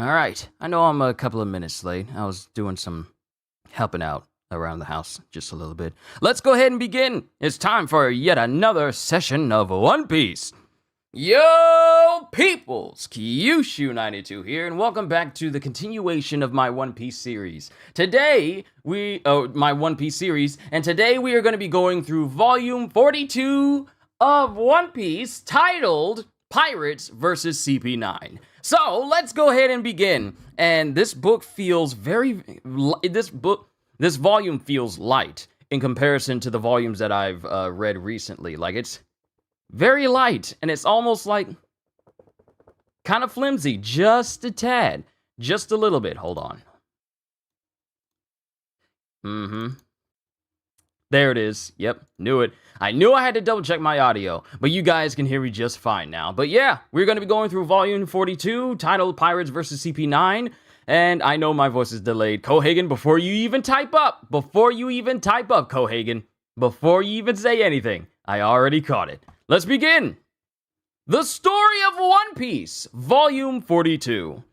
Alright, I know I'm a couple of minutes late. I was doing some helping out around the house just a little bit. Let's go ahead and begin. It's time for yet another session of One Piece. Yo, peoples! Kyushu92 here, and welcome back to the continuation of my One Piece series. Today, my One Piece series, and today we are going to be going through volume 42 of One Piece, titled Pirates vs. CP9. So, let's go ahead and begin. And this book feels this volume feels light in comparison to the volumes that I've read recently. Like, it's very light, and it's almost like kind of flimsy, just a tad, just a little bit. Hold on. There it is. Yep, knew it. I knew I had to double check my audio, but you guys can hear me just fine now. But yeah, we're going to be going through volume 42, titled Pirates vs. CP9, and I know my voice is delayed. Kohagen, before you even type up, Kohagen, before you even say anything, I already caught it. Let's begin! The Story of One Piece, Volume 42.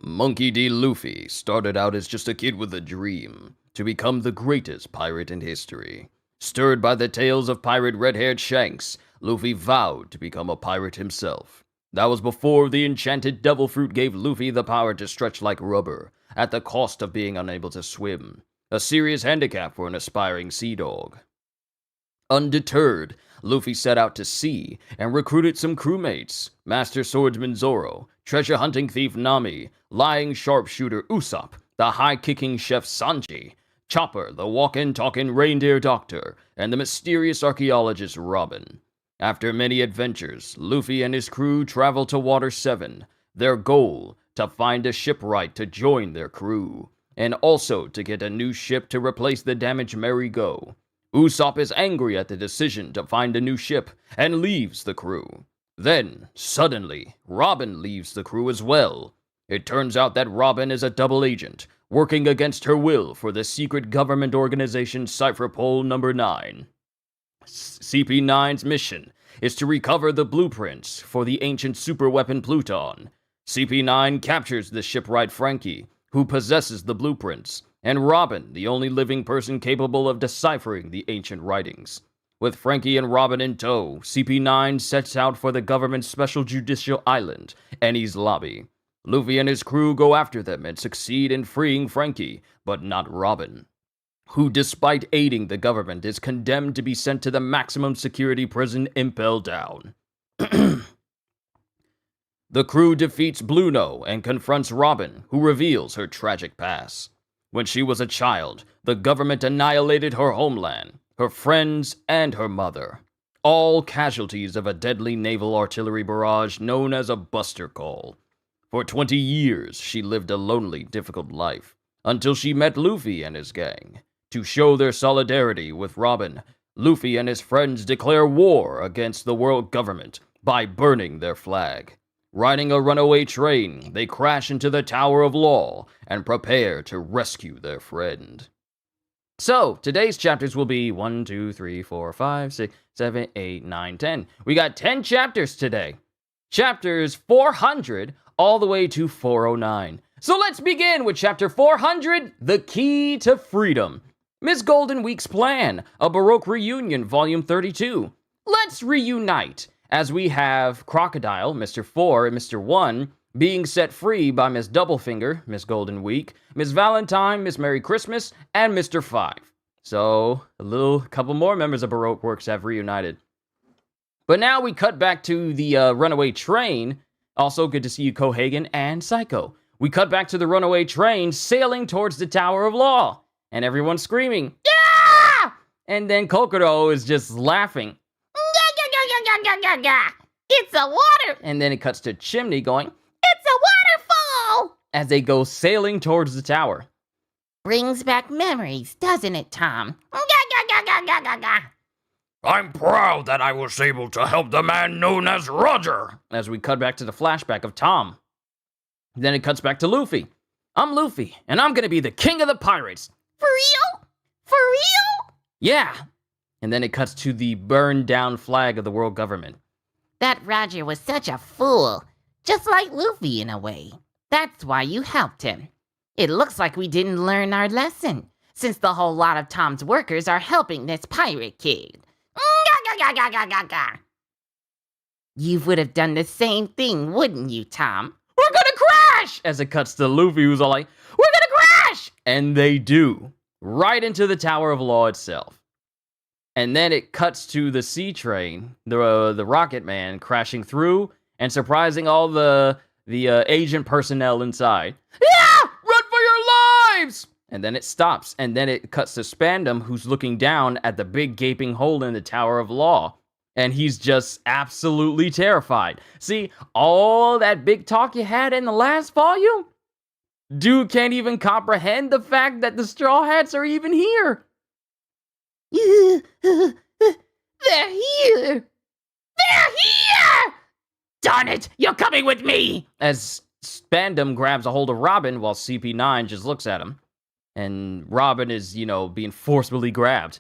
Monkey D. Luffy started out as just a kid with a dream to become the greatest pirate in history. Stirred by the tales of pirate red-haired Shanks, Luffy vowed to become a pirate himself. That was before the enchanted devil fruit gave Luffy the power to stretch like rubber, at the cost of being unable to swim, a serious handicap for an aspiring sea dog. Undeterred, Luffy set out to sea and recruited some crewmates: Master Swordsman Zoro, treasure hunting thief Nami, lying sharpshooter Usopp, the high-kicking chef Sanji, Chopper, the walking, talking reindeer doctor, and the mysterious archaeologist Robin. After many adventures, Luffy and his crew travel to Water 7, their goal, to find a shipwright to join their crew, and also to get a new ship to replace the damaged Merry-Go. Usopp is angry at the decision to find a new ship and leaves the crew. Then, suddenly, Robin leaves the crew as well. It turns out that Robin is a double agent, working against her will for the secret government organization Cypher Pole No. 9. CP9's mission is to recover the blueprints for the ancient superweapon Pluton. CP9 captures the shipwright Frankie, who possesses the blueprints, and Robin, the only living person capable of deciphering the ancient writings. With Frankie and Robin in tow, CP9 sets out for the government's special judicial island, Enies Lobby. Luffy and his crew go after them and succeed in freeing Frankie, but not Robin, who, despite aiding the government, is condemned to be sent to the maximum security prison Impel Down. The crew defeats Blueno and confronts Robin, who reveals her tragic past. When she was a child, the government annihilated her homeland, her friends, and her mother. All casualties of a deadly naval artillery barrage known as a Buster Call. For 20 years, she lived a lonely, difficult life, until she met Luffy and his gang. To show their solidarity with Robin, Luffy and his friends declare war against the world government by burning their flag. Riding a runaway train, they crash into the Tower of Law and prepare to rescue their friend. So, today's chapters will be 1, 2, 3, 4, 5, 6, 7, 8, 9, 10. We got 10 chapters today. Chapters 400 all the way to 409. So let's begin with chapter 400, The Key to Freedom. Miss Golden Week's Plan, a Baroque Reunion, Volume 32. Let's reunite, as we have Crocodile, Mr. 4, and Mr. 1 being set free by Miss Doublefinger, Miss Golden Week, Miss Valentine, Miss Merry Christmas, and Mr. 5. So, couple more members of Baroque Works have reunited. But now we cut back to the runaway train. Also, good to see you, Kohagen and Psycho. We cut back to the runaway train sailing towards the Tower of Law, and everyone's screaming, "Yeah!" And then Kokoro is just laughing. It's a water! And then it cuts to Chimney going, "It's a waterfall!" as they go sailing towards the tower. Brings back memories, doesn't it, Tom? I'm proud that I was able to help the man known as Roger. As we cut back to the flashback of Tom. Then it cuts back to Luffy. "I'm Luffy, and I'm gonna be the king of the pirates." For real? For real? Yeah. And then it cuts to the burned down flag of the world government. That Roger was such a fool. Just like Luffy in a way. That's why you helped him. It looks like we didn't learn our lesson, since the whole lot of Tom's workers are helping this pirate kid. You would have done the same thing, wouldn't you, Tom? We're gonna crash! As it cuts to Luffy, who's all like, we're gonna crash! And they do. Right into the Tower of Law itself. And then it cuts to the sea train, the Rocket Man, crashing through and surprising all the agent personnel inside. Yeah! Run for your lives! And then it stops, and then it cuts to Spandam, who's looking down at the big gaping hole in the Tower of Law. And he's just absolutely terrified. See, all that big talk you had in the last volume? Dude can't even comprehend the fact that the Straw Hats are even here. They're here! They're here! Darn it! You're coming with me! As Spandam grabs a hold of Robin while CP9 just looks at him. And Robin is, being forcibly grabbed.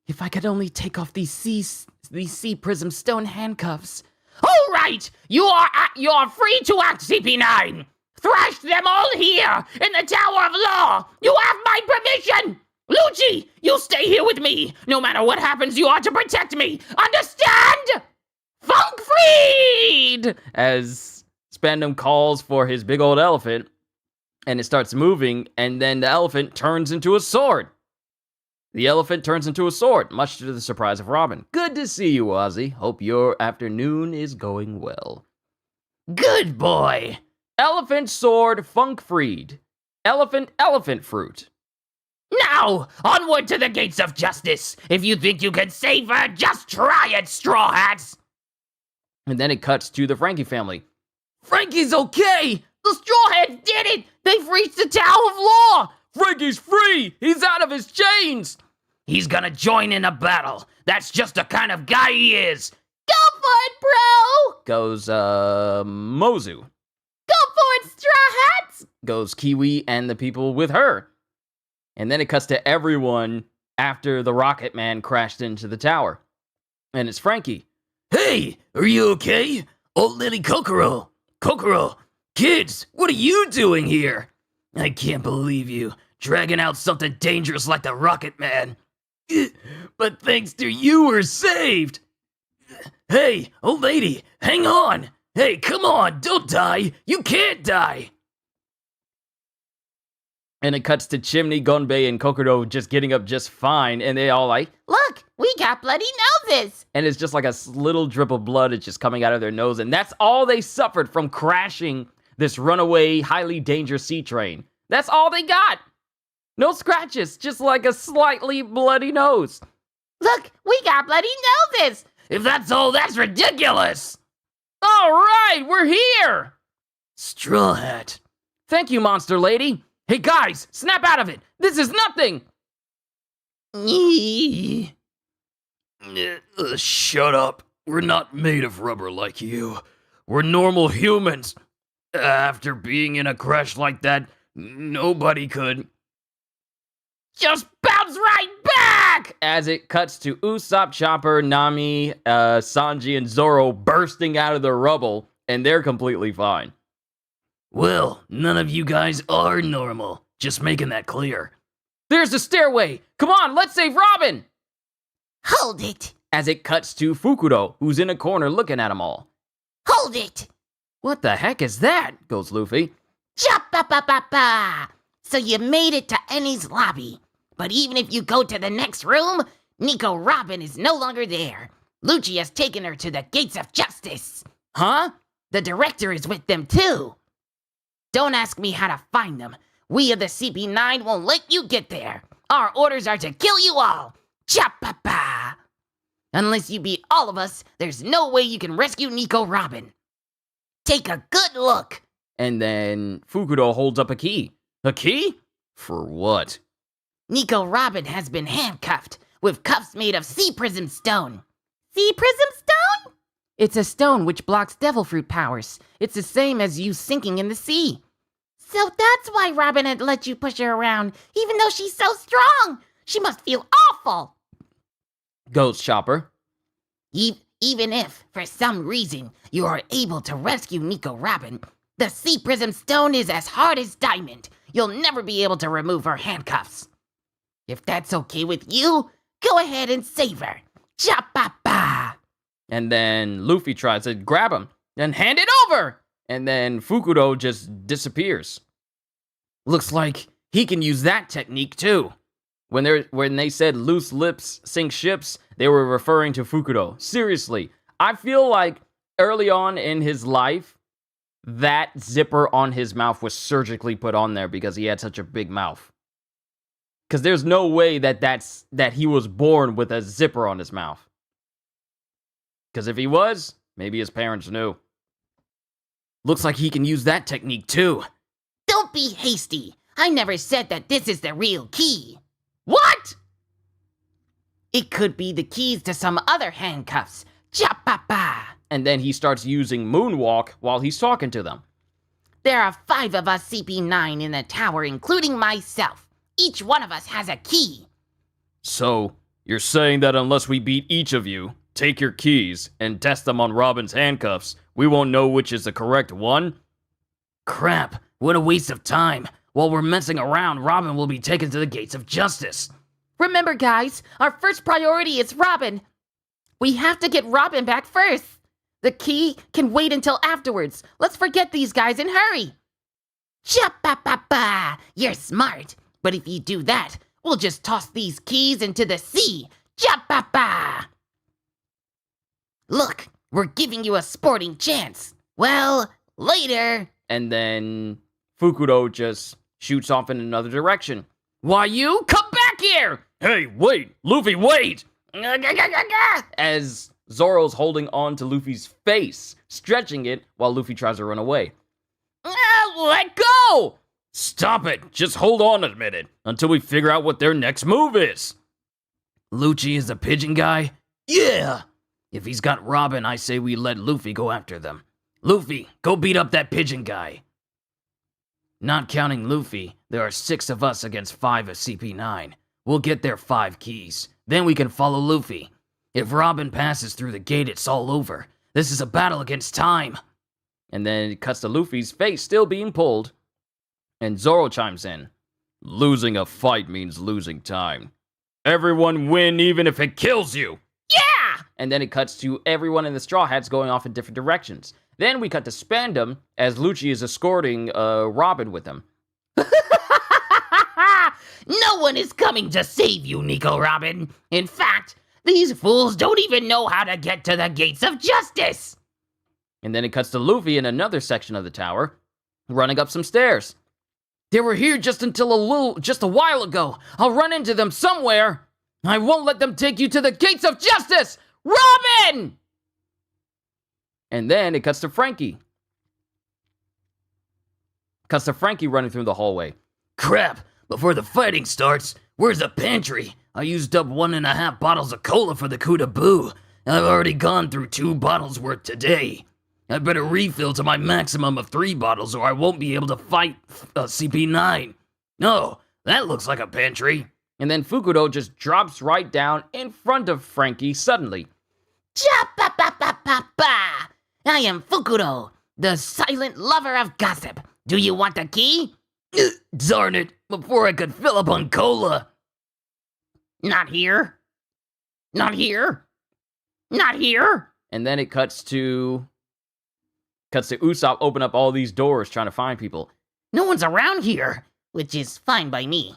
If I could only take off these sea prism stone handcuffs. All right! You're free to act, CP9! Thrash them all here in the Tower of Law! You have my permission! Lucci, you stay here with me! No matter what happens, you are to protect me! Understand? Funk freed! As Spandam calls for his big old elephant, and it starts moving, and then the elephant turns into a sword. The elephant turns into a sword, much to the surprise of Robin. Good to see you, Ozzy. Hope your afternoon is going well. Good boy! Elephant sword funk freed. Elephant fruit. Now, onward to the gates of justice! If you think you can save her, just try it, Straw Hats! And then it cuts to the Frankie family. Frankie's okay! The Straw Hats did it! They've reached the Tower of Law! Frankie's free! He's out of his chains! He's gonna join in a battle. That's just the kind of guy he is. Go for it, bro! Goes, Mozu. Go for it, Straw Hats! Goes Kiwi and the people with her. And then it cuts to everyone after the Rocket Man crashed into the tower. And it's Frankie. Hey, are you okay? Old Lily Kokoro. Kokoro, kids, what are you doing here? I can't believe you, dragging out something dangerous like the Rocket Man. But thanks to you, we're saved. Hey, old lady, hang on. Hey, come on, don't die. You can't die. And it cuts to Chimney, Gonbei, and Kokoro just getting up just fine, and they all like, look, we got bloody noses! And it's just like a little drip of blood is just coming out of their nose, and that's all they suffered from crashing this runaway, highly dangerous sea train. That's all they got! No scratches, just like a slightly bloody nose. Look, we got bloody noses! If that's all, that's ridiculous! All right, we're here! Straw Hat. Thank you, Monster Lady. Hey guys, snap out of it! This is nothing! Shut up. We're not made of rubber like you. We're normal humans. After being in a crash like that, nobody could. Just bounce right back! As it cuts to Usopp, Chopper, Nami, Sanji, and Zoro bursting out of the rubble, and they're completely fine. Well, none of you guys are normal. Just making that clear. There's the stairway! Come on, let's save Robin! Hold it! As it cuts to Fukuro, who's in a corner looking at them all. Hold it! What the heck is that? Goes Luffy. Cha-pa-pa-pa-pa! So you made it to Eni's lobby. But even if you go to the next room, Nico Robin is no longer there. Lucci has taken her to the gates of justice. Huh? The director is with them too. Don't ask me how to find them. We of the CP9 won't let you get there. Our orders are to kill you all. Cha-pa-pa! Unless you beat all of us, there's no way you can rescue Nico Robin. Take a good look. And then Fukuro holds up a key. A key? For what? Nico Robin has been handcuffed with cuffs made of sea prism stone. Sea prism stone? It's a stone which blocks devil fruit powers. It's the same as you sinking in the sea. So that's why Robin had let you push her around, even though she's so strong. She must feel awful. Goes Chopper. Even if, for some reason, you are able to rescue Nico Robin, the Sea Prism Stone is as hard as diamond. You'll never be able to remove her handcuffs. If that's okay with you, go ahead and save her. Cha-pa-pa! And then Luffy tries to grab him, then hand it over! And then Fukudo just disappears. Looks like he can use that technique too. When they said loose lips sink ships, they were referring to Fukudo. Seriously, I feel like early on in his life, that zipper on his mouth was surgically put on there because he had such a big mouth. Because there's no way that he was born with a zipper on his mouth. Because if he was, maybe his parents knew. Looks like he can use that technique too. Don't be hasty. I never said that this is the real key. What? It could be the keys to some other handcuffs. Cha-pa-pa! And then he starts using Moonwalk while he's talking to them. There are 5 of us CP9 in the tower, including myself. Each one of us has a key. So, you're saying that unless we beat each of you, take your keys, and test them on Robin's handcuffs, we won't know which is the correct one? Crap, what a waste of time. While we're messing around, Robin will be taken to the gates of justice. Remember, guys, our first priority is Robin. We have to get Robin back first. The key can wait until afterwards. Let's forget these guys and hurry. Cha-pa-pa-pa! You're smart. But if you do that, we'll just toss these keys into the sea. Cha-pa-pa! Look, we're giving you a sporting chance. Well, later. And then Fukudo just shoots off in another direction. Why, you come back here! Hey, wait! Luffy, wait! As Zoro's holding on to Luffy's face, stretching it while Luffy tries to run away. Let go! Stop it! Just hold on a minute until we figure out what their next move is. Lucci is the pigeon guy? Yeah! If he's got Robin, I say we let Luffy go after them. Luffy, go beat up that pigeon guy. Not counting Luffy, there are 6 of us against 5 of CP9. We'll get their 5 keys. Then we can follow Luffy. If Robin passes through the gate, it's all over. This is a battle against time. And then it cuts to Luffy's face still being pulled. And Zoro chimes in. Losing a fight means losing time. Everyone win even if it kills you. Yeah! And then it cuts to everyone in the Straw Hats going off in different directions. Then we cut to Spandam as Lucci is escorting Robin with him. No one is coming to save you, Nico Robin. In fact, these fools don't even know how to get to the gates of justice. And then it cuts to Luffy in another section of the tower, running up some stairs. They were here just a while ago. I'll run into them somewhere. I won't let them take you to the gates of justice! Robin! And then it cuts to Frankie. Cuts to Frankie running through the hallway. Crap, before the fighting starts, where's the pantry? I used up 1.5 bottles of cola for the coup de bout. I've already gone through 2 bottles worth today. I better refill to my maximum of 3 bottles or I won't be able to fight CP9. No, that looks like a pantry. And then Fukudo just drops right down in front of Frankie suddenly. Cha-pa-pa-pa-pa-pa! I am Fukudo, the silent lover of gossip. Do you want the key? Darn it, before I could fill up on cola. Not here. Not here. Not here. And then it cuts to Usopp open up all these doors trying to find people. No one's around here, which is fine by me.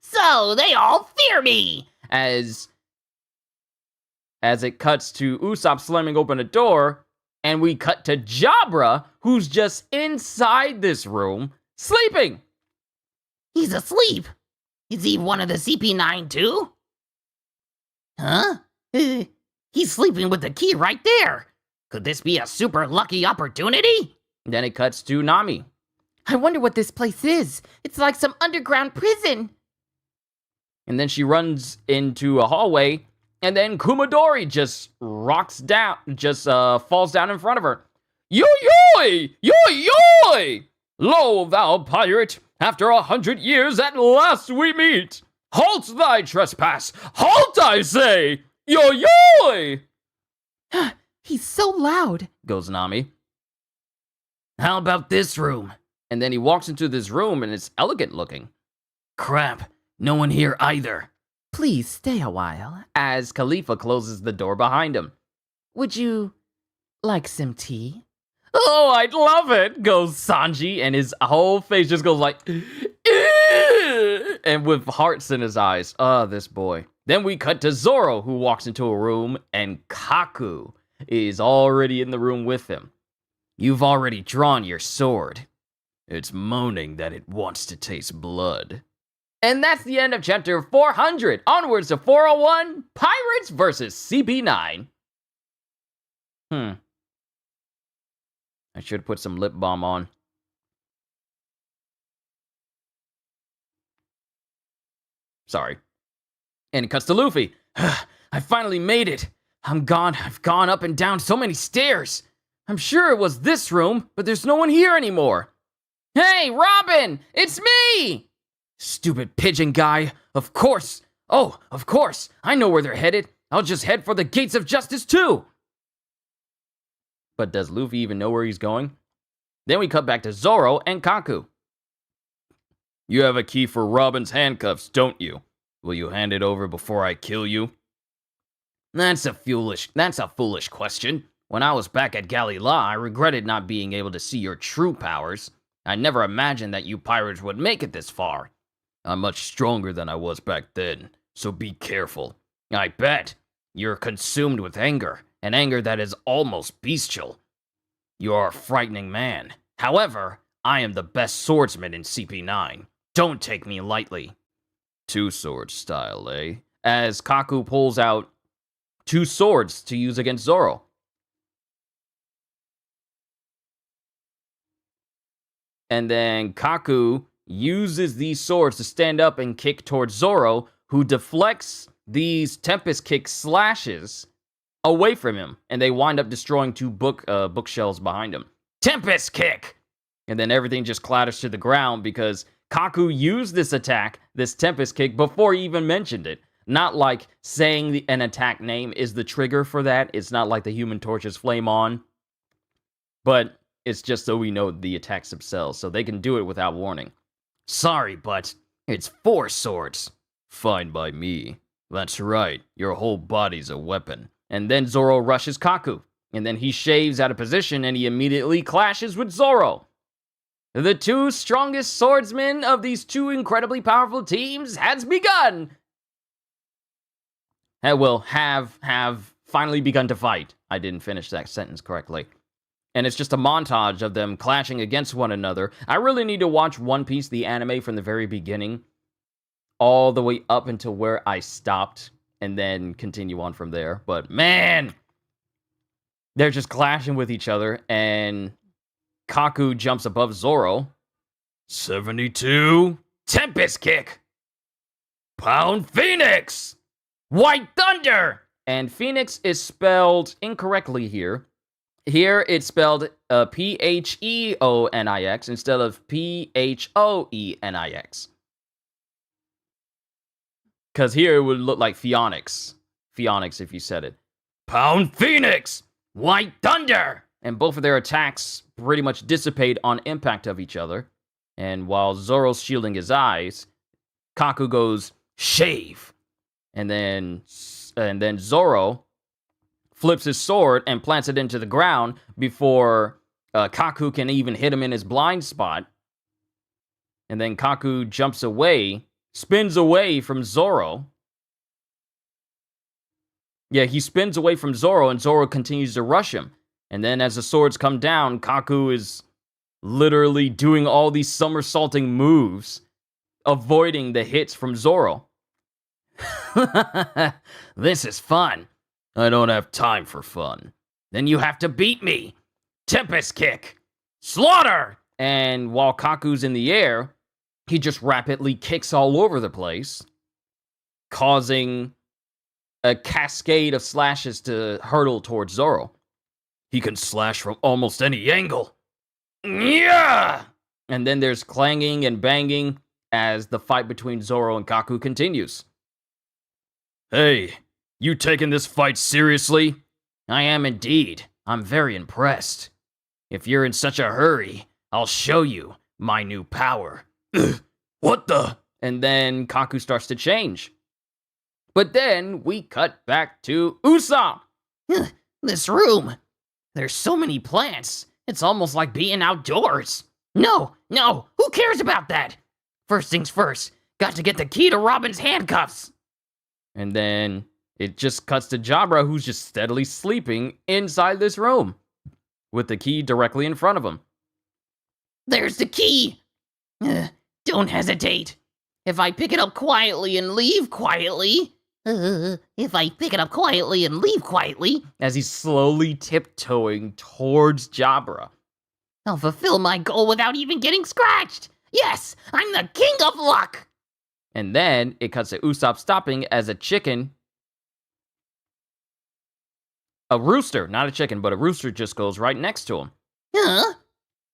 So they all fear me. As it cuts to Usopp slamming open a door, and we cut to Jabra, who's just inside this room, sleeping. He's asleep. Is he one of the CP9 too? Huh? He's sleeping with the key right there. Could this be a super lucky opportunity? Then it cuts to Nami. I wonder what this place is. It's like some underground prison. And then she runs into a hallway, and then Kumadori just falls down in front of her. Yo-yoy! Yo-yoy! Lo, thou pirate! After 100 years at last we meet! Halt thy trespass! Halt, I say! Yo yo! He's so loud, Goes Nami. How about this room? And then he walks into this room and it's elegant looking. Crap, no one here either. Please stay a while. As Khalifa closes the door behind him. Would you like some tea? Oh, I'd love it, goes Sanji, and his whole face just goes like, and with hearts in his eyes. This boy. Then we cut to Zoro, who walks into a room, and Kaku is already in the room with him. You've already drawn your sword. It's moaning that it wants to taste blood. And that's the end of chapter 400. Onwards to 401, Pirates versus CP9. I should put some lip balm on. Sorry. And it cuts to Luffy. I finally made it. I've gone up and down so many stairs. I'm sure it was this room, but there's no one here anymore. Hey, Robin! It's me! Stupid pigeon guy. Of course. Oh, of course. I know where they're headed. I'll just head for the gates of justice too. But does Luffy even know where he's going? Then we cut back to Zoro and Kaku. You have a key for Robin's handcuffs, don't you? Will you hand it over before I kill you? That's a foolish question. When I was back at Galila, I regretted not being able to see your true powers. I never imagined that you pirates would make it this far. I'm much stronger than I was back then, so be careful. I bet you're consumed with anger, an anger that is almost bestial. You are a frightening man. However, I am the best swordsman in CP9. Don't take me lightly. Two-sword style, eh? As Kaku pulls out 2 swords to use against Zoro. And then Kaku uses these swords to stand up and kick towards Zoro, who deflects these Tempest Kick slashes away from him, and they wind up destroying 2 bookshelves behind him. Tempest Kick! And then everything just clatters to the ground because Kaku used this attack, this Tempest Kick, before he even mentioned it. Not like saying an attack name is the trigger for that. It's not like the Human Torch's Flame On. But it's just so we know the attacks themselves, so they can do it without warning. Sorry, but it's 4 swords. Fine by me. That's right, your whole body's a weapon. And then Zoro rushes Kaku. And then he shaves out of position and he immediately clashes with Zoro. The 2 strongest swordsmen of these 2 incredibly powerful teams has begun. Have finally begun to fight. I didn't finish that sentence correctly. And it's just a montage of them clashing against one another. I really need to watch One Piece, the anime, from the very beginning, all the way up until where I stopped, and then continue on from there. But man, they're just clashing with each other, and Kaku jumps above Zoro. 72. Tempest Kick. Pound Phoenix. White Thunder. And Phoenix is spelled incorrectly here. Here it's spelled P-H-E-O-N-I-X instead of P-H-O-E-N-I-X. Because here it would look like Phoenix. Phoenix if you said it. Pound Phoenix! White Thunder! And both of their attacks pretty much dissipate on impact of each other. And while Zoro's shielding his eyes, Kaku goes, shave! And then Zoro flips his sword and plants it into the ground before Kaku can even hit him in his blind spot. And then Kaku jumps away, spins away from Zoro. Yeah, he spins away from Zoro, and Zoro continues to rush him. And then as the swords come down, Kaku is literally doing all these somersaulting moves, avoiding the hits from Zoro. This is fun. I don't have time for fun. Then you have to beat me. Tempest Kick. Slaughter! And while Kaku's in the air, he just rapidly kicks all over the place, causing a cascade of slashes to hurtle towards Zoro. He can slash from almost any angle. Yeah! And then there's clanging and banging as the fight between Zoro and Kaku continues. Hey, You taking this fight seriously? I am indeed. I'm very impressed. If you're in such a hurry, I'll show you my new power. What the? And then Kaku starts to change. But then we cut back to Usopp. This room. There's so many plants. It's almost like being outdoors. No, who cares about that? First things first, got to get the key to Robin's handcuffs. And then it just cuts to Jabra, who's just steadily sleeping inside this room, with the key directly in front of him. There's the key. Don't hesitate. If I pick it up quietly and leave quietly... if I pick it up quietly and leave quietly... As he's slowly tiptoeing towards Jabra. I'll fulfill my goal without even getting scratched. Yes, I'm the king of luck. And then it cuts to Usopp stopping as a chicken... A rooster, not a chicken, but a rooster just goes right next to him. Huh?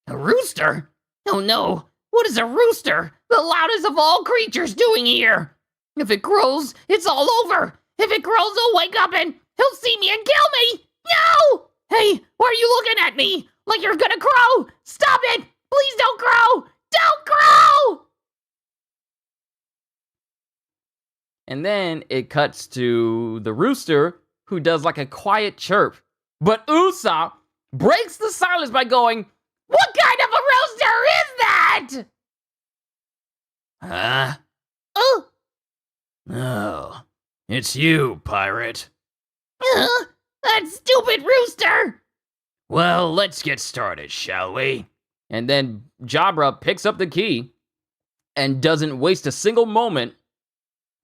A rooster? Oh no, what is a rooster? The loudest of all creatures doing here? If it crows, it's all over. If it crows, he'll wake up and he'll see me and kill me. No! Hey, why are you looking at me? Like you're gonna crow? Stop it! Please don't crow! Don't crow! And then it cuts to the rooster, who does like a quiet chirp. But Usopp breaks the silence by going, "What kind of a rooster is that?" Huh? Oh. Oh, it's you, pirate. That stupid rooster! Well, let's get started, shall we? And then Jabra picks up the key and doesn't waste a single moment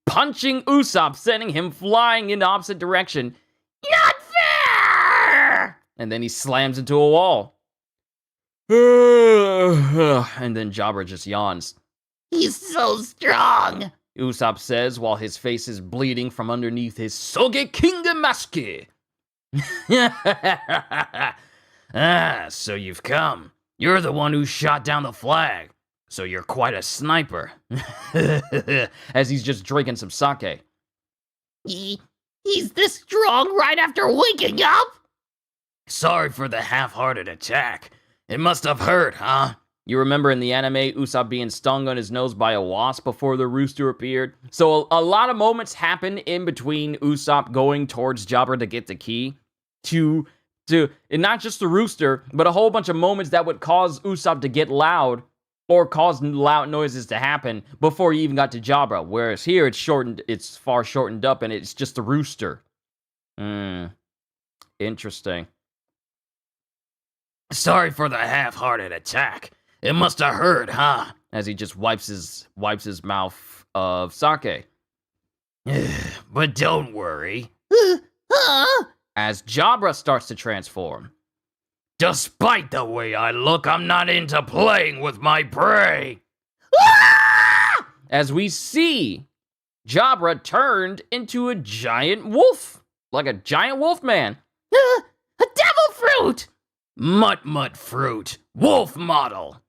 punching Usopp, sending him flying in the opposite direction. Not fair! And then he slams into a wall. And then Jabra just yawns. He's so strong, Usopp says while his face is bleeding from underneath his Sogekinga mask. So you've come. You're the one who shot down the flag. So you're quite a sniper. As he's just drinking some sake. He's this strong right after waking up? Sorry for the half-hearted attack. It must have hurt, huh? You remember in the anime, Usopp being stung on his nose by a wasp before the rooster appeared? So a lot of moments happen in between Usopp going towards Jabra to get the key to and not just the rooster, but a whole bunch of moments that would cause Usopp to get loud or cause loud noises to happen before he even got to Jabra. Whereas here it's far shortened up and it's just the rooster. Interesting. Sorry for the half-hearted attack. It must have hurt, huh? As he just wipes his mouth of sake. But don't worry. As Jabra starts to transform. Despite the way I look, I'm not into playing with my prey. As we see Jabra turned into a giant wolf. Like a giant wolf man. A devil fruit! Mutt fruit. Wolf model.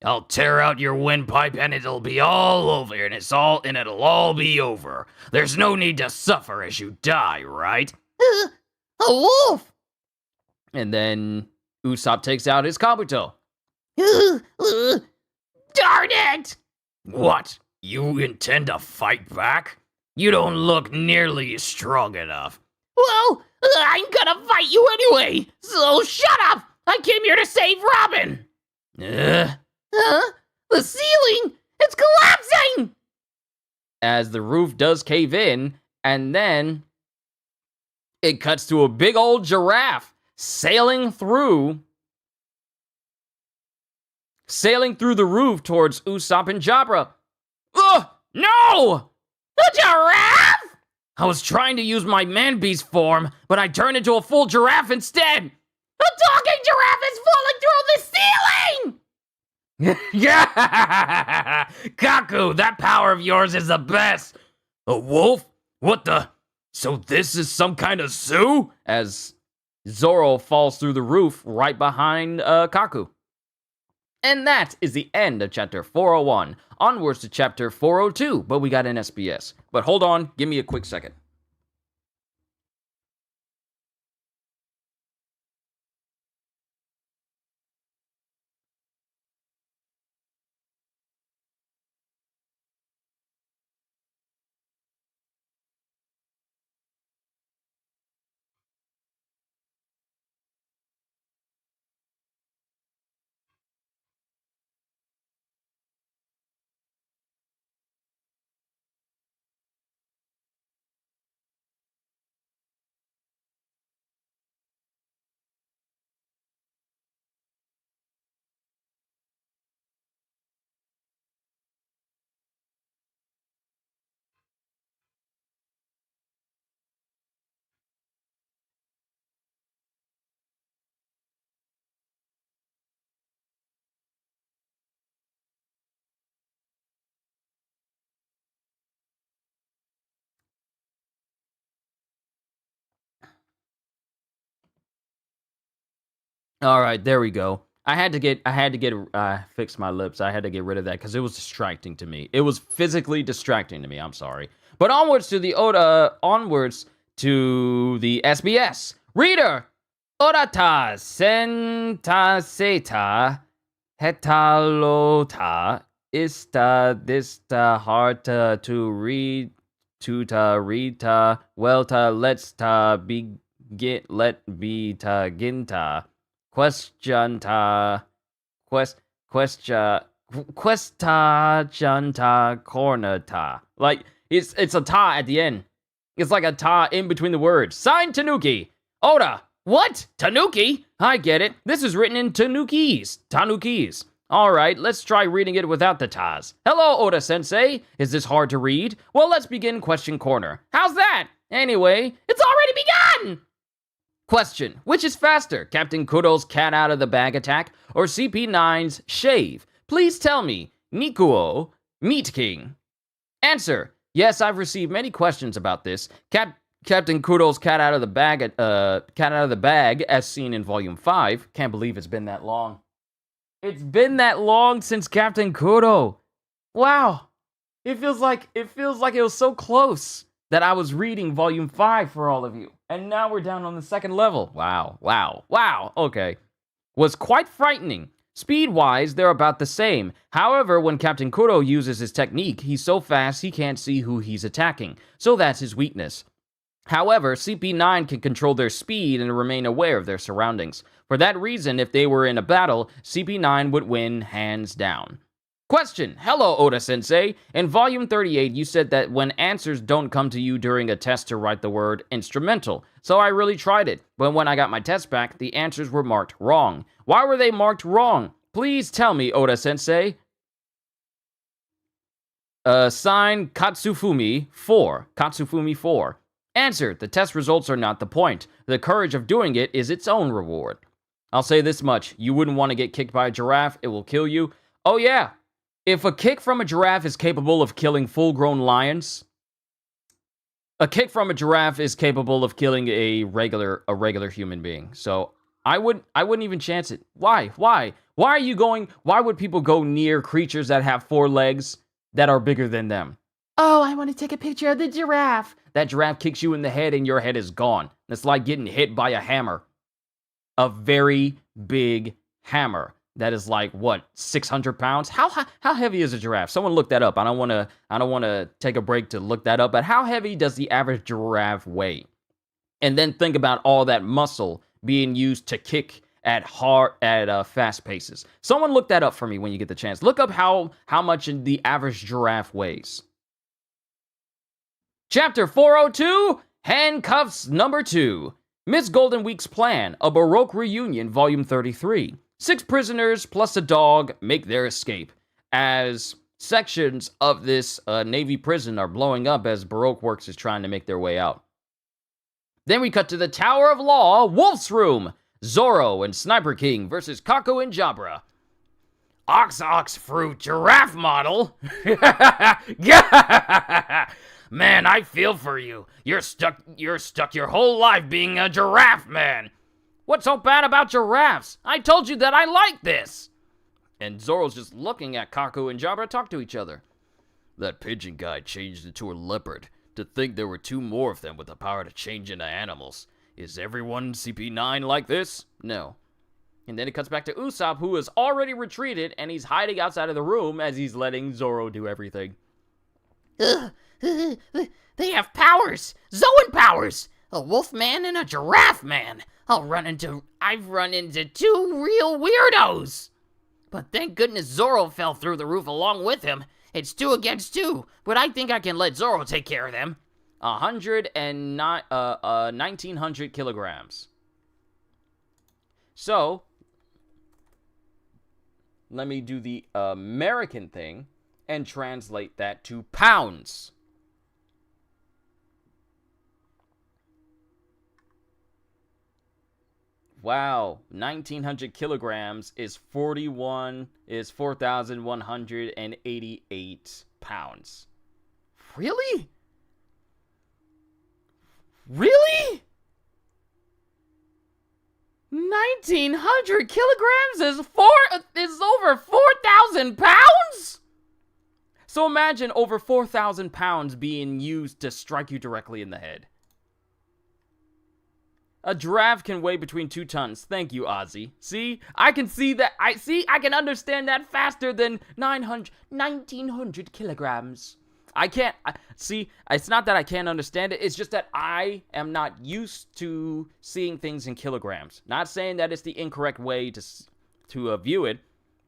I'll tear out your windpipe and it'll be all over, and it'll all be over. There's no need to suffer as you die, right? A wolf! And then Usopp takes out his Kabuto. Darn it! What? You intend to fight back? You don't look nearly strong enough. Well, I'm gonna fight you anyway, so shut up! I came here to save Robin! The ceiling! It's collapsing! As the roof does cave in, and then it cuts to a big old giraffe sailing through the roof towards Usopp and Jabra. Ugh! No! A giraffe? I was trying to use my man-beast form, but I turned into a full giraffe instead. A talking giraffe is falling through the ceiling! Yeah! Kaku, that power of yours is the best! A wolf? What the? So this is some kind of zoo? As Zoro falls through the roof right behind Kaku. And that is the end of chapter 401. Onwards to chapter 402, but we got an SBS. But hold on, give me a quick second. All right, there we go. I had to fix my lips. I had to get rid of that because it was distracting to me. It was physically distracting to me. I'm sorry. But onwards to the SBS. Reader, Orata senta seta hetalota ista harta to read tuta rita welta let's ta begin let be ta ginta questionta questa janta cornata. Like it's a ta at the end. It's like a ta in between the words. Signed Tanuki. Oda. What? Tanuki? I get it. This is written in Tanukis. Alright, let's try reading it without the tas. Hello, Oda-sensei. Is this hard to read? Well, let's begin question corner. How's that? Anyway, it's already begun! Question. Which is faster, Captain Kuro's cat out of the bag attack or CP9's shave? Please tell me. Nikuo, Meat King. Answer. Yes, I've received many questions about this. Captain Kuro's cat out of the bag, as seen in Volume 5. Can't believe it's been that long. It's been that long since Captain Kuro. Wow. It feels like it was so close that I was reading Volume 5 for all of you. And now we're down on the second level. Wow. Okay. Was quite frightening. Speed-wise, they're about the same. However, when Captain Kuro uses his technique, he's so fast he can't see who he's attacking. So that's his weakness. However, CP9 can control their speed and remain aware of their surroundings. For that reason, if they were in a battle, CP9 would win hands down. Question. Hello, Oda-sensei. In Volume 38, you said that when answers don't come to you during a test to write the word instrumental. So I really tried it. But when I got my test back, the answers were marked wrong. Why were they marked wrong? Please tell me, Oda-sensei. Sign Katsufumi 4. Katsufumi 4. Answer. The test results are not the point. The courage of doing it is its own reward. I'll say this much. You wouldn't want to get kicked by a giraffe. It will kill you. Oh yeah. If a kick from a giraffe is capable of killing full-grown lions, a kick from a giraffe is capable of killing a regular human being. So I wouldn't even chance it. Why? Why would people go near creatures that have 4 legs that are bigger than them? Oh, I want to take a picture of the giraffe. That giraffe kicks you in the head and your head is gone. It's like getting hit by a hammer. A very big hammer. That is like, what, 600 pounds? How heavy is a giraffe? Someone look that up. I don't want to take a break to look that up, but how heavy does the average giraffe weigh? And then think about all that muscle being used to kick at fast paces. Someone look that up for me when you get the chance. Look up how much the average giraffe weighs. Chapter 402, Handcuffs Number 2. Miss Golden Week's Plan, a Baroque Reunion, Volume 33. 6 prisoners plus a dog make their escape, as sections of this Navy prison are blowing up as Baroque Works is trying to make their way out. Then we cut to the Tower of Law, Wolf's Room. Zoro and Sniper King versus Kaku and Jabra. Ox fruit giraffe model? Man, I feel for you. You're stuck your whole life being a giraffe man. What's so bad about giraffes? I told you that I like this. And Zoro's just looking at Kaku and Jabra talk to each other. That pigeon guy changed into a leopard. To think there were 2 more of them with the power to change into animals. Is everyone CP9 like this? No. And then it cuts back to Usopp, who has already retreated, and he's hiding outside of the room as he's letting Zoro do everything. They have powers! Zoan powers! A wolf man and a giraffe man! I've run into 2 real weirdos! But thank goodness Zoro fell through the roof along with him. It's 2 against 2, but I think I can let Zoro take care of them. 1,900 kilograms. So, let me do the American thing and translate that to pounds. Wow, 1,900 kilograms is 4,188 pounds. Really? Really? 1,900 kilograms is over 4,000 pounds? So imagine over 4,000 pounds being used to strike you directly in the head. A giraffe can weigh between 2 tons. Thank you, Ozzy. See? I can see that. I can understand that faster than 1,900 kilograms. I can't. See, it's not that I can't understand it. It's just that I am not used to seeing things in kilograms. Not saying that it's the incorrect way to view it,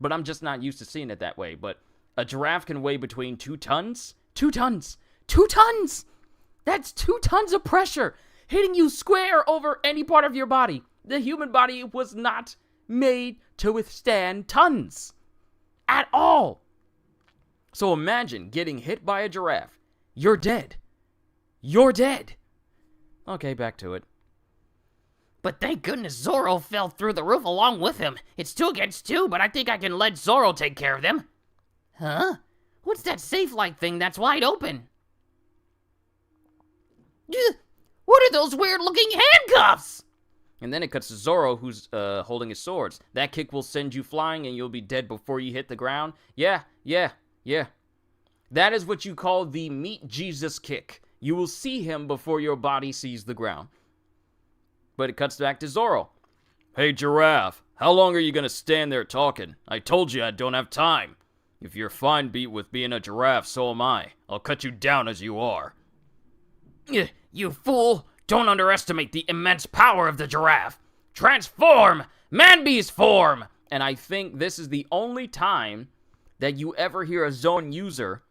but I'm just not used to seeing it that way. But a giraffe can weigh between 2 tons? 2 tons! 2 tons! That's 2 tons of pressure hitting you square over any part of your body. The human body was not made to withstand tons. At all. So imagine getting hit by a giraffe. You're dead. You're dead. Okay, back to it. But thank goodness Zoro fell through the roof along with him. It's 2 against 2, but I think I can let Zoro take care of them. Huh? What's that safe-like thing that's wide open? What are those weird-looking handcuffs? And then it cuts to Zoro, who's holding his swords. That kick will send you flying and you'll be dead before you hit the ground. Yeah. That is what you call the meet Jesus kick. You will see him before your body sees the ground. But it cuts back to Zoro. Hey, giraffe, how long are you gonna stand there talking? I told you I don't have time. If you're fine with being a giraffe, so am I. I'll cut you down as you are. You fool! Don't underestimate the immense power of the giraffe. Transform! Man-beast form! And I think this is the only time that you ever hear a zone user.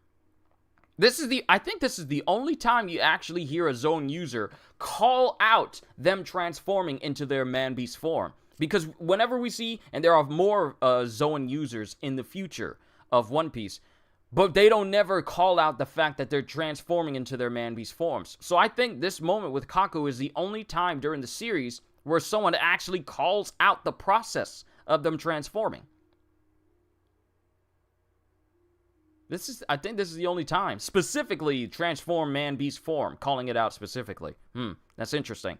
I think this is the only time you actually hear a zone user call out them transforming into their man-beast form. Because whenever we see, and there are more zone users in the future of One Piece, but they don't never call out the fact that they're transforming into their man-beast forms. So I think this moment with Kaku is the only time during the series where someone actually calls out the process of them transforming. I think this is the only time. Specifically, transform man-beast form. Calling it out specifically. That's interesting.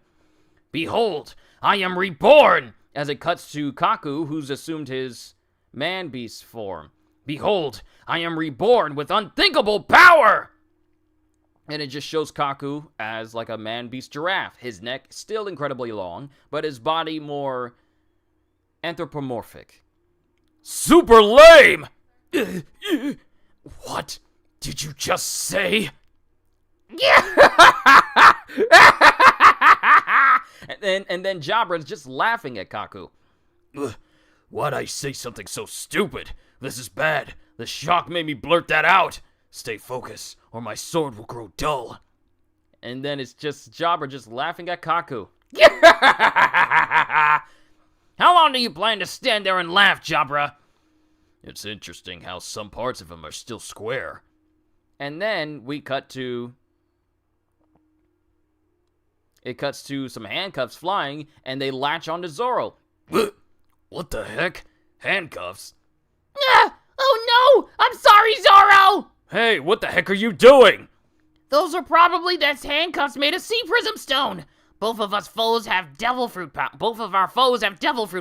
Behold, I am reborn! As it cuts to Kaku, who's assumed his man-beast form. Behold, I am reborn with unthinkable power! And it just shows Kaku as like a man-beast giraffe. His neck still incredibly long, but his body more anthropomorphic. Super lame! What did you just say? and then Jabra's just laughing at Kaku. Why'd I say something so stupid? This is bad. The shock made me blurt that out. Stay focused, or my sword will grow dull. And then it's just Jabra just laughing at Kaku. How long do you plan to stand there and laugh, Jabra? It's interesting how some parts of him are still square. And then we cut to... It cuts to some handcuffs flying, and they latch onto Zoro. What the heck? Handcuffs? Oh no! I'm sorry, Zoro! Hey, what the heck are you doing? Those are probably that's handcuffs made of sea prism stone. Both of our foes have devil fruit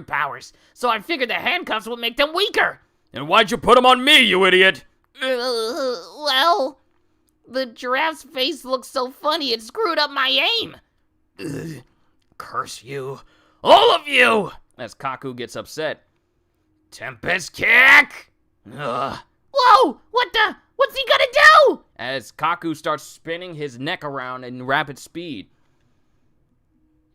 powers, so I figured the handcuffs would make them weaker. And why'd you put them on me, you idiot? Well, the giraffe's face looks so funny it screwed up my aim. Curse you. All of you! As Kaku gets upset. Tempest kick! Ugh. Whoa! What's he gonna do? As Kaku starts spinning his neck around in rapid speed.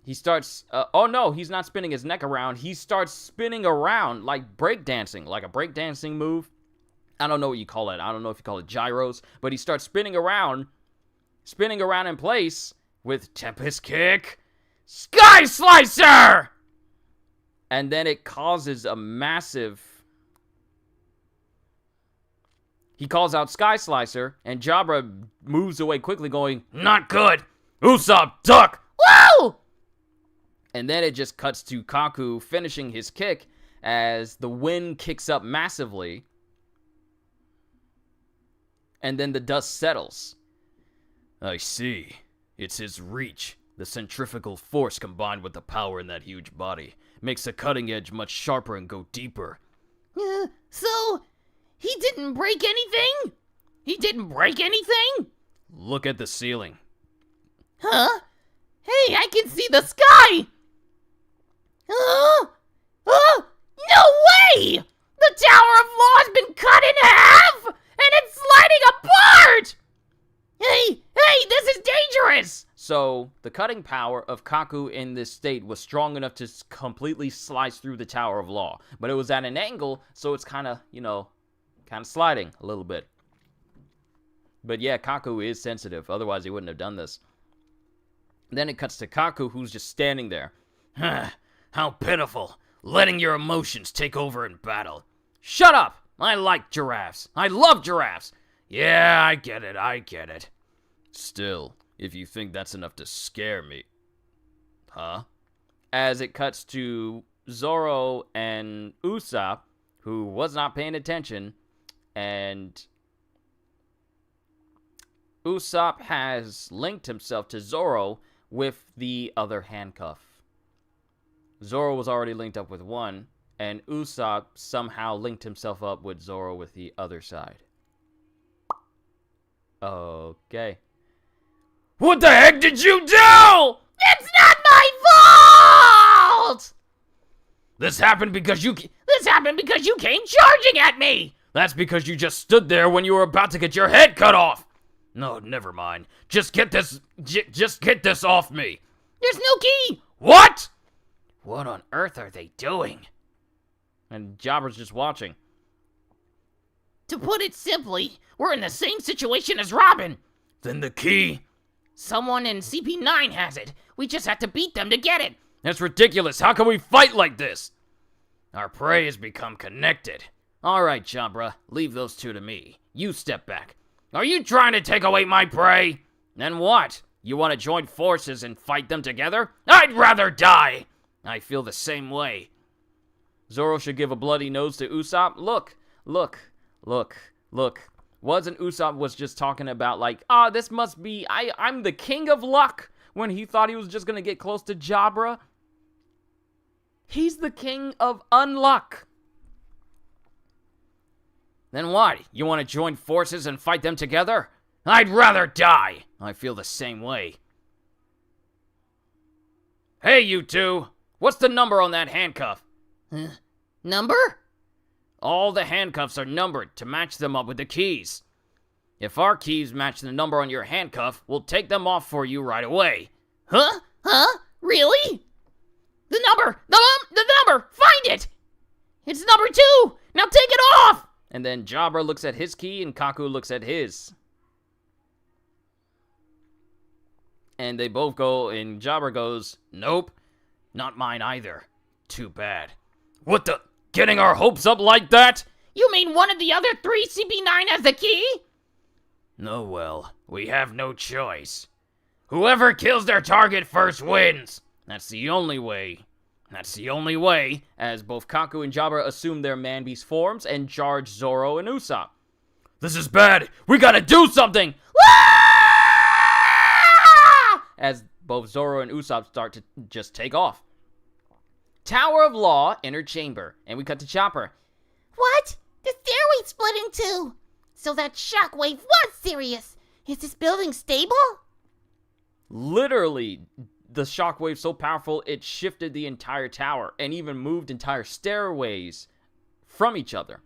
He starts, oh no, he's not spinning his neck around. He starts spinning around like breakdancing, like a breakdancing move. I don't know what you call it. I don't know if you call it gyros, but he starts spinning around in place with Tempest Kick, Sky Slicer! And then it causes a massive... He calls out Sky Slicer, and Jabra moves away quickly going, not good! Usopp, duck! Whoa! And then it just cuts to Kaku finishing his kick as the wind kicks up massively. And then the dust settles. I see. It's his reach. The centrifugal force combined with the power in that huge body makes the cutting edge much sharper and go deeper. So, he didn't break anything? He didn't break anything? Look at the ceiling. Huh? Hey, I can see the sky! No way! The Tower of Law has been cut in half! And it's sliding apart! Hey, this is dangerous! So, the cutting power of Kaku in this state was strong enough to completely slice through the Tower of Law. But it was at an angle, so it's kind of, kind of sliding a little bit. But yeah, Kaku is sensitive, otherwise he wouldn't have done this. Then it cuts to Kaku, who's just standing there. How pitiful. Letting your emotions take over in battle. Shut up! I like giraffes. I love giraffes. Yeah, I get it. Still, if you think that's enough to scare me... Huh? As it cuts to Zoro and Usopp, who was not paying attention, and Usopp has linked himself to Zoro with the other handcuff. Zoro was already linked up with one, and Usopp somehow linked himself up with Zoro with the other side. Okay. What the heck did you do? It's not my fault! This happened because you came charging at me! That's because you just stood there when you were about to get your head cut off. No, never mind. Just get this off me. There's no key! What? What on earth are they doing? And Jabber's just watching. To put it simply, we're in the same situation as Robin. Then the key? Someone in CP9 has it. We just have to beat them to get it. That's ridiculous. How can we fight like this? Our prey has become connected. All right, Jabra, leave those two to me. You step back. Are you trying to take away my prey? Then what? You want to join forces and fight them together? I'd rather die. I feel the same way. Zoro should give a bloody nose to Usopp. Look. Wasn't Usopp was just talking about like, this must be, I'm the king of luck, when he thought he was just gonna get close to Jabra? He's the king of unluck. Then what? You want to join forces and fight them together? I'd rather die. I feel the same way. Hey, you two. What's the number on that handcuff? Number? All the handcuffs are numbered to match them up with the keys. If our keys match the number on your handcuff, we'll take them off for you right away. Huh? Really? The number! The number! Find it! It's number 2! Now take it off! And then Jabra looks at his key and Kaku looks at his. And they both go, and Jabra goes, Nope, not mine either. Too bad. What the? Getting our hopes up like that? You mean one of the other 3 CP9 has the key? No, well, we have no choice. Whoever kills their target first wins. That's the only way. As both Kaku and Jabra assume their man-beast forms and charge Zoro and Usopp. This is bad. We gotta do something. As both Zoro and Usopp start to just take off. Tower of Law, inner chamber. And we cut to Chopper. What? The stairway split in 2. So that shockwave was serious. Is this building stable? Literally, the shockwave so powerful it shifted the entire tower and even moved entire stairways from each other.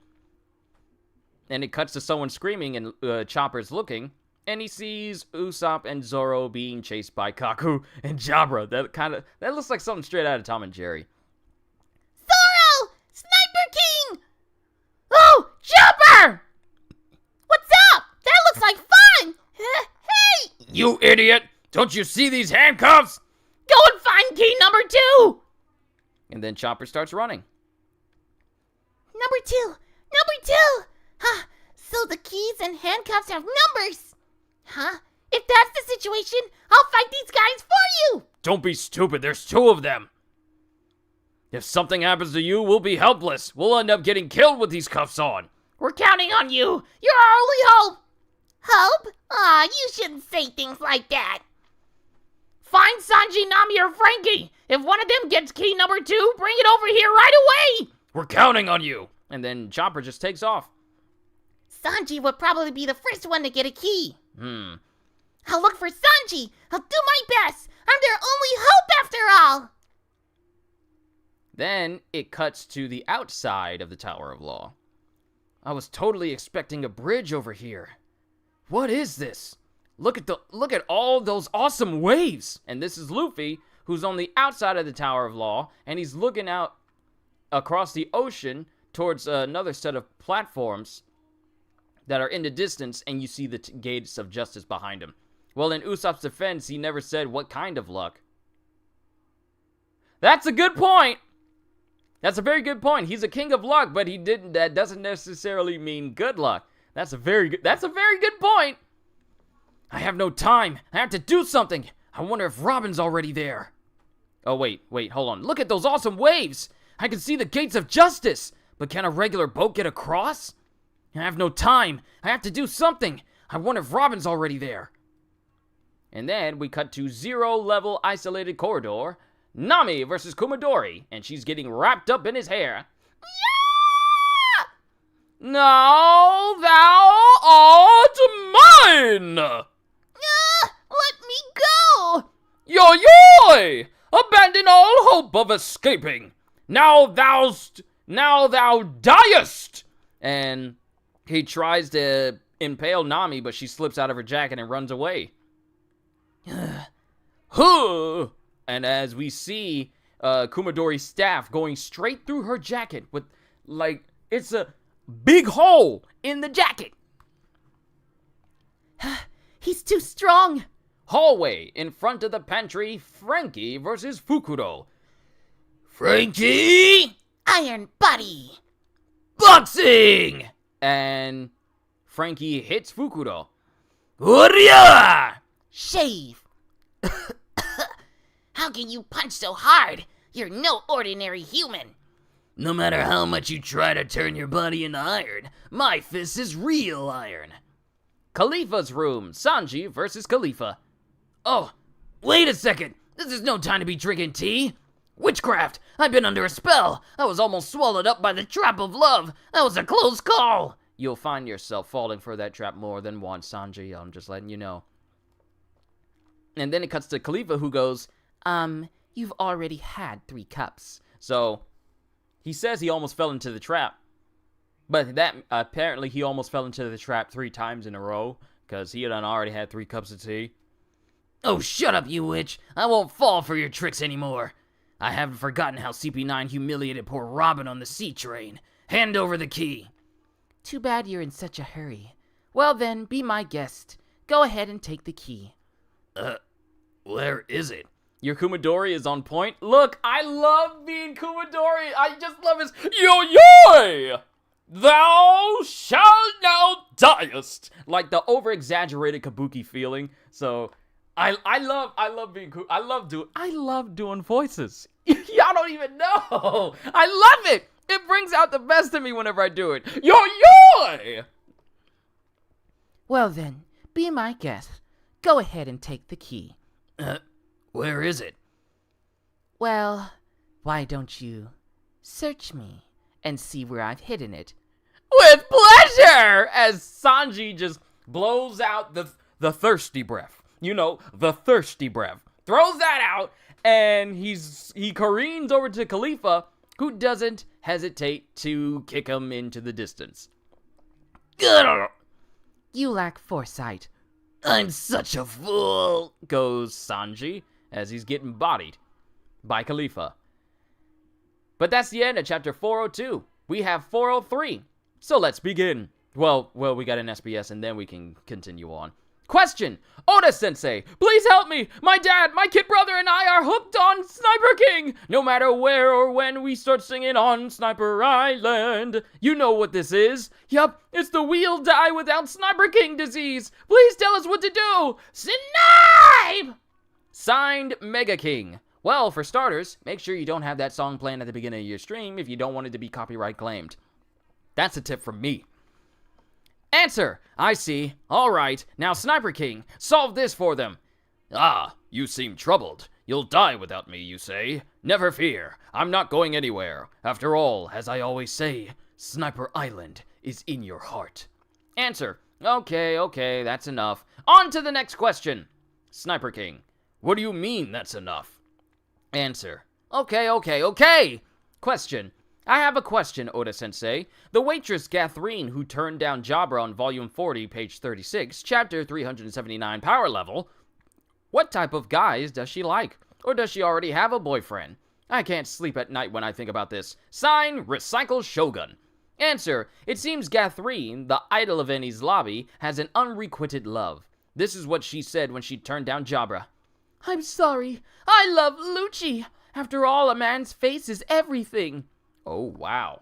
And it cuts to someone screaming and Chopper's looking, and he sees Usopp and Zoro being chased by Kaku and Jabra. That looks like something straight out of Tom and Jerry. Zoro! Sniper King! Oh, Chopper! What's up? That looks like fun! Hey! You idiot! Don't you see these handcuffs? Go and find key number 2! And then Chopper starts running. Number 2! Huh, so the keys and handcuffs have numbers! Huh? If that's the situation, I'll fight these guys for you! Don't be stupid, there's 2 of them. If something happens to you, we'll be helpless. We'll end up getting killed with these cuffs on. We're counting on you! You're our only hope! Hope? Aw, you shouldn't say things like that. Find Sanji, Nami, or Frankie. If one of them gets key number 2, bring it over here right away. We're counting on you. And then Chopper just takes off. Sanji would probably be the first one to get a key. I'll look for Sanji. I'll do my best. I'm their only hope after all. Then it cuts to the outside of the Tower of Law. I was totally expecting a bridge over here. What is this? Look at all those awesome waves. And this is Luffy, who's on the outside of the Tower of Law, and he's looking out across the ocean towards another set of platforms that are in the distance, and you see the gates of justice behind him. Well, in Usopp's defense, he never said what kind of luck. That's a good point. That's a very good point. He's a king of luck, but that doesn't necessarily mean good luck. That's a very good point. I have no time. I have to do something. I wonder if Robin's already there. Oh, wait, hold on. Look at those awesome waves. I can see the gates of justice, but can a regular boat get across? I have no time. I have to do something. I wonder if Robin's already there. And then we cut to 0-level isolated corridor. Nami versus Kumadori, and she's getting wrapped up in his hair. Yeah! Now thou art mine! Let me go! Yo-yoy! Abandon all hope of escaping. Now thou diest! And he tries to impale Nami, but she slips out of her jacket and runs away. Huh! And as we see Kumadori's staff going straight through her jacket with, it's a big hole in the jacket. He's too strong. Hallway in front of the pantry, Frankie versus Fukuro. Frankie! Iron Body. Boxing! And Frankie hits Fukuro. Urya! Shave. How can you punch so hard? You're no ordinary human. No matter how much you try to turn your body into iron, my fist is real iron. Khalifa's room, Sanji versus Khalifa. Oh, wait a second. This is no time to be drinking tea. Witchcraft! I've been under a spell. I was almost swallowed up by the trap of love. That was a close call. You'll find yourself falling for that trap more than once, Sanji. I'm just letting you know. And then it cuts to Khalifa, who goes, You've already had 3 cups. So, he says he almost fell into the trap. But that, apparently he almost fell into the trap 3 times in a row, because he had already had 3 cups of tea. Oh, shut up, you witch. I won't fall for your tricks anymore. I haven't forgotten how CP9 humiliated poor Robin on the sea train. Hand over the key. Too bad you're in such a hurry. Well then, be my guest. Go ahead and take the key. Where is it? Your Kumadori is on point. Look, I love being Kumadori. I just love his yo-yoy! Thou shalt now diest. Like the over-exaggerated Kabuki feeling. So, I love being cool. I love doing voices. Y'all don't even know. I love it. It brings out the best in me whenever I do it. Yo-yoy! Well then, be my guest. Go ahead and take the key. Where is it? Well, why don't you search me and see where I've hidden it? With pleasure! As Sanji just blows out the thirsty breath. You know, the thirsty breath. Throws that out, and he careens over to Khalifa, who doesn't hesitate to kick him into the distance. You lack foresight. I'm such a fool, goes Sanji, as he's getting bodied by Khalifa. But that's the end of chapter 402. We have 403. So let's begin. Well, we got an SBS and then we can continue on. Question! Oda-sensei, please help me! My dad, my kid brother, and I are hooked on Sniper King! No matter where or when we start singing on Sniper Island. You know what this is. Yup, it's the we'll die without Sniper King disease. Please tell us what to do! Snipe! Signed, Mega King. Well, for starters, make sure you don't have that song playing at the beginning of your stream if you don't want it to be copyright claimed. That's a tip from me. Answer, I see. All right, now Sniper King, solve this for them. Ah, You seem troubled. You'll die without me, you say? Never fear. I'm not going anywhere. After all, as I always say, Sniper Island is in your heart. Answer. Okay, that's enough. On to the next question. Sniper King. What do you mean that's enough? Answer. Okay. Question. I have a question, Oda-sensei. The waitress Gathrine who turned down Jabra on Volume 40, page 36, Chapter 379, Power Level, what type of guys does she like? Or does she already have a boyfriend? I can't sleep at night when I think about this. Sign, Recycle Shogun. Answer. It seems Gathrine, the idol of Eni's lobby, has an unrequited love. This is what she said when she turned down Jabra. I'm sorry. I love Lucci. After all, a man's face is everything. Oh, wow.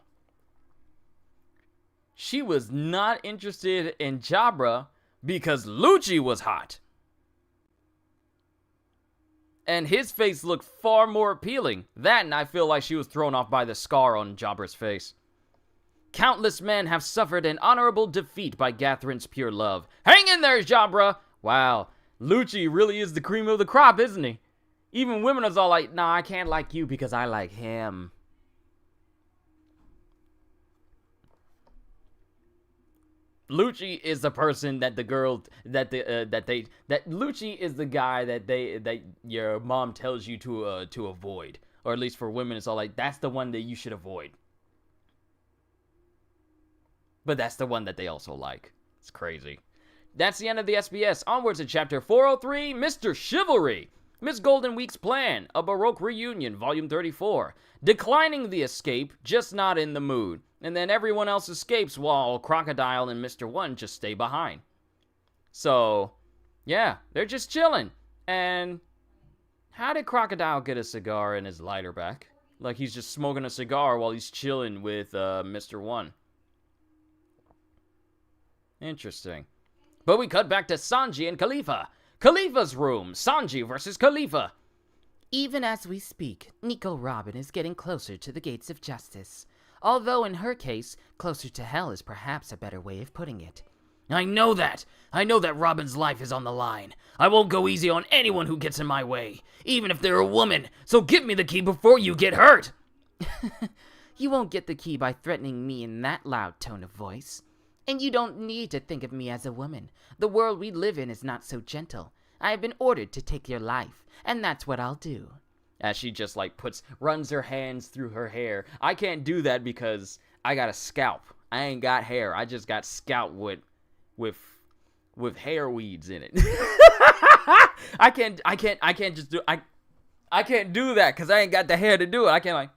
She was not interested in Jabra because Lucci was hot. And his face looked far more appealing. That, and I feel like she was thrown off by the scar on Jabra's face. Countless men have suffered an honorable defeat by Gathrine's pure love. Hang in there, Jabra! Wow, Lucci really is the cream of the crop, isn't he? Even women are all like, nah, I can't like you because I like him. Lucci is the person that the girl Lucci is the guy that your mom tells you to avoid, or at least for women it's all like that's the one that you should avoid. But that's the one that they also like. It's crazy. That's the end of the SBS. Onwards to chapter 403, Mr. Chivalry. Miss Golden Week's Plan, A Baroque Reunion, Volume 34. Declining the escape, just not in the mood. And then everyone else escapes while Crocodile and Mr. One just stay behind. So, yeah, they're just chilling. And how did Crocodile get a cigar in his lighter back? Like he's just smoking a cigar while he's chilling with Mr. One. Interesting. But we cut back to Sanji and Khalifa. Khalifa's room. Sanji versus Khalifa. Even as we speak, Nico Robin is getting closer to the gates of justice. Although in her case, closer to hell is perhaps a better way of putting it. I know that. I know that Robin's life is on the line. I won't go easy on anyone who gets in my way, even if they're a woman. So give me the key before you get hurt. You won't get the key by threatening me in that loud tone of voice. And you don't need to think of me as a woman. The world we live in is not so gentle. I have been ordered to take your life, and that's what I'll do. As she just like runs her hands through her hair. I can't do that because I got a scalp. I ain't got hair. I just got scalp with hair weeds in it. I can't do that because I ain't got the hair to do it. I can't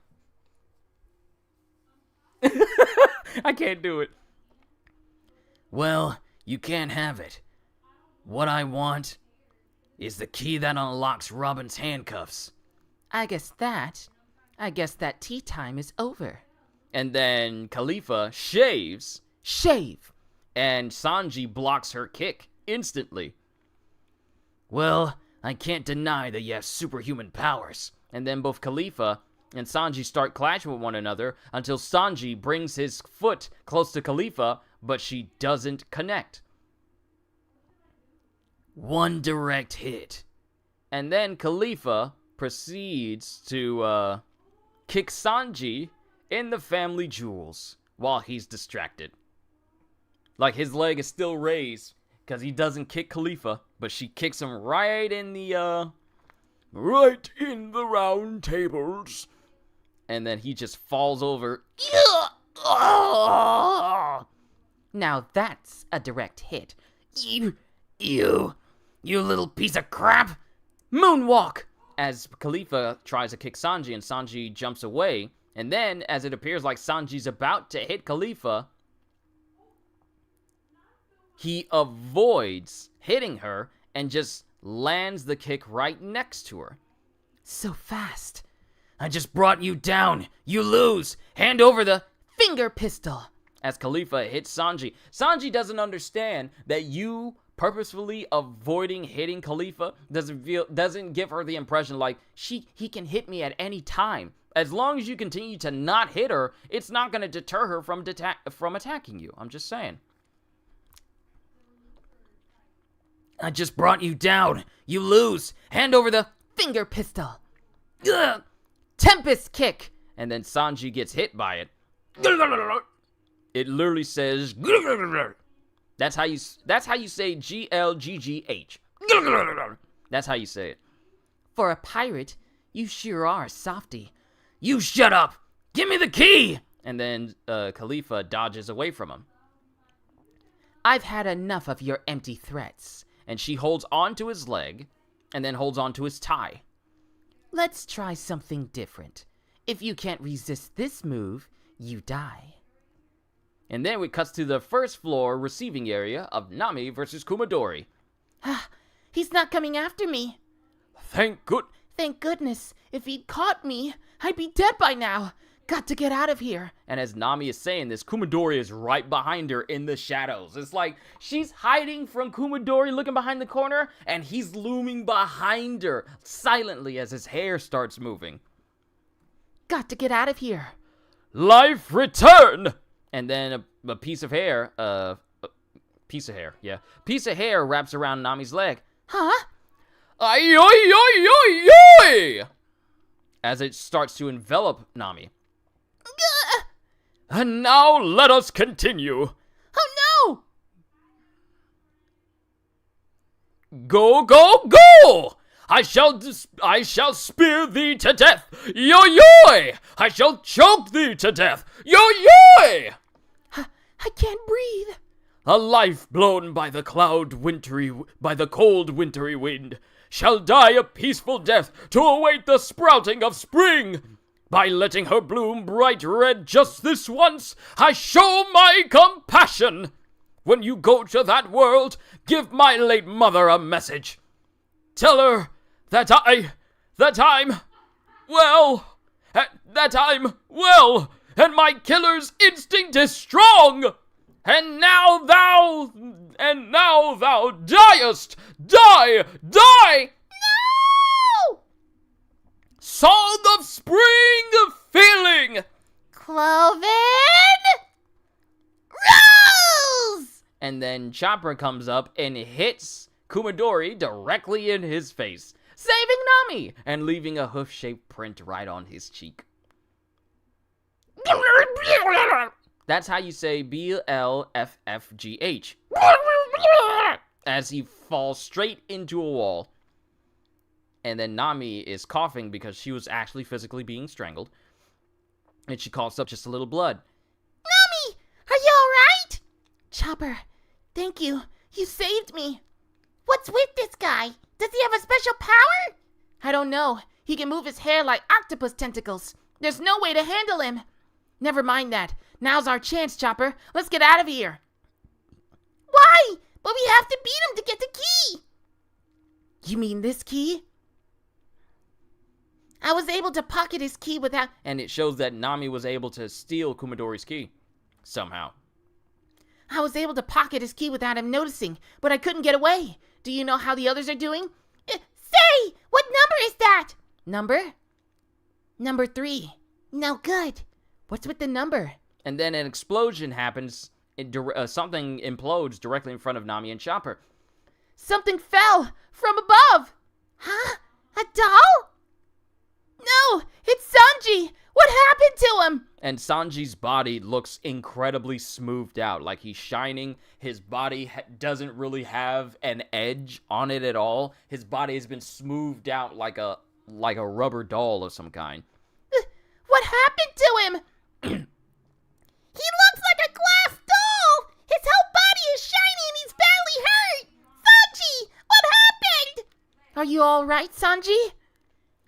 I can't do it. Well, you can't have it. What I want is the key that unlocks Robin's handcuffs. I guess that tea time is over. And then Khalifa shaves. Shave! And Sanji blocks her kick instantly. Well, I can't deny that you have superhuman powers. And then both Khalifa and Sanji start clashing with one another until Sanji brings his foot close to Khalifa, but she doesn't connect. One direct hit. And then Khalifa proceeds to kick Sanji in the family jewels while he's distracted. Like his leg is still raised because he doesn't kick Khalifa, but she kicks him right in the round tables. And then he just falls over. Now that's a direct hit. You little piece of crap. Moonwalk! As Khalifa tries to kick Sanji and Sanji jumps away. And then, as it appears like Sanji's about to hit Khalifa, he avoids hitting her and just lands the kick right next to her. So fast. I just brought you down. You lose. Hand over the finger pistol. As Khalifa hits Sanji. Sanji doesn't understand that you purposefully avoiding hitting Khalifa doesn't give her the impression like he can hit me at any time. As long as you continue to not hit her, it's not going to deter her from attacking you. I'm just saying. I just brought you down. You lose. Hand over the... Finger pistol. Ugh. Tempest kick. And then Sanji gets hit by it. It literally says... That's how you say GLGGH. That's how you say it. For a pirate, you sure are a softy. You shut up. Give me the key. And then Khalifa dodges away from him. I've had enough of your empty threats. And she holds onto his leg and then holds onto his tie. Let's try something different. If you can't resist this move, you die. And then we cuts to the first floor receiving area of Nami versus Kumadori. He's not coming after me. Thank goodness. If he'd caught me, I'd be dead by now. Got to get out of here. And as Nami is saying this, Kumadori is right behind her in the shadows. It's like she's hiding from Kumadori looking behind the corner, and he's looming behind her silently as his hair starts moving. Got to get out of here. Life return! And then a piece of hair, piece of hair wraps around Nami's leg. Huh? Ay, oy, oy, oy, oy! As it starts to envelop Nami. And now let us continue. Oh no! Go, go, go! I shall spear thee to death. Yo, yo! I shall choke thee to death. Yo, yo! I can't breathe. A life blown by the cold wintry wind shall die a peaceful death to await the sprouting of spring. By letting her bloom bright red just this once, I show my compassion. When you go to that world, give my late mother a message. Tell her that I'm well, and my killer's instinct is strong. And now thou diest. Die! No! Song of spring feeling. Cloven Rose! And then Chopper comes up and hits Kumadori directly in his face, saving Nami and leaving a hoof-shaped print right on his cheek. That's how you say BLFFGH. As he falls straight into a wall. And then Nami is coughing because she was actually physically being strangled. And she coughs up just a little blood. Nami, are you alright? Chopper, thank you. You saved me. What's with this guy? Does he have a special power? I don't know. He can move his hair like octopus tentacles. There's no way to handle him. Never mind that. Now's our chance, Chopper. Let's get out of here. Why? But we have to beat him to get the key. You mean this key? I was able to pocket his key without... And it shows that Nami was able to steal Kumadori's key. Somehow. I was able to pocket his key without him noticing, but I couldn't get away. Do you know how the others are doing? Say! What number is that? Number 3. No good. What's with the number? And then an explosion happens. Something implodes directly in front of Nami and Chopper. Something fell from above. Huh? A doll? No, it's Sanji. What happened to him? And Sanji's body looks incredibly smoothed out, like he's shining. His body doesn't really have an edge on it at all. His body has been smoothed out like a rubber doll of some kind. What happened to him? He looks like a glass doll! His whole body is shiny and he's badly hurt! Sanji! What happened? Are you all right, Sanji?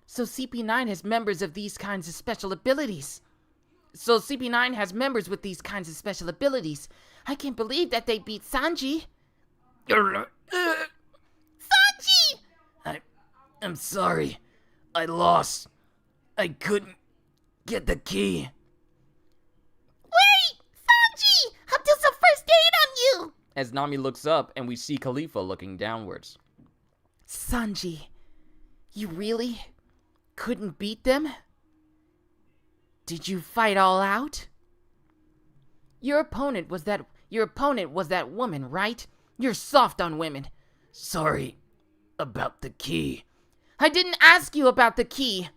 So CP9 has members of these kinds of special abilities. I can't believe that they beat Sanji. Sanji! I'm sorry. I lost. I couldn't get the key. Wait! Sanji! I'll do some first aid on you! As Nami looks up and we see Khalifa looking downwards. Sanji, you really couldn't beat them? Did you fight all out? Your opponent was that woman, right? You're soft on women. Sorry about the key. I didn't ask you about the key.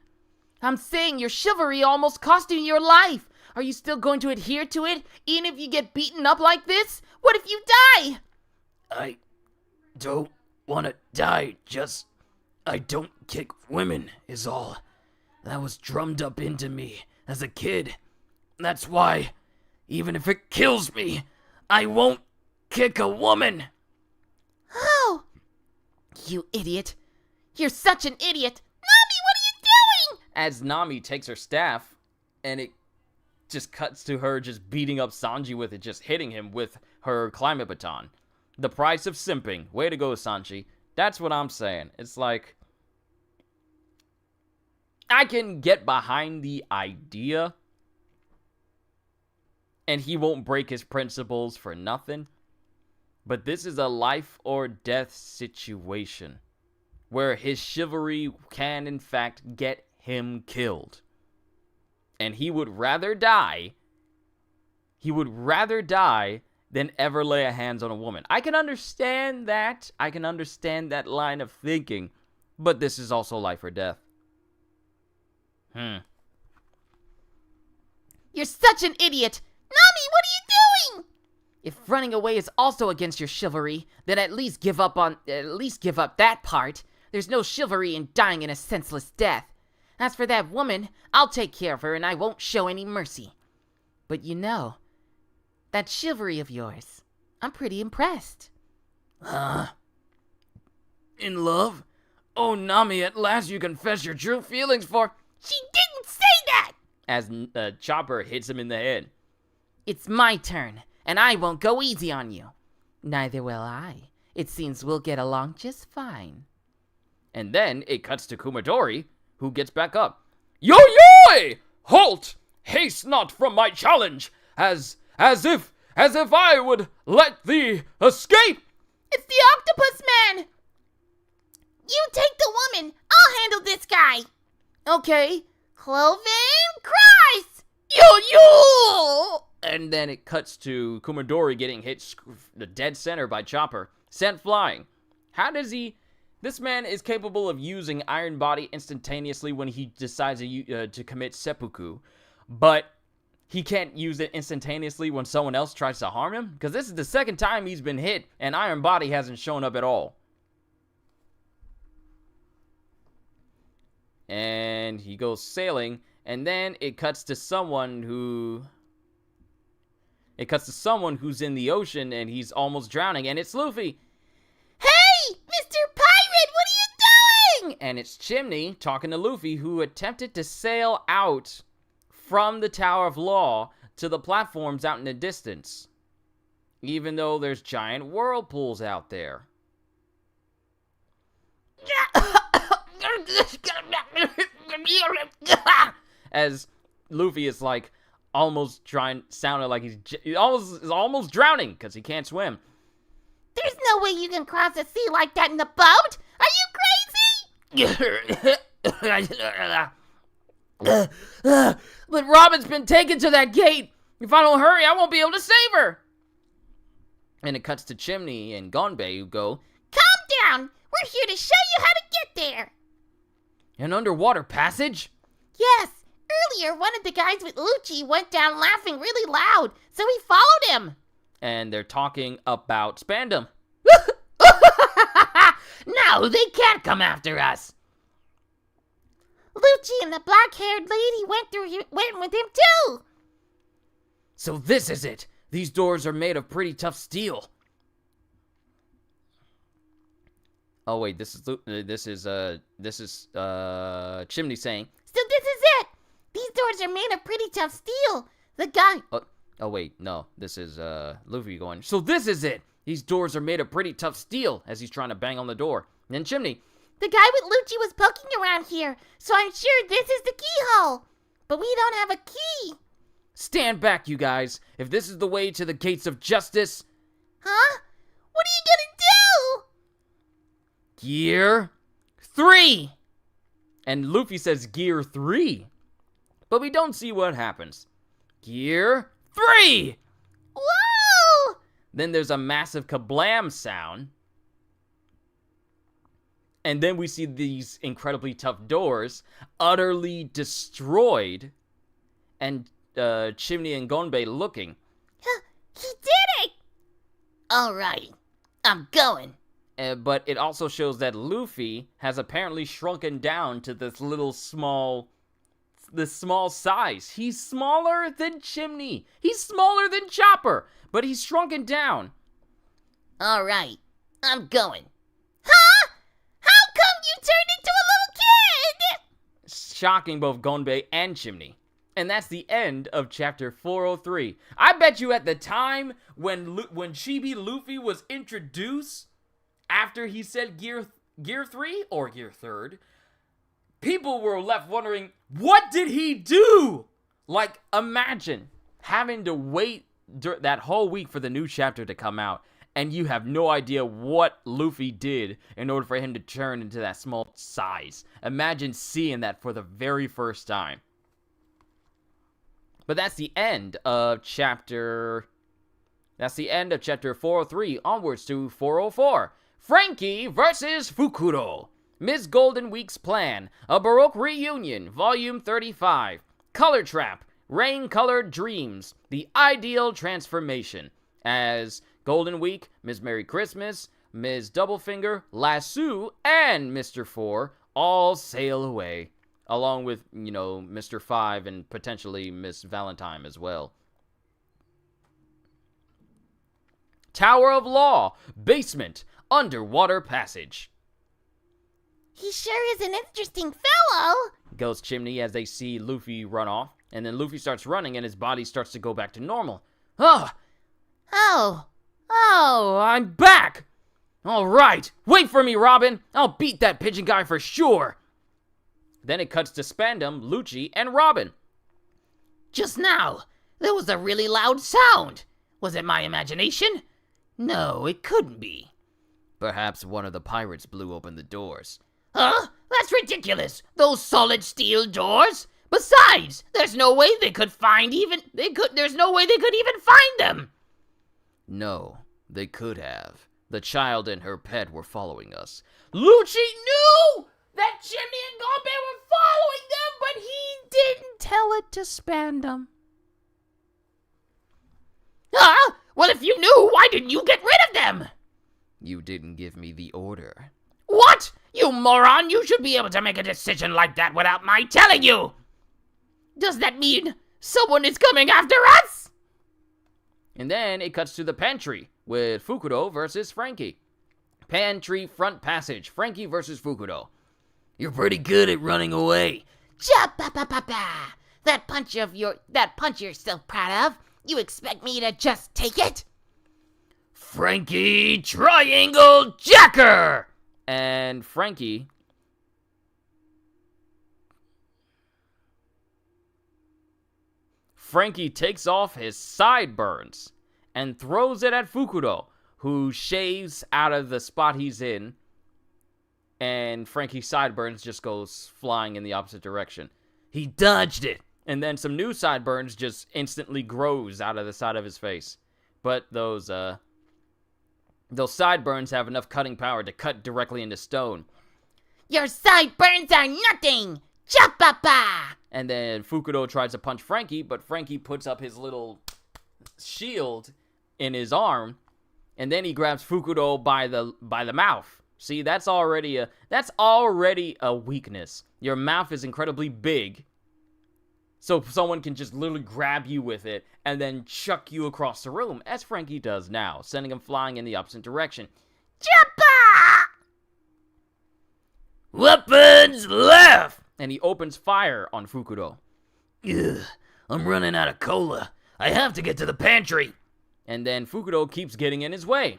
I'm saying your chivalry almost cost you your life. Are you still going to adhere to it, even if you get beaten up like this? What if you die? I don't want to die, just I don't kick women is all. That was drummed up into me as a kid. That's why, even if it kills me, I won't kick a woman. Oh, You idiot. You're such an idiot. Nami, what are you doing? As Nami takes her staff, and it just cuts to her just beating up Sanji with it, just hitting him with her climate baton. The price of simping. Way to go, Sanji. That's what I'm saying. It's like, I can get behind the idea, and he won't break his principles for nothing. But this is a life or death situation where his chivalry can, in fact, get him killed. And he would rather die. He would rather die than ever lay a hands on a woman. I can understand that. I can understand that line of thinking. But this is also life or death. You're such an idiot. Nami, what are you doing? If running away is also against your chivalry, then at least give up that part. There's no chivalry in dying in a senseless death. As for that woman, I'll take care of her and I won't show any mercy. But you know, that chivalry of yours, I'm pretty impressed. In love? Oh, Nami, at last you confess your true feelings for... She didn't say that! As Chopper hits him in the head. It's my turn, and I won't go easy on you. Neither will I. It seems we'll get along just fine. And then it cuts to Kumadori, who gets back up. Yo-yoy! Halt! Haste not from my challenge, as if I would let thee escape! It's the octopus man! You take the woman. I'll handle this guy. Okay. Cloven Christ! Yo! And then it cuts to Kumadori getting hit the dead center by Chopper, sent flying. How does he... This man is capable of using Iron Body instantaneously when he decides to commit seppuku, but he can't use it instantaneously when someone else tries to harm him? Because this is the second time he's been hit, and Iron Body hasn't shown up at all. And he goes sailing, and then it cuts to someone who... It cuts to someone who's in the ocean, and he's almost drowning, and it's Luffy. Hey, Mr. Pirate, what are you doing? And it's Chimney talking to Luffy, who attempted to sail out from the Tower of Law to the platforms out in the distance, even though there's giant whirlpools out there. As Luffy is like almost sounded like he's almost drowning because he can't swim. There's no way you can cross the sea like that in the boat. Are you crazy? But Robin's been taken to that gate. If I don't hurry, I won't be able to save her. And it cuts to Chimney and Gonbei, who go, Calm down. We're here to show you how to get there. an underwater passage? Yes. Earlier, one of the guys with Lucci went down laughing really loud, so we followed him. And they're talking about Spandam. No, they can't come after us. Lucci and the black-haired lady went with him too. So this is it. These doors are made of pretty tough steel. Oh wait, this is Chimney saying. So this is it. These doors are made of pretty tough steel. The guy... Oh wait, no. This is Luffy going. So this is it. These doors are made of pretty tough steel, as he's trying to bang on the door. And then Chimney. The guy with Lucci was poking around here, so I'm sure this is the keyhole. But we don't have a key. Stand back, you guys. If this is the way to the gates of justice... Huh? What are you gonna do? Gear 3! And Luffy says Gear 3. But we don't see what happens. Gear 3! Whoa! Then there's a massive kablam sound. And then we see these incredibly tough doors utterly destroyed, and Chimney and Gonbei looking. He did it! Alright, I'm going. But it also shows that Luffy has apparently shrunken down to this small size. He's smaller than Chimney. He's smaller than Chopper, but he's shrunken down. Alright, I'm going. Huh? How come you turned into a little kid? Shocking both Gonbei and Chimney. And that's the end of chapter 403. I bet you at the time when Chibi Luffy was introduced, after he said gear 3 or gear 3rd, people were left wondering, what did he do? Like, imagine having to wait that whole week for the new chapter to come out, and you have no idea what Luffy did in order for him to turn into that small size. Imagine seeing that for the very first time. But that's the end of chapter 403, onwards to 404. Frankie versus Fukuro. Ms. Golden Week's Plan. A Baroque Reunion, Volume 35. Color Trap. Rain-Colored Dreams. The Ideal Transformation. As Golden Week, Ms. Merry Christmas, Ms. Doublefinger, Lasso, and Mr. 4 all sail away. Along with, Mr. 5 and potentially Miss Valentine as well. Tower of Law. Basement. Underwater passage. He sure is an interesting fellow, goes Chimney as they see Luffy run off. And then Luffy starts running and his body starts to go back to normal. Oh, I'm back! Alright, wait for me, Robin! I'll beat that pigeon guy for sure! Then it cuts to Spandam, Lucci, and Robin. Just now, there was a really loud sound. Was it my imagination? No, it couldn't be. Perhaps one of the pirates blew open the doors. Huh? That's ridiculous. Those solid steel doors. Besides, there's no way they could there's no way they could even find them. No, they could have. The child and her pet were following us. Lucci knew that Chimney and Gonbei were following them, but he didn't tell it to Spandam. Well, if you knew, why didn't you get rid of them? You didn't give me the order. What? You moron, you should be able to make a decision like that without my telling you. Does that mean someone is coming after us? And then it cuts to the pantry with Fukuro versus Frankie. Pantry front passage. Frankie versus Fukuro. You're pretty good at running away. Cha-pa-pa-pa-pa. That punch you're so proud of. You expect me to just take it? Frankie Triangle Jacker! And Frankie takes off his sideburns and throws it at Fukuro, who shaves out of the spot he's in, and Frankie's sideburns just goes flying in the opposite direction. He dodged it. And then some new sideburns just instantly grows out of the side of his face. But those sideburns have enough cutting power to cut directly into stone. Your sideburns are nothing! Cha-pa-pa! And then Fukuro tries to punch Frankie, but Frankie puts up his little shield in his arm, and then he grabs Fukuro by the mouth. See, that's already a weakness. Your mouth is incredibly big, so someone can just literally grab you with it and then chuck you across the room, as Frankie does now, sending him flying in the opposite direction. Cha-pa! Weapons left! And he opens fire on Fukuro. Ugh, I'm running out of cola. I have to get to the pantry. And then Fukuro keeps getting in his way.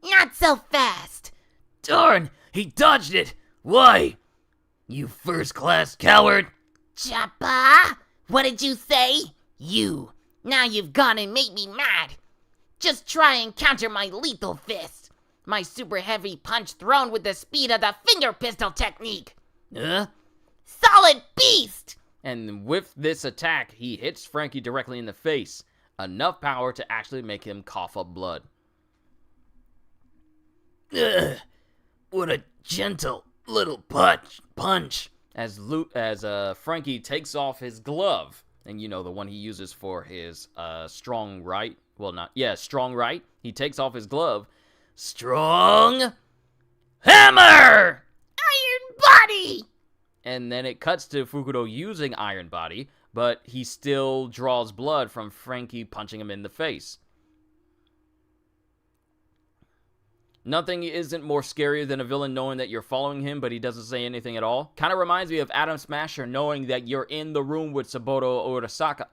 Not so fast! Darn, he dodged it. Why? You first-class coward. Choppa! What did you say? You. Now you've gone and made me mad. Just try and counter my lethal fist. My super heavy punch thrown with the speed of the finger pistol technique. Huh? Solid beast! And with this attack, he hits Frankie directly in the face. Enough power to actually make him cough up blood. Ugh. What a gentle little punch. As Frankie takes off his glove, and you know, the one he uses for his strong right. Well, strong right. He takes off his glove. Strong hammer! Iron Body! And then it cuts to Fukudo using Iron Body, but he still draws blood from Frankie punching him in the face. Nothing isn't more scary than a villain knowing that you're following him, but he doesn't say anything at all. Kind of reminds me of Atom Smasher knowing that you're in the room with Saboto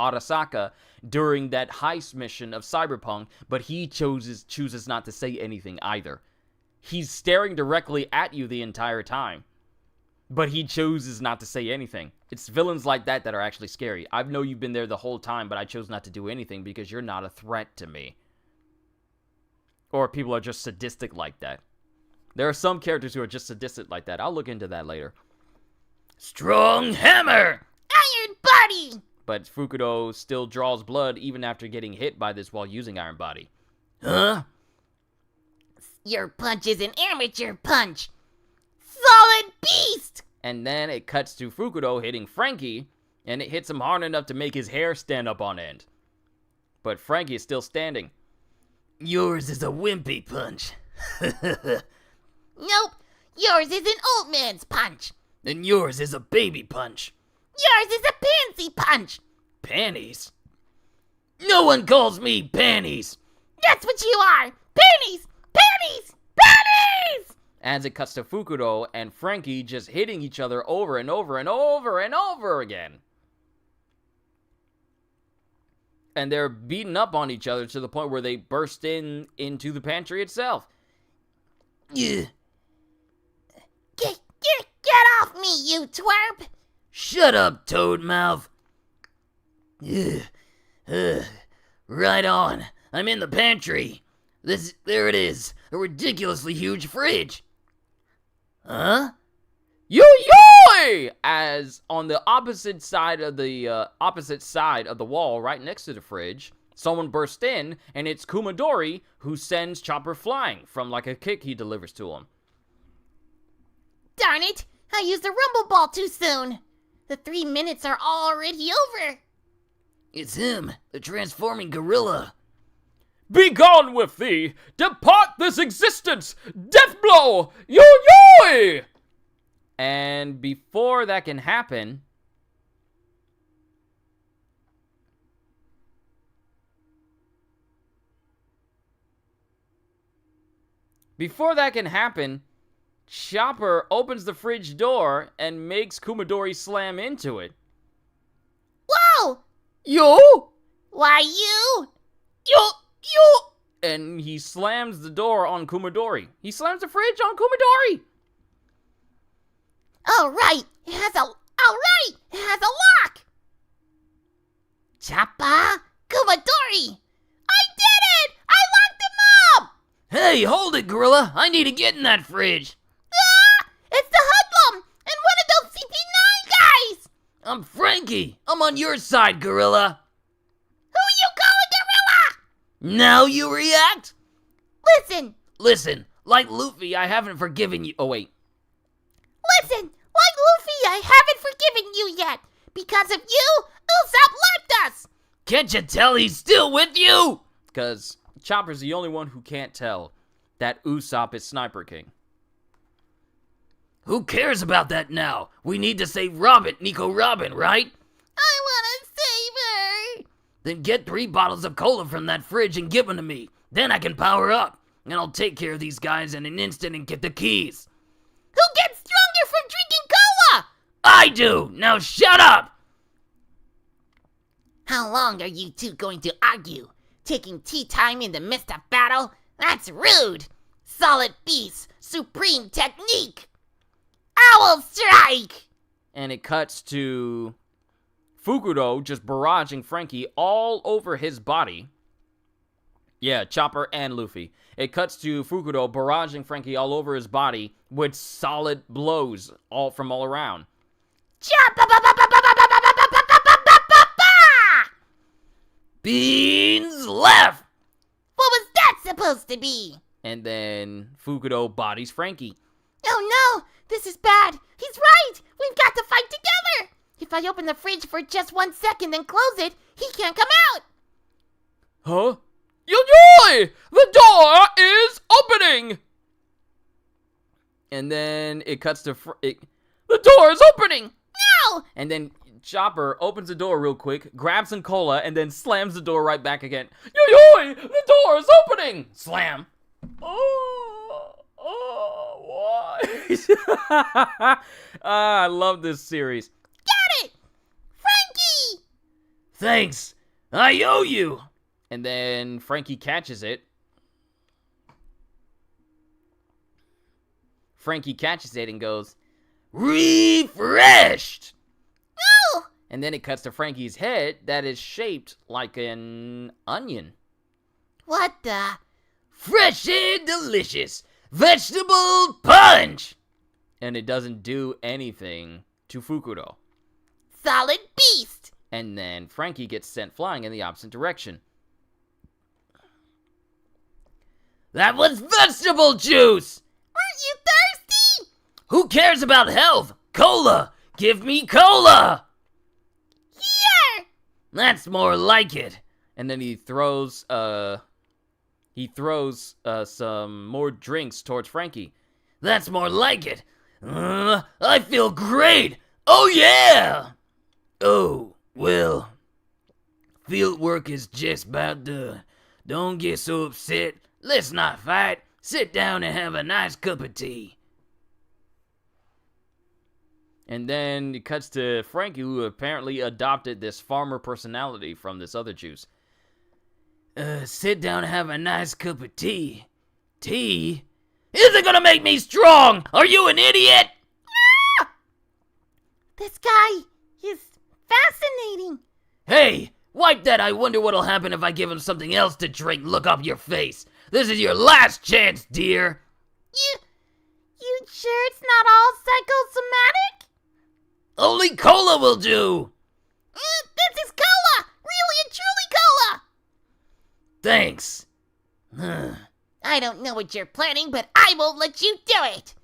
Arasaka during that heist mission of Cyberpunk, but he chooses not to say anything either. He's staring directly at you the entire time, but he chooses not to say anything. It's villains like that that are actually scary. I know you've been there the whole time, but I chose not to do anything because you're not a threat to me. Or people are just sadistic like that. There are some characters who are just sadistic like that. I'll look into that later. Strong hammer! Iron Body! But Fukudo still draws blood even after getting hit by this while using Iron Body. Huh? Your punch is an amateur punch. Solid beast! And then it cuts to Fukudo hitting Frankie, and it hits him hard enough to make his hair stand up on end. But Frankie is still standing. Yours is a wimpy punch. Nope, yours is an old man's punch. And yours is a baby punch. Yours is a pansy punch. Panties? No one calls me panties. That's what you are. Panties! Panties! Panties! As it cuts to Fukudo and Frankie just hitting each other over and over and over and over again. And they're beating up on each other to the point where they burst into the pantry itself. Yeah. Get off me, you twerp! Shut up, Toadmouth. Right on. I'm in the pantry. There it is. A ridiculously huge fridge. Huh? Yo-yoy! As on the opposite side of the wall, right next to the fridge, someone bursts in, and it's Kumadori who sends Chopper flying from like a kick he delivers to him. Darn it! I used the rumble ball too soon. The 3 minutes are already over. It's him, the transforming gorilla. Begone with thee! Depart this existence! Death blow! Yo-yoy! And before that can happen, Chopper opens the fridge door and makes Kumadori slam into it. Whoa! Yo! Why you? Yo! And he slams the door on Kumadori. He slams the fridge on Kumadori! All right, it has a lock. Choppa, Kumadori, I did it! I locked him up. Hey, hold it, gorilla. I need to get in that fridge. Ah, it's the hoodlum and one of those CP9 guys. I'm Frankie. I'm on your side, gorilla. Who you calling gorilla? Now you react? Listen, like Luffy, I haven't forgiven you. Oh, wait. like Luffy, I haven't forgiven you yet. Because of you, Usopp left us. Can't you tell he's still with you? Because Chopper's the only one who can't tell that Usopp is Sniper King. Who cares about that now? We need to save Robin, Nico Robin, right? I want to save her. Then get 3 bottles of cola from that fridge and give them to me. Then I can power up. And I'll take care of these guys in an instant and get the keys. Who gets stronger from drinking cola? I do! Now shut up! How long are you two going to argue? Taking tea time in the midst of battle? That's rude! Solid beast, supreme technique! Owl strike! And it cuts to Fukudo just barraging Frankie all over his body. Yeah, Chopper and Luffy. It cuts to Fukudo barraging Frankie all over his body with solid blows from all around. Beans left! What was that supposed to be? And then Fukudo bodies Frankie. Oh no, this is bad. He's right. We've got to fight together. If I open the fridge for just 1 second and close it, he can't come out. Huh? Yo-yoy! The door is opening! And then it cuts to the door is opening! No! And then Chopper opens the door real quick, grabs some cola, and then slams the door right back again. Yo-yoy! The door is opening! Slam. Why? I love this series. Got it! Frankie! Thanks. I owe you. And then Frankie catches it. Frankie catches it and goes, refreshed! No! And then it cuts to Frankie's head that is shaped like an onion. What the? Fresh and delicious vegetable punch! And it doesn't do anything to Fukuro. Solid beast! And then Frankie gets sent flying in the opposite direction. That was vegetable juice! Aren't you thirsty? Who cares about health? Cola! Give me cola! Here! That's more like it. And then he throws some more drinks towards Frankie. That's more like it. I feel great! Oh yeah! Oh, well, field work is just about done. Don't get so upset. Let's not fight. Sit down and have a nice cup of tea. And then it cuts to Frankie, who apparently adopted this farmer personality from this other juice. Sit down and have a nice cup of tea. Tea? Isn't gonna make me strong! Are you an idiot? Ah! This guy is fascinating. Hey, wipe that I wonder what'll happen if I give him something else to drink look off your face. This is your last chance, dear. You sure it's not all psychosomatic? Only cola will do. This is cola! Really and truly cola! Thanks. I don't know what you're planning, but I won't let you do it!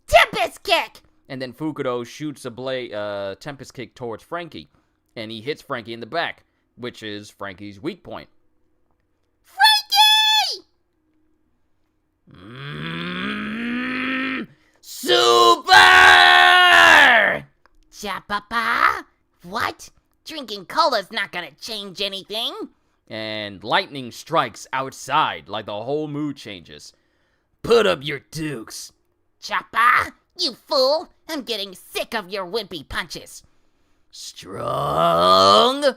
Tempest kick! And then Fukuro shoots a Tempest kick towards Frankie. And he hits Frankie in the back, which is Frankie's weak point. Super! Cha-pa-pa? What? Drinking cola's not gonna change anything. And lightning strikes outside, like the whole mood changes. Put up your dukes. Choppa, you fool! I'm getting sick of your wimpy punches. Strong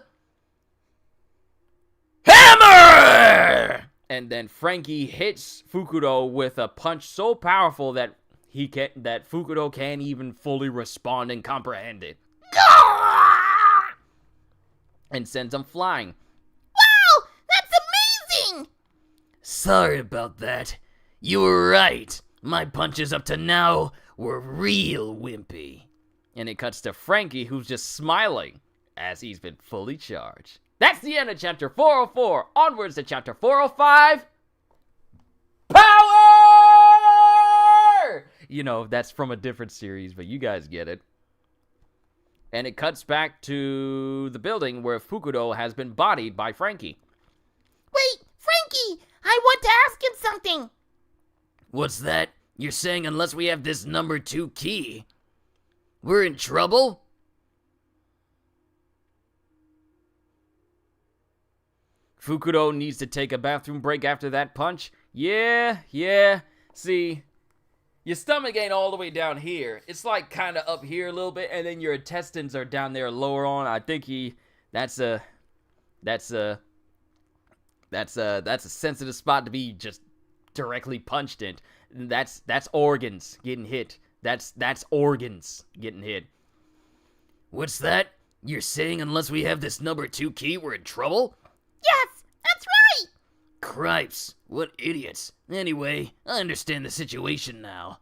hammer! And then Frankie hits Fukuro with a punch so powerful that Fukuro can't even fully respond and comprehend it. And sends him flying. Wow! That's amazing! Sorry about that. You were right. My punches up to now were real wimpy. And it cuts to Frankie, who's just smiling as he's been fully charged. That's the end of chapter 404. Onwards to chapter 405. Power! You know, that's from a different series, but you guys get it. And it cuts back to the building where Fukuro has been bodied by Frankie. Wait, Frankie! I want to ask him something! What's that? You're saying unless we have this number 2 key, we're in trouble? Fukuro needs to take a bathroom break after that punch. Yeah. See, your stomach ain't all the way down here. It's like kind of up here a little bit, and then your intestines are down there lower on. I think that's a sensitive spot to be just directly punched in. That's organs getting hit. That's organs getting hit. What's that? You're saying unless we have this number 2 key, we're in trouble? Yes, that's right! Cripes, what idiots. Anyway, I understand the situation now.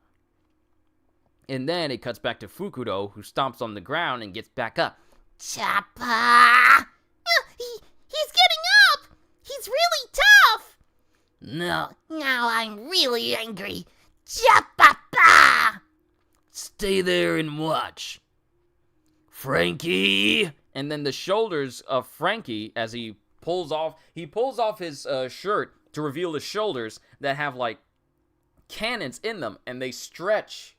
And then it cuts back to Fukuro, who stomps on the ground and gets back up. Choppa! He's getting up! He's really tough! No. Now I'm really angry. Choppa! stay there and watch. Frankie! And then the shoulders of Frankie, as he pulls off his shirt to reveal his shoulders that have like cannons in them, and they stretch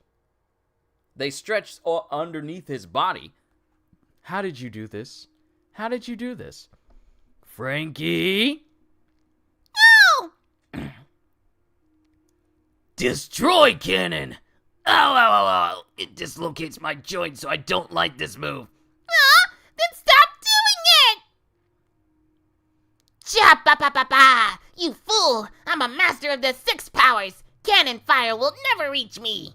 underneath his body. How did you do this? How did you do this? Frankie! No! Destroy cannon! Ow, ow, ow, ow. It dislocates my joint, so I don't like this move. Then stop doing it! Cha-pa-pa-pa-pa! You fool! I'm a master of the 6 powers! Cannon fire will never reach me!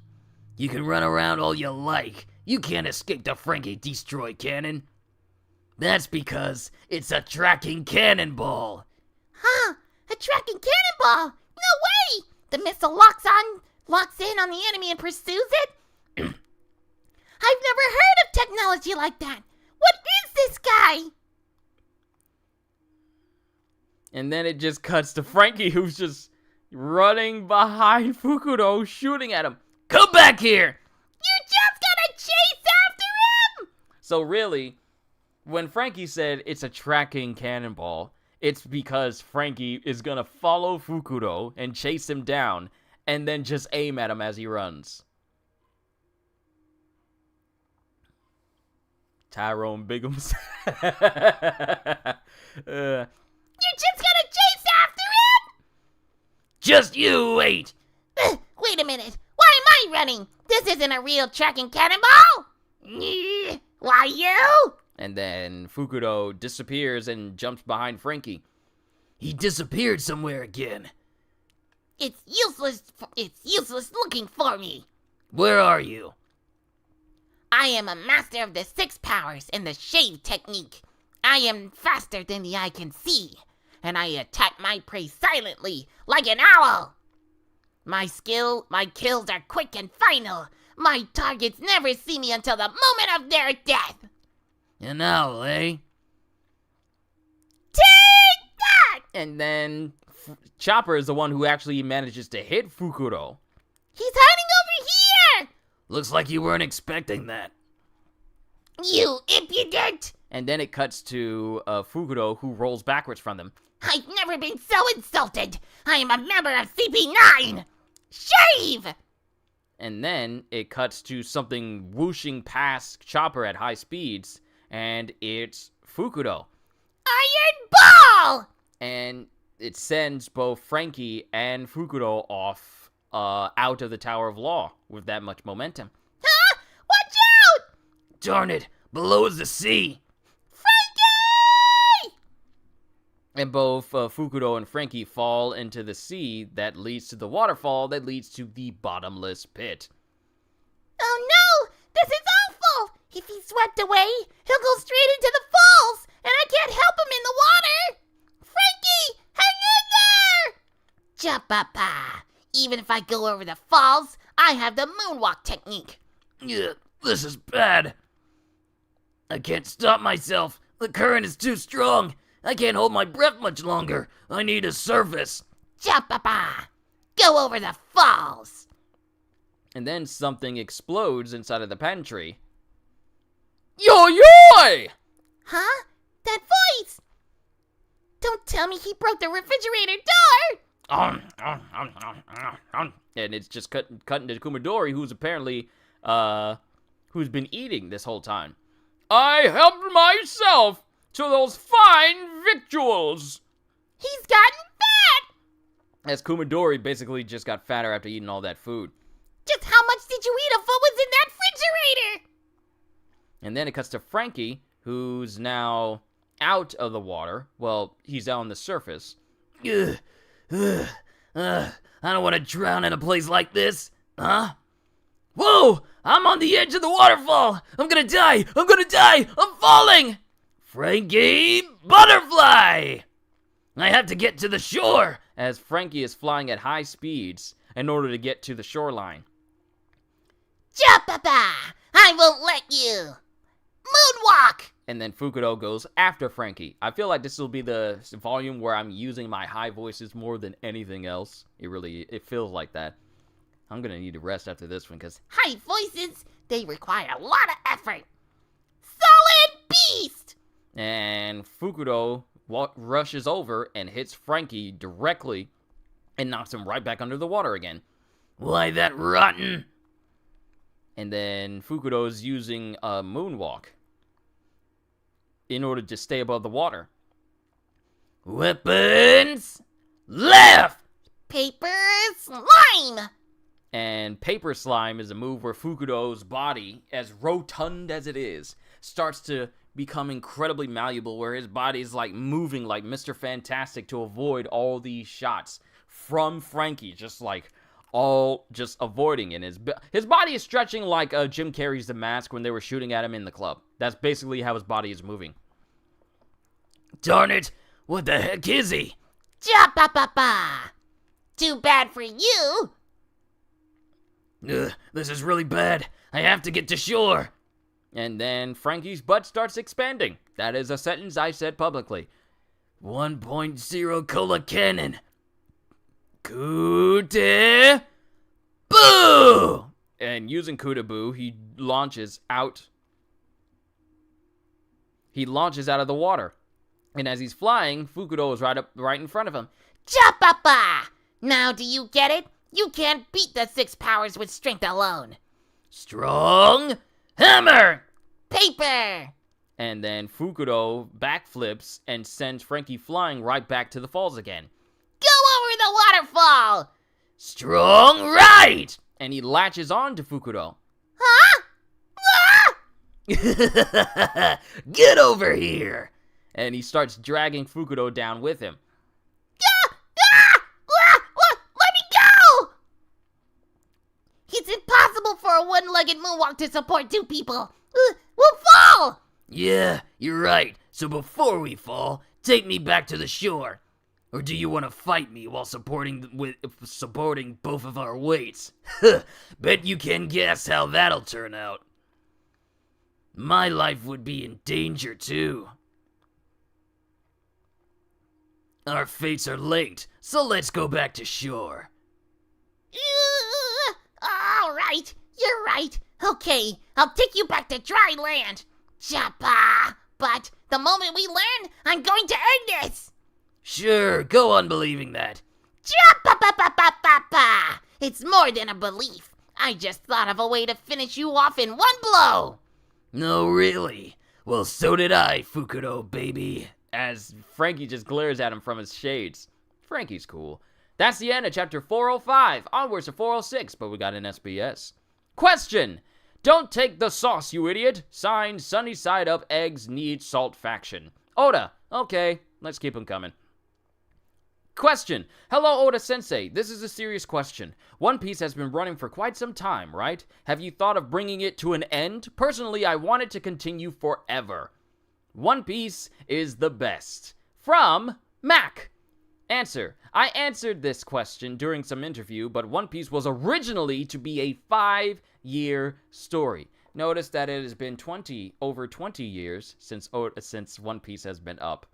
You can run around all you like. You can't escape the Frankie Destroy cannon. That's because it's a tracking cannonball. Huh? A tracking cannonball? No way! The missile locks in on the enemy and pursues it? I've never heard of technology like that. What is this guy? And then it just cuts to Frankie, who's just running behind Fukudo, shooting at him. Come back here! You just gotta chase after him! So really, when Frankie said it's a tracking cannonball, it's because Frankie is gonna follow Fukudo and chase him down, and then just aim at him as he runs. Tyrone Biggums. You're just gonna chase after him? Just you wait! Wait a minute. Why am I running? This isn't a real tracking cannonball. Why you? And then Fukudo disappears and jumps behind Frankie. He disappeared somewhere again. It's useless. It's useless looking for me. Where are you? I am a master of the 6 powers and the shave technique. I am faster than the eye can see, and I attack my prey silently, like an owl. My kills are quick and final. My targets never see me until the moment of their death. An owl, eh? Take that! And then Chopper is the one who actually manages to hit Fukudo. He's hiding over here! Looks like you weren't expecting that. You impudent! And then it cuts to Fukudo, who rolls backwards from them. I've never been so insulted! I am a member of CP9! Shave! And then it cuts to something whooshing past Chopper at high speeds, and it's Fukudo. Iron Ball! And it sends both Frankie and Fukudo off out of the Tower of Law with that much momentum. Huh? Watch out! Darn it, below is the sea. Frankie! And both Fukudo and Frankie fall into the sea that leads to the waterfall that leads to the bottomless pit. Oh no! This is awful! If he's swept away, he'll go straight into the falls, and I can't help him in the water! Frankie, hang in there! Cha-pa-pa! Even if I go over the falls, I have the moonwalk technique. Yeah, this is bad. I can't stop myself. The current is too strong. I can't hold my breath much longer. I need a surface. Cha-pa-pa! Go over the falls! And then something explodes inside of the pantry. Yo-yoy! Huh? That voice! Don't tell me he broke the refrigerator door! And it's just cutting to Kumadori, who's apparently, who's been eating this whole time. I helped myself to those fine victuals! He's gotten fat! As Kumadori basically just got fatter after eating all that food. Just how much did you eat of what was in that refrigerator? And then it cuts to Frankie, who's now out of the water. Well, he's out on the surface. I don't want to drown in a place like this. Huh? Whoa! I'm on the edge of the waterfall! I'm gonna die! I'm gonna die! I'm falling! Frankie Butterfly! I have to get to the shore! As Frankie is flying at high speeds in order to get to the shoreline. Cha-pa-pa! I won't let you! Moonwalk! And then Fukudo goes after Frankie. I feel like this will be the volume where I'm using my high voices more than anything else. It feels like that. I'm gonna need to rest after this one, because High voices, they require a lot of effort. Solid beast! and Fukudo rushes over and hits Frankie directly and knocks him right back under the water again. Why that rotten? And then Fukudo's using a moonwalk in order to stay above the water. Weapons left! Paper slime! And Paper Slime is a move where Fukudo's body, as rotund as it is, starts to become incredibly malleable, where his body is like moving like Mr. Fantastic to avoid all these shots from Frankie, just avoiding it. His body is stretching like Jim Carrey's The Mask when they were shooting at him in the club. That's basically how his body is moving. Darn it! What the heck is he? Ja-ba-ba-ba! Too bad for you! This is really bad. I have to get to shore. And then Frankie's butt starts expanding. That is a sentence I said publicly. 1.0 cola cannon. Kute boo! And using Kutaboo, he launches out of the water. And as he's flying, Fukudo is right in front of him. Ja-ba-ba! Now do you get it? You can't beat the 6 powers with strength alone. Strong hammer. Paper! And then Fukudo backflips and sends Frankie flying right back to the falls again. Go over the waterfall! Strong right. And he latches on to Fukudo. Huh? Ah! Get over here. And he starts dragging Fukudo down with him. Let me go! It's impossible for a one-legged moonwalk to support 2 people. We'll fall! Yeah, you're right. So before we fall, take me back to the shore. Or do you want to fight me while supporting both of our weights? Bet you can guess how that'll turn out. My life would be in danger too. Our fates are linked, so let's go back to shore. All right, you're right. Okay, I'll take you back to dry land. Jappa! But the moment we land, I'm going to end this. Sure, go on believing that. Jappa-pa-pa-pa-pa-pa! It's more than a belief. I just thought of a way to finish you off in one blow. No, really? Well, so did I, Fukudo, baby. As Frankie just glares at him from his shades. Frankie's cool. That's the end of chapter 405. Onwards to 406, but we got an SBS. Question. Don't take the sauce, you idiot. Signed, Sunny Side Up Eggs Need Salt Faction. Oda. Okay, let's keep them coming. Question. Hello, Oda-sensei. This is a serious question. One Piece has been running for quite some time, right? Have you thought of bringing it to an end? Personally, I want it to continue forever. One Piece is the best. From Mac. Answer. I answered this question during some interview, but One Piece was originally to be a 5-year story. Notice that it has been over 20 years since One Piece has been up.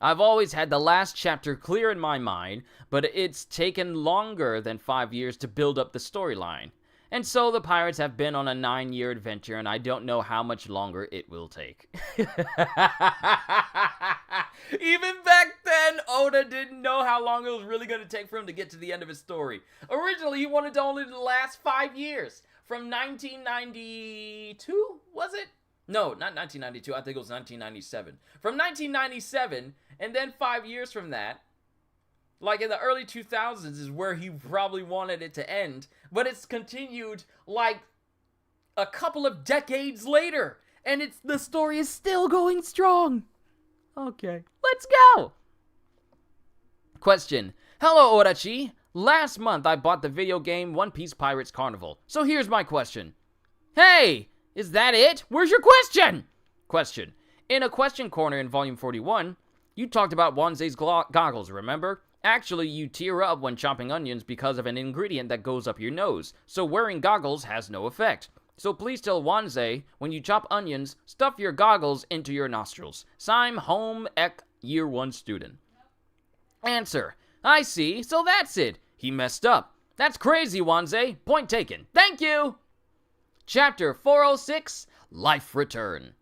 I've always had the last chapter clear in my mind, but it's taken longer than 5 years to build up the storyline. And so the pirates have been on a 9-year adventure, and I don't know how much longer it will take. Even back then, Oda didn't know how long it was really going to take for him to get to the end of his story. Originally, he wanted to only last 5 years. From 1992, was it? No, not 1992. I think it was 1997. From 1997, and then 5 years from that, like in the early 2000s is where he probably wanted it to end, but it's continued like a couple of decades later, and the story is still going strong. Okay, let's go. Question. Hello, Orachi. Last month I bought the video game One Piece Pirates Carnival. So here's my question. Hey, is that it? Where's your question? Question. In a question corner in volume 41, you talked about Wanzei's goggles, remember? Actually, you tear up when chopping onions because of an ingredient that goes up your nose, so wearing goggles has no effect. So please tell Wanzei, when you chop onions, stuff your goggles into your nostrils. Sign Home Ec Year 1 student. Answer. I see. So that's it. He messed up. That's crazy, Wanze. Point taken. Thank you. Chapter 406, Life Return.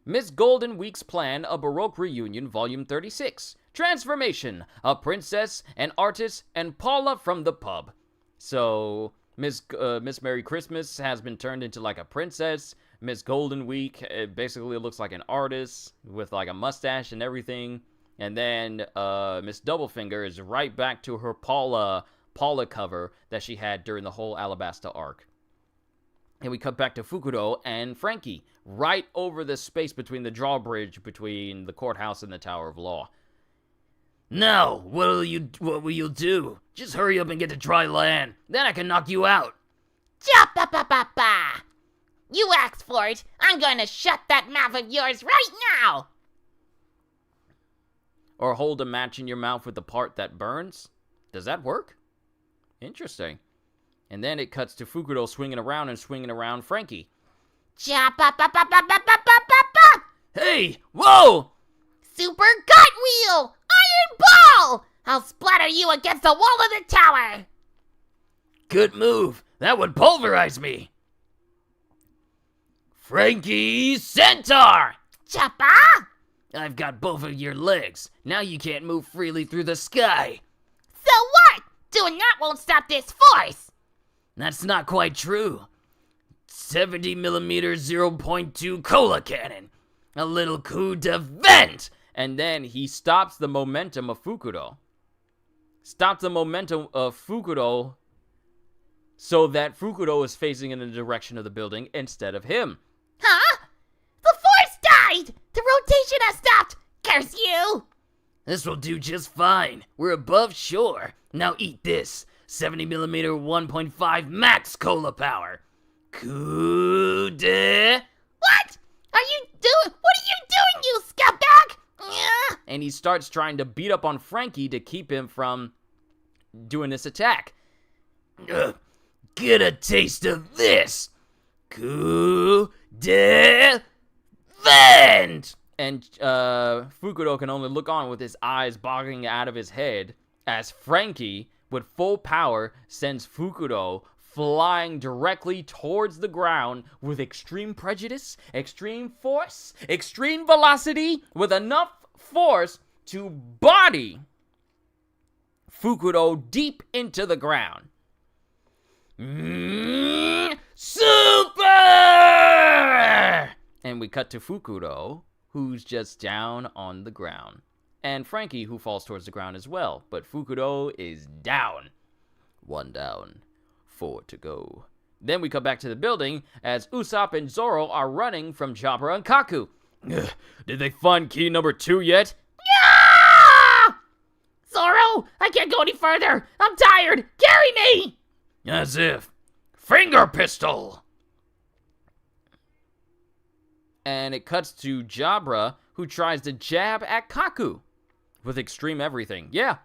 Miss Golden Week's Plan, A Baroque Reunion, Volume 36. Transformation, A Princess, an Artist, and Paula from the Pub. So, Miss Merry Christmas has been turned into like a princess. Miss Golden Week, it basically looks like an artist with like a mustache and everything. And then Miss Doublefinger is right back to her Paula cover that she had during the whole Alabasta arc. And we cut back to Fukudo and Frankie, right over the space between the drawbridge between the courthouse and the Tower of Law. Now, what will you do? Just hurry up and get to dry land. Then I can knock you out. Cha-pa-pa-pa-pa! You asked for it. I'm going to shut that mouth of yours right now. Or hold a match in your mouth with the part that burns? Does that work? Interesting. And then it cuts to Fukudo swinging around Frankie. Cha-pa-pa-pa-pa-pa-pa-pa-pa! Hey, whoa! Super gut wheel! Iron ball! I'll splatter you against the wall of the tower. Good move. That would pulverize me. Frankie Centaur! Choppa! I've got both of your legs. Now you can't move freely through the sky. So what? Doing that won't stop this force. That's not quite true. 70 millimeter 0.2 cola cannon. A little coup de vent. And then he stops the momentum of Fukudo. So that Fukudo is facing in the direction of the building instead of him. Huh? The force died! The rotation has stopped! Curse you! This will do just fine. We're above shore. Now eat this. 70 millimeter 1.5 max cola power. Coup de... What? What are you doing, you scumbag? Yeah. And he starts trying to beat up on Frankie to keep him from doing this attack. Get a taste of this. Coup de vent. And Fukudo can only look on with his eyes bogging out of his head as Frankie, with full power, sends Fukudo flying directly towards the ground with extreme prejudice, extreme force, extreme velocity, with enough force to body Fukudo deep into the ground. Super! And we cut to Fukudo, who's just down on the ground. And Frankie, who falls towards the ground as well. But Fukudo is down. 1 down, 4 to go. Then we come back to the building as Usopp and Zoro are running from Chopper and Kaku. Did they find key number 2 yet? Yeah! Zoro, I can't go any further. I'm tired. Carry me! As if. Finger pistol! And it cuts to Jabra, who tries to jab at Kaku with extreme everything. Yeah.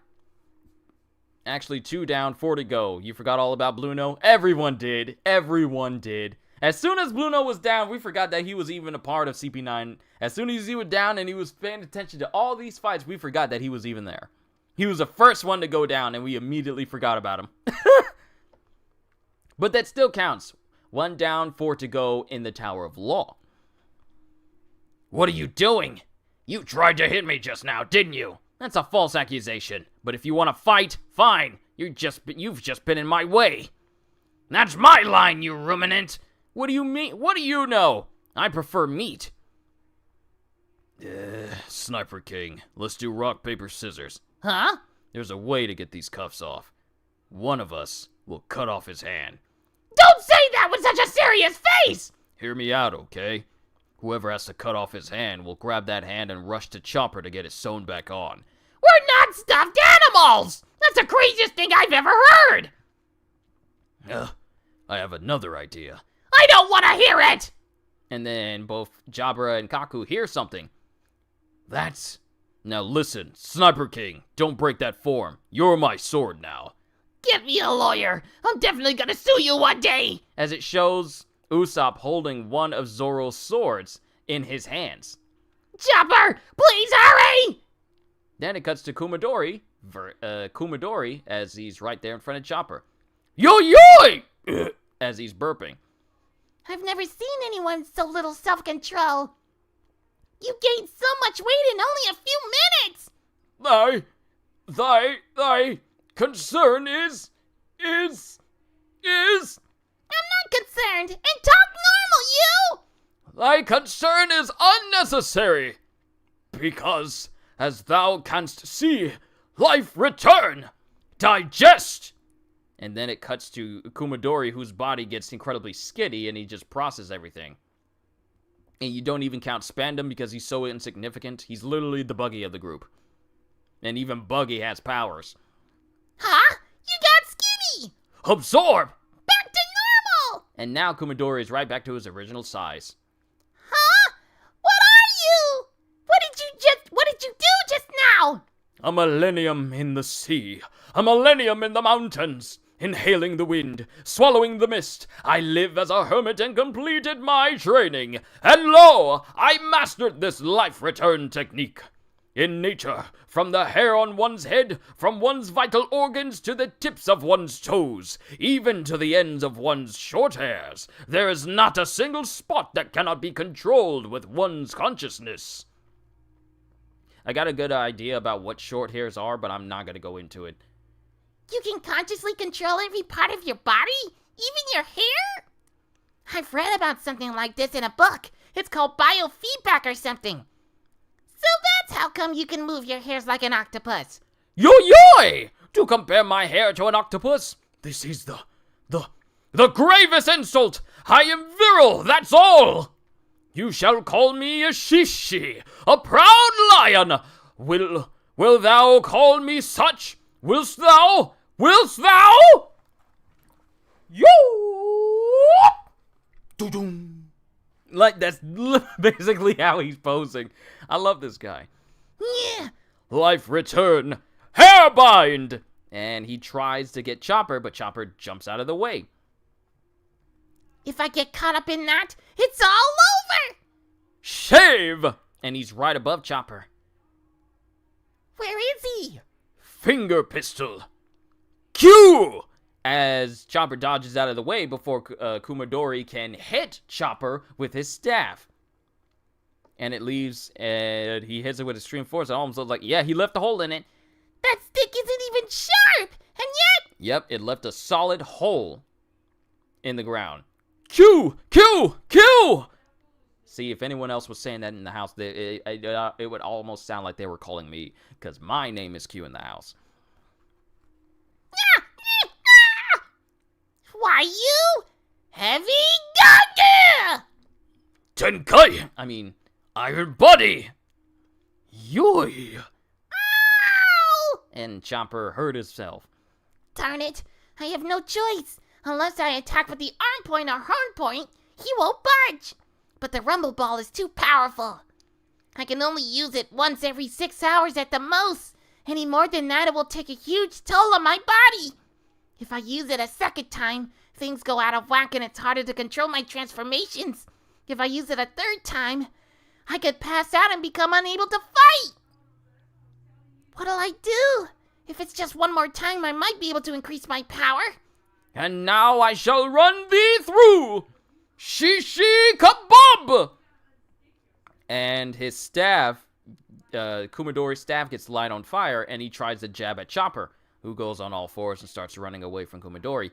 Actually, 2 down, 4 to go. You forgot all about Bluno? Everyone did. Everyone did. As soon as Bluno was down, we forgot that he was even a part of CP9. As soon as he was down and he was paying attention to all these fights, we forgot that he was even there. He was the first one to go down, and we immediately forgot about him. But that still counts. 1 down, 4 to go in the Tower of Law. What are you doing? You tried to hit me just now, didn't you? That's a false accusation. But if you want to fight, fine. You've just been in my way. That's my line, you ruminant. What do you mean? What do you know? I prefer meat. Sniper King, let's do rock, paper, scissors. Huh? There's a way to get these cuffs off. One of us will cut off his hand. Don't say that with such a serious face! Hear me out, okay? Whoever has to cut off his hand will grab that hand and rush to Chopper to get it sewn back on. We're not stuffed animals! That's the craziest thing I've ever heard! I have another idea. I don't want to hear it! And then both Jabra and Kaku hear something. Now listen, Sniper King, don't break that form. You're my sword now. Get me a lawyer! I'm definitely gonna sue you one day! As it shows Usopp holding one of Zoro's swords in his hands. Chopper, please hurry! Then it cuts to Kumadori Kumadori as he's right there in front of Chopper. Yo-yoy! As he's burping. I've never seen anyone with so little self-control. You gained so much weight in only a few minutes! Thy concern is... I'm not concerned, and talk normal, you! Thy concern is unnecessary, because, as thou canst see, life return! Digest! And then it cuts to Kumadori, whose body gets incredibly skitty, and he just processes everything. And you don't even count Spandam because he's so insignificant. He's literally the Buggy of the group. And even Buggy has powers. Huh? You got skinny! Absorb! Back to normal! And now Kumadori is right back to his original size. Huh? What are you? What did you do just now? A millennium in the sea. A millennium in the mountains. Inhaling the wind, swallowing the mist, I live as a hermit and completed my training. And lo, I mastered this life return technique. In nature, from the hair on one's head, from one's vital organs to the tips of one's toes, even to the ends of one's short hairs, there is not a single spot that cannot be controlled with one's consciousness. I got a good idea about what short hairs are, but I'm not going to go into it. You can consciously control every part of your body? Even your hair? I've read about something like this in a book. It's called biofeedback or something. So that's how come you can move your hairs like an octopus. Yo-yoy! To compare my hair to an octopus? This is the gravest insult! I am virile, that's all! You shall call me a shishi, a proud lion! Will thou call me such? Willst thou? Willst thou? Yo! Doo-doom. Like, that's basically how he's posing. I love this guy. Yeah. Life return. Hairbind! And he tries to get Chopper, but Chopper jumps out of the way. If I get caught up in that, it's all over! Shave! And he's right above Chopper. Where is he? Finger pistol. Q! As Chopper dodges out of the way before Kumadori can hit Chopper with his staff. And it leaves, and he hits it with extreme force. It almost looks like, yeah, he left a hole in it. That stick isn't even sharp, and yet... Yep, it left a solid hole in the ground. Q! Q! Q! See, if anyone else was saying that in the house, it would almost sound like they were calling me, because my name is Q in the house. Why, you heavy gaga! Tenkai! I mean, Iron Body! Yoy! Ow! And Chopper hurt himself. Darn it, I have no choice. Unless I attack with the arm point or horn point, he won't budge. But the rumble ball is too powerful. I can only use it once every 6 hours at the most. Any more than that, it will take a huge toll on my body. If I use it a second time, things go out of whack and it's harder to control my transformations. If I use it a third time, I could pass out and become unable to fight. What'll I do? If it's just one more time, I might be able to increase my power. And now I shall run thee through! Shishi kabob! And his staff, Kumadori's staff, gets light on fire, and he tries to jab at Chopper, who goes on all fours and starts running away from Kumadori.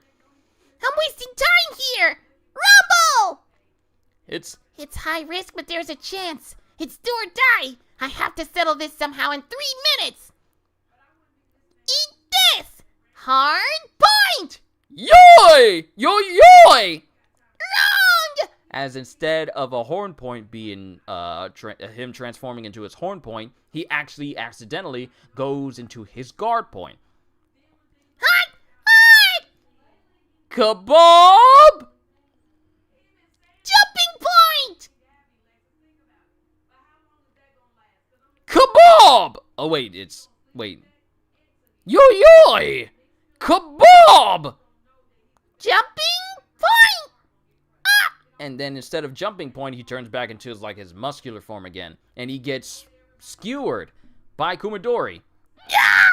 I'm wasting time here! Rumble! It's high risk, but there's a chance. It's do or die. I have to settle this somehow in 3 minutes. Eat this! Hard point! yoy! Yo-yoy! Wrong! As instead of a horn point being him transforming into his horn point, he actually accidentally goes into his guard point. Hot! Hot! Kabob! Jumping point! Kabob! Oh, wait. Yo-yoy! Kabob! Jumping point! Ah! And then instead of jumping point, he turns back into his muscular form again. And he gets skewered by Kumadori. Yeah!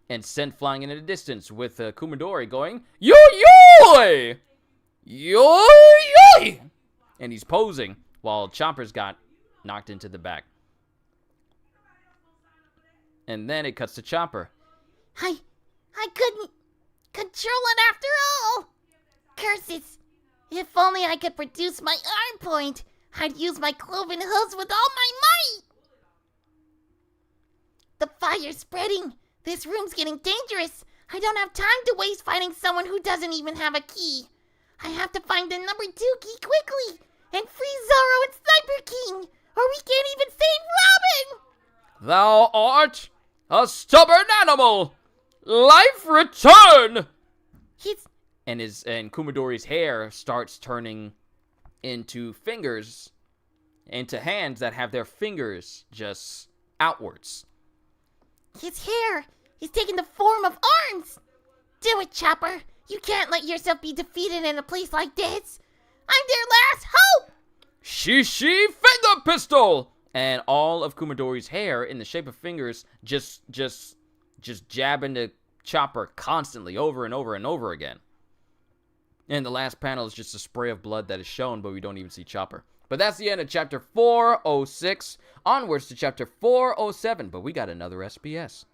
and sent flying into the distance with Kumadori going, yo-yoy! Yo-yoy! And he's posing while Chopper's got knocked into the back. And then it cuts to Chopper. I couldn't control it after all. Curses. If only I could produce my arm point, I'd use my cloven hooves with all my might. The fire's spreading. This room's getting dangerous. I don't have time to waste fighting someone who doesn't even have a key. I have to find the number 2 key quickly and free Zoro and Sniper King, or we can't even save Robin! Thou art a stubborn animal! Life return! And Kumadori's hair starts turning into hands that have their fingers just outwards. His hair is taking the form of arms. Do it, Chopper. You can't let yourself be defeated in a place like this. I'm their last hope. Shishi finger pistol! And all of Kumadori's hair in the shape of fingers just jab into Chopper constantly over and over and over again. And the last panel is just a spray of blood that is shown, but we don't even see Chopper. But that's the end of chapter 406. Onwards to chapter 407, but we got another SPS.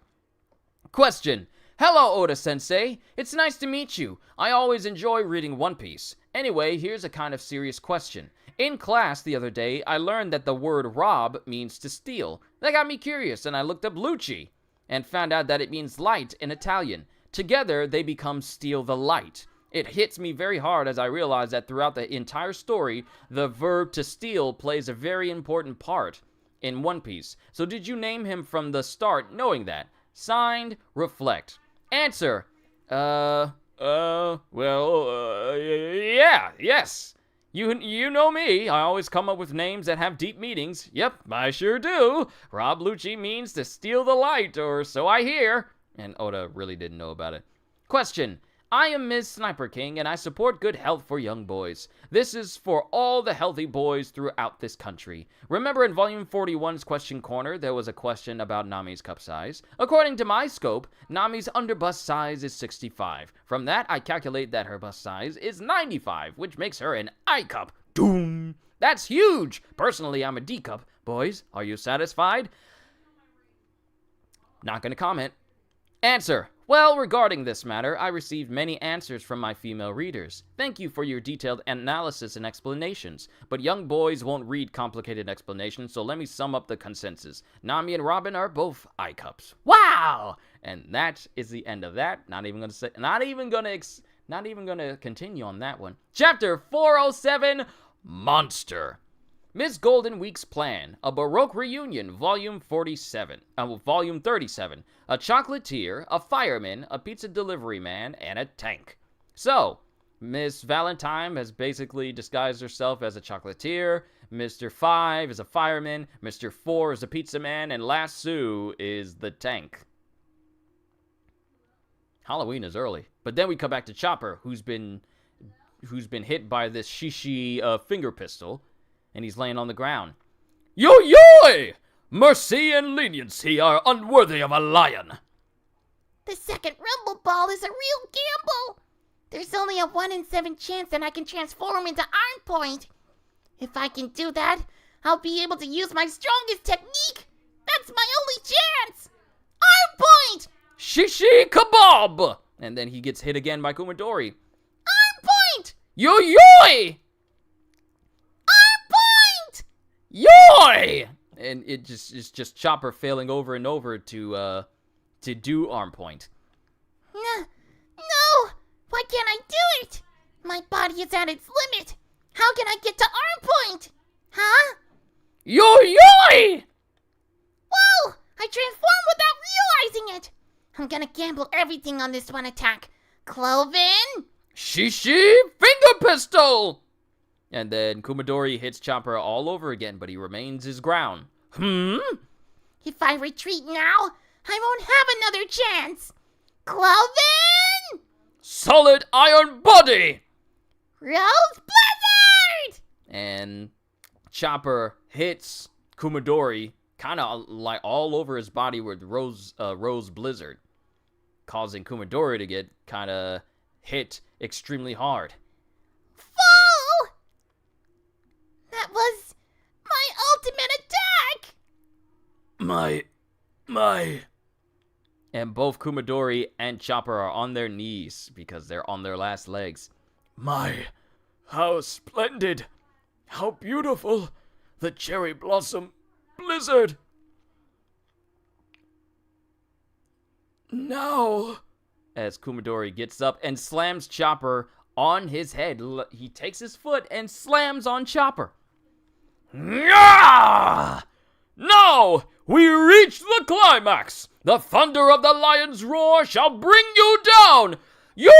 Question. Hello, Oda-sensei. It's nice to meet you. I always enjoy reading One Piece. Anyway, here's a kind of serious question. In class the other day, I learned that the word rob means to steal. That got me curious, and I looked up Lucci and found out that it means light in Italian. Together, they become steal the light. It hits me very hard as I realize that throughout the entire story, the verb to steal plays a very important part in One Piece. So did you name him from the start knowing that? Signed, Reflect. Answer. Yeah, yes. You know me. I always come up with names that have deep meanings. Yep, I sure do. Rob Lucci means to steal the light, or so I hear. And Oda really didn't know about it. Question. I am Ms. Sniper King, and I support good health for young boys. This is for all the healthy boys throughout this country. Remember in Volume 41's Question Corner, there was a question about Nami's cup size? According to my scope, Nami's underbust size is 65. From that, I calculate that her bust size is 95, which makes her an I cup. Doom! That's huge! Personally, I'm a D cup. Boys, are you satisfied? Not gonna comment. Answer. Well, regarding this matter, I received many answers from my female readers. Thank you for your detailed analysis and explanations. But young boys won't read complicated explanations, so let me sum up the consensus. Nami and Robin are both I cups. Wow! And that is the end of that. Not even gonna continue on that one. Chapter 407, Monster. Miss Golden Week's Plan, a Baroque Reunion, Volume 37. Volume 37. A chocolatier, a fireman, a pizza delivery man, and a tank. So, Miss Valentine has basically disguised herself as a chocolatier, Mr. 5 is a fireman, Mr. 4 is a pizza man, and Last Sue is the tank. Halloween is early. But then we come back to Chopper, who's been hit by this Shishi finger pistol. And he's laying on the ground. Yo-yoy! Mercy and leniency are unworthy of a lion. The second Rumble Ball is a real gamble. There's only a 1 in 7 chance that I can transform into Arm Point. If I can do that, I'll be able to use my strongest technique. That's my only chance. Arm Point! Shishi kebab! And then he gets hit again by Kumadori. Arm Point! Yo-yoy! Yoy! And it's just Chopper failing over and over to do Arm Point. No! Why can't I do it? My body is at its limit. How can I get to Arm Point? Huh? Yoy! Whoa! I transformed without realizing it. I'm gonna gamble everything on this one attack. Cloven! Shishi finger pistol! And then Kumadori hits Chopper all over again, but he remains his ground. If I retreat now, I won't have another chance. Cloven! Solid iron body! Rose Blizzard! And Chopper hits Kumadori kind of like all over his body with Rose Blizzard. causing Kumadori to get kind of hit extremely hard. Fall! That was my ultimate attack! My... And both Kumadori and Chopper are on their knees because they're on their last legs. How splendid! How beautiful! The cherry blossom blizzard! Now... As Kumadori gets up and slams Chopper on his head, he takes his foot and slams on Chopper. Nyah! Now we reach the climax! The thunder of the lion's roar shall bring you down! Yo!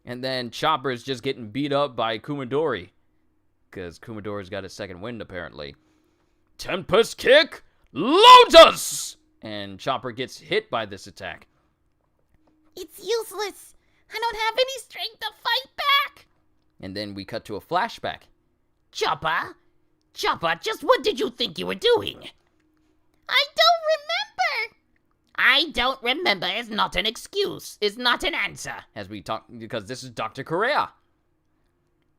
And then Chopper's just getting beat up by Kumadori. Because Kumadori's got a second wind, apparently. Tempest Kick! Lotus! And Chopper gets hit by this attack. It's useless. I don't have any strength to fight back. And then we cut to a flashback. Chopper, just what did you think you were doing? I don't remember. I don't remember is not an excuse, is not an answer. As we talk, because this is Dr. Correa.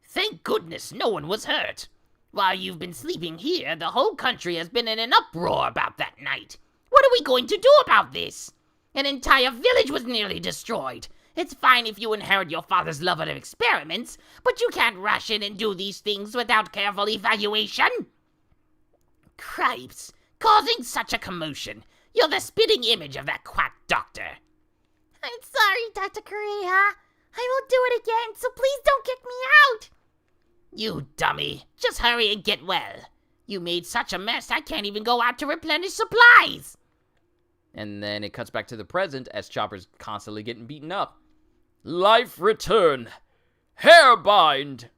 Thank goodness no one was hurt. While you've been sleeping here, the whole country has been in an uproar about that night. What are we going to do about this? An entire village was nearly destroyed. It's fine if you inherit your father's love of experiments, but you can't rush in and do these things without careful evaluation. Cripes, causing such a commotion. You're the spitting image of that quack doctor. I'm sorry, Dr. Correa. I will do it again, so please don't kick me out. You dummy. Just hurry and get well. You made such a mess I can't even go out to replenish supplies. And then it cuts back to the present as Chopper's constantly getting beaten up. Life return. Hairbind.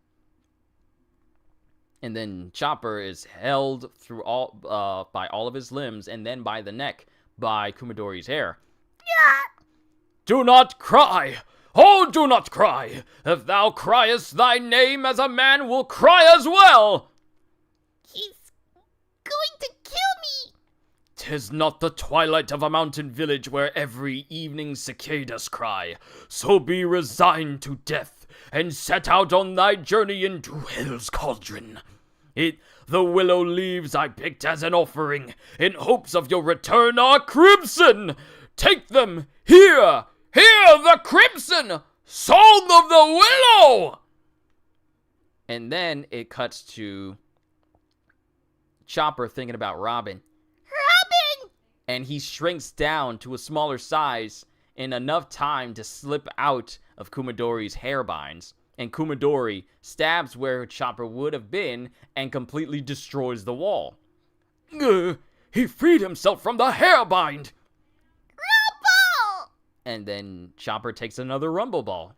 And then Chopper is held through by all of his limbs and then by the neck by Kumadori's hair. Yeah. Do not cry. Oh, do not cry. If thou criest, thy name as a man will cry as well. He's going to kill me. 'Tis not the twilight of a mountain village where every evening cicadas cry. So be resigned to death, and set out on thy journey into hell's cauldron. The willow leaves I picked as an offering, in hopes of your return are crimson. Take them, here, the crimson, soul of the willow! And then it cuts to Chopper thinking about Robin. And he shrinks down to a smaller size in enough time to slip out of Kumadori's hairbinds. And Kumadori stabs where Chopper would have been and completely destroys the wall. He freed himself from the hairbind! Rumble! And then Chopper takes another Rumble Ball.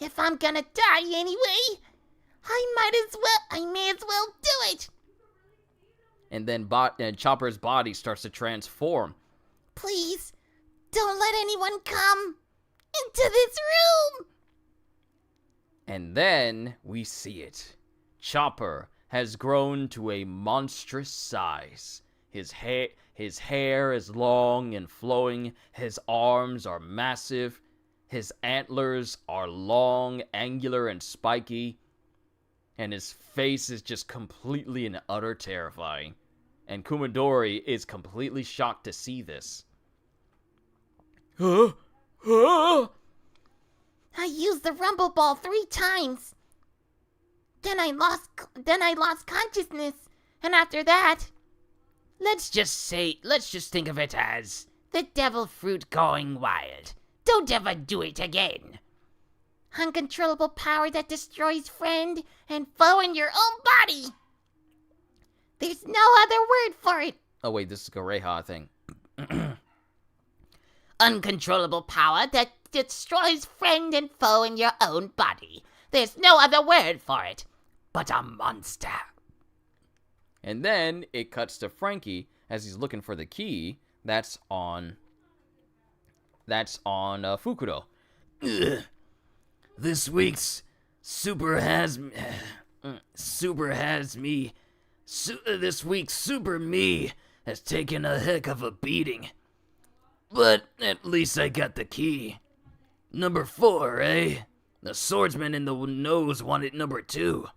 If I'm gonna die anyway, I may as well do it. And then Chopper's body starts to transform. Please, don't let anyone come into this room. And then we see it. Chopper has grown to a monstrous size. His hair is long and flowing. His arms are massive. His antlers are long, angular, and spiky. And his face is just completely and utter terrifying. And Kumadori is completely shocked to see this. I used the rumble ball 3 times. Then I lost consciousness. And after that, Let's just think of it as the devil fruit going wild. Don't ever do it again. uncontrollable power that destroys friend and foe in your own body. There's no other word for it. Oh wait, this is Goreha thing. Uncontrollable power that destroys friend and foe in your own body. There's no other word for it but a monster. And then it cuts to Frankie as he's looking for the key. That's on Fukuro. This week's Super has me. This week's Super Me has taken a heck of a beating. But at least I got the key. Number 4, eh? The swordsman in the nose wanted number 2.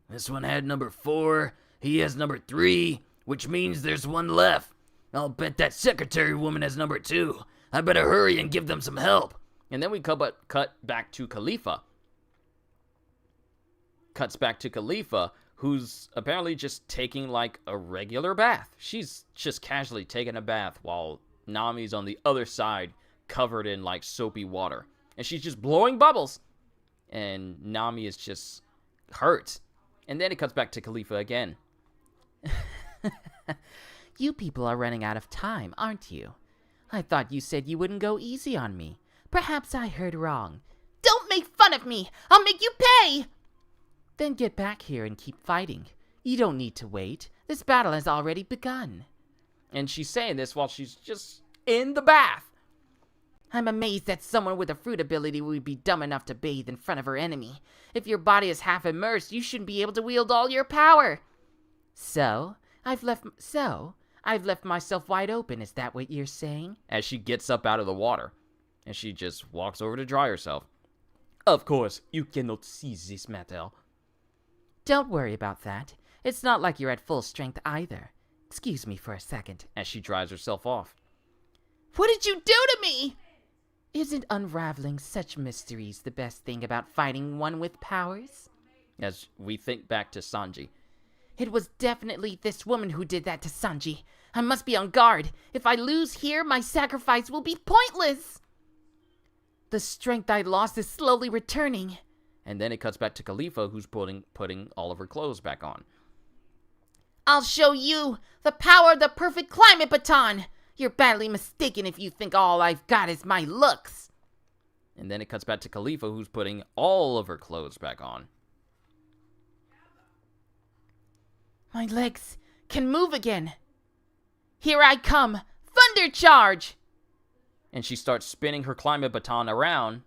This one had number 4. He has number 3, which means there's one left. I'll bet that secretary woman has number 2. I better hurry and give them some help. And then we cut back to Khalifa. Cuts back to Khalifa, who's apparently just taking like a regular bath. She's just casually taking a bath while Nami's on the other side, covered in like soapy water. And she's just blowing bubbles. And Nami is just hurt. And then it cuts back to Khalifa again. You people are running out of time, aren't you? I thought you said you wouldn't go easy on me. Perhaps I heard wrong. Don't make fun of me! I'll make you pay! Then get back here and keep fighting. You don't need to wait. This battle has already begun. And she's saying this while she's just in the bath. I'm amazed that someone with a fruit ability would be dumb enough to bathe in front of her enemy. If your body is half immersed, you shouldn't be able to wield all your power. So, I've left myself wide open, is that what you're saying? As she gets up out of the water. And she just walks over to dry herself. Of course, you cannot see this matter. Don't worry about that. It's not like you're at full strength either. Excuse me for a second. As she dries herself off. What did you do to me? Isn't unraveling such mysteries the best thing about fighting one with powers? As we think back to Sanji. It was definitely this woman who did that to Sanji. I must be on guard. If I lose here, my sacrifice will be pointless. The strength I lost is slowly returning. And then it cuts back to Khalifa, who's putting all of her clothes back on. I'll show you the power of the perfect climate baton. You're badly mistaken if you think all I've got is my looks. And then it cuts back to Khalifa, who's putting all of her clothes back on. My legs can move again. Here I come. Thunder charge! And she starts spinning her climate baton around.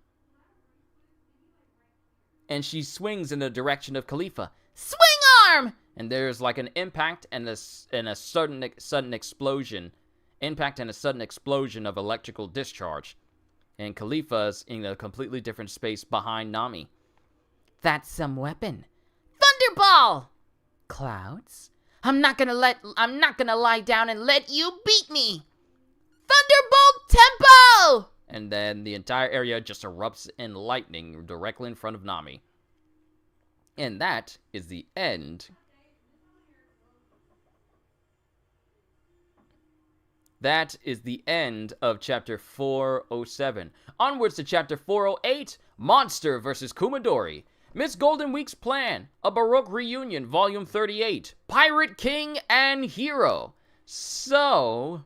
And she swings in the direction of Khalifa. Swing arm! And there's like an impact and a sudden explosion. Impact and a sudden explosion of electrical discharge. And Khalifa's in a completely different space behind Nami. That's some weapon. Thunderball! Clouds? I'm not gonna lie down and let you beat me. Thunderbolt tempo! And then the entire area just erupts in lightning directly in front of Nami. And that is the end. That is the end of chapter 407. Onwards to chapter 408, Monster vs. Kumadori. Miss Golden Week's Plan, A Baroque Reunion, Volume 38, Pirate King and Hero. So,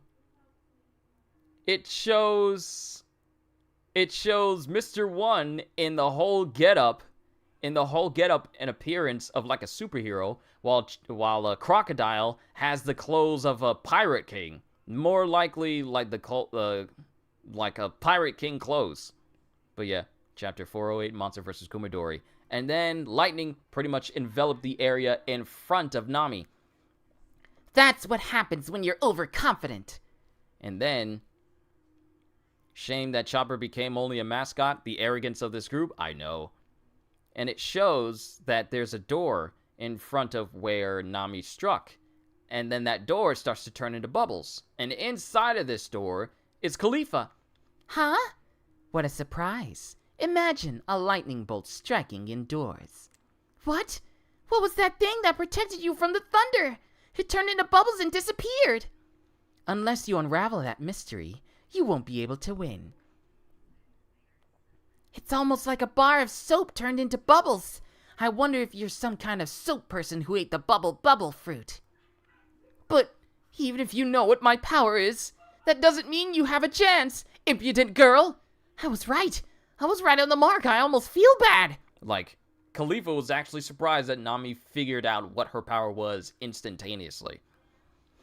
it shows Mr. One in the whole getup and appearance of like a superhero, while a Crocodile has the clothes of a Pirate King. More likely like like a Pirate King clothes. But yeah, chapter 408, Monster vs. Kumadori. And then lightning pretty much enveloped the area in front of Nami. That's what happens when you're overconfident. And then, shame that Chopper became only a mascot. The arrogance of this group, I know. And it shows that there's a door in front of where Nami struck. And then that door starts to turn into bubbles. And inside of this door is Khalifa. Huh? What a surprise. Imagine a lightning bolt striking indoors. What? What was that thing that protected you from the thunder? It turned into bubbles and disappeared. Unless you unravel that mystery, you won't be able to win. It's almost like a bar of soap turned into bubbles. I wonder if you're some kind of soap person who ate the bubble fruit. But even if you know what my power is, that doesn't mean you have a chance, impudent girl. I was right on the mark. I almost feel bad. Like, Khalifa was actually surprised that Nami figured out what her power was instantaneously.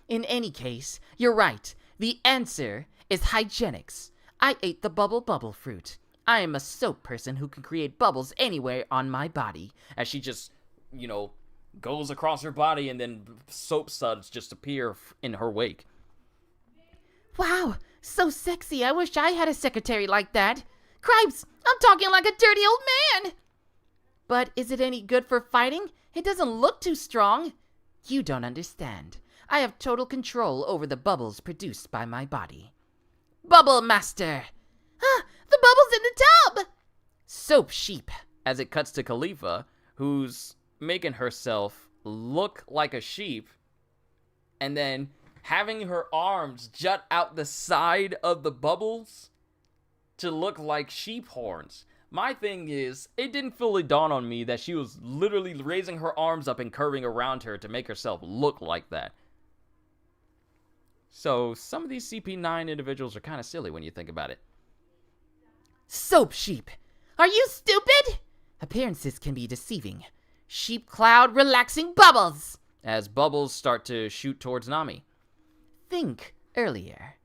In any case, you're right. The answer is hygienics. I ate the bubble fruit. I am a soap person who can create bubbles anywhere on my body. As she just, goes across her body and then soap suds just appear in her wake. Wow, so sexy. I wish I had a secretary like that. Cripes, I'm talking like a dirty old man. But is it any good for fighting? It doesn't look too strong. You don't understand. I have total control over the bubbles produced by my body. Bubble Master! Ah, the bubbles in the tub! Soap Sheep. As it cuts to Khalifa, who's making herself look like a sheep, and then having her arms jut out the side of the bubbles to look like sheep horns. My thing is, it didn't fully dawn on me that she was literally raising her arms up and curving around her to make herself look like that. So, some of these CP9 individuals are kind of silly when you think about it. Soap Sheep. Are you stupid? Appearances can be deceiving. Sheep cloud relaxing bubbles. As bubbles start to shoot towards Nami. Think earlier.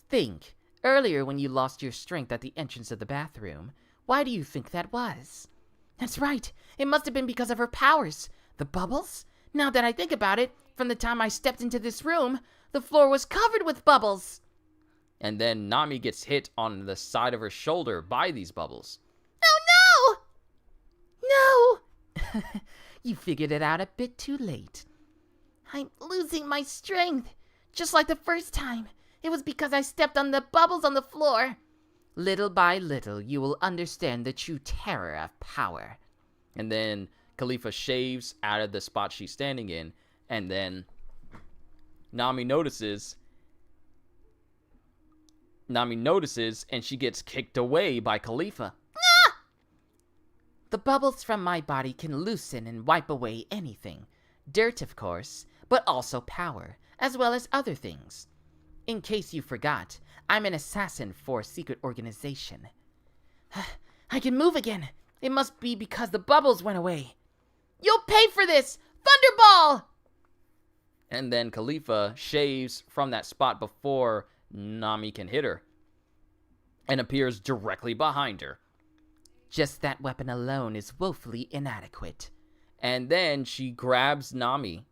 Think earlier when you lost your strength at the entrance of the bathroom. Why do you think that was? That's right. It must have been because of her powers. The bubbles? Now that I think about it, from the time I stepped into this room, the floor was covered with bubbles. And then Nami gets hit on the side of her shoulder by these bubbles. Oh no! No! You figured it out a bit too late. I'm losing my strength. Just like the first time. It was because I stepped on the bubbles on the floor. Little by little, you will understand the true terror of power. And then Khalifa shaves out of the spot she's standing in, and then Nami notices, and she gets kicked away by Khalifa. The bubbles from my body can loosen and wipe away anything. Dirt, of course, but also power, as well as other things. In case you forgot, I'm an assassin for a secret organization. I can move again. It must be because the bubbles went away. You'll pay for this! Thunderball! And then Khalifa shaves from that spot before Nami can hit her, and appears directly behind her. Just that weapon alone is woefully inadequate. And then she grabs Nami,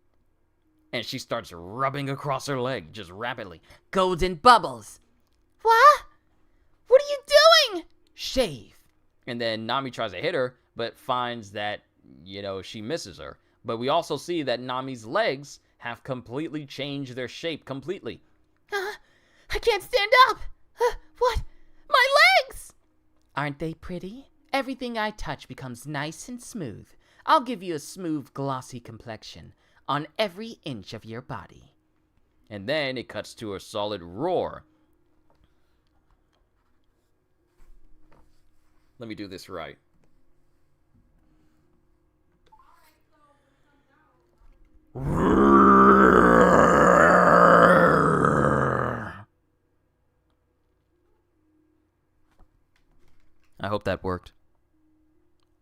and she starts rubbing across her leg, just rapidly. Golden bubbles! What? What are you doing? Shave. And then Nami tries to hit her, but finds that, she misses her. But we also see that Nami's legs have completely changed their shape completely. I can't stand up. What? My legs! Aren't they pretty? Everything I touch becomes nice and smooth. I'll give you a smooth, glossy complexion on every inch of your body. And then it cuts to a solid roar. Let me do this right. I hope that worked.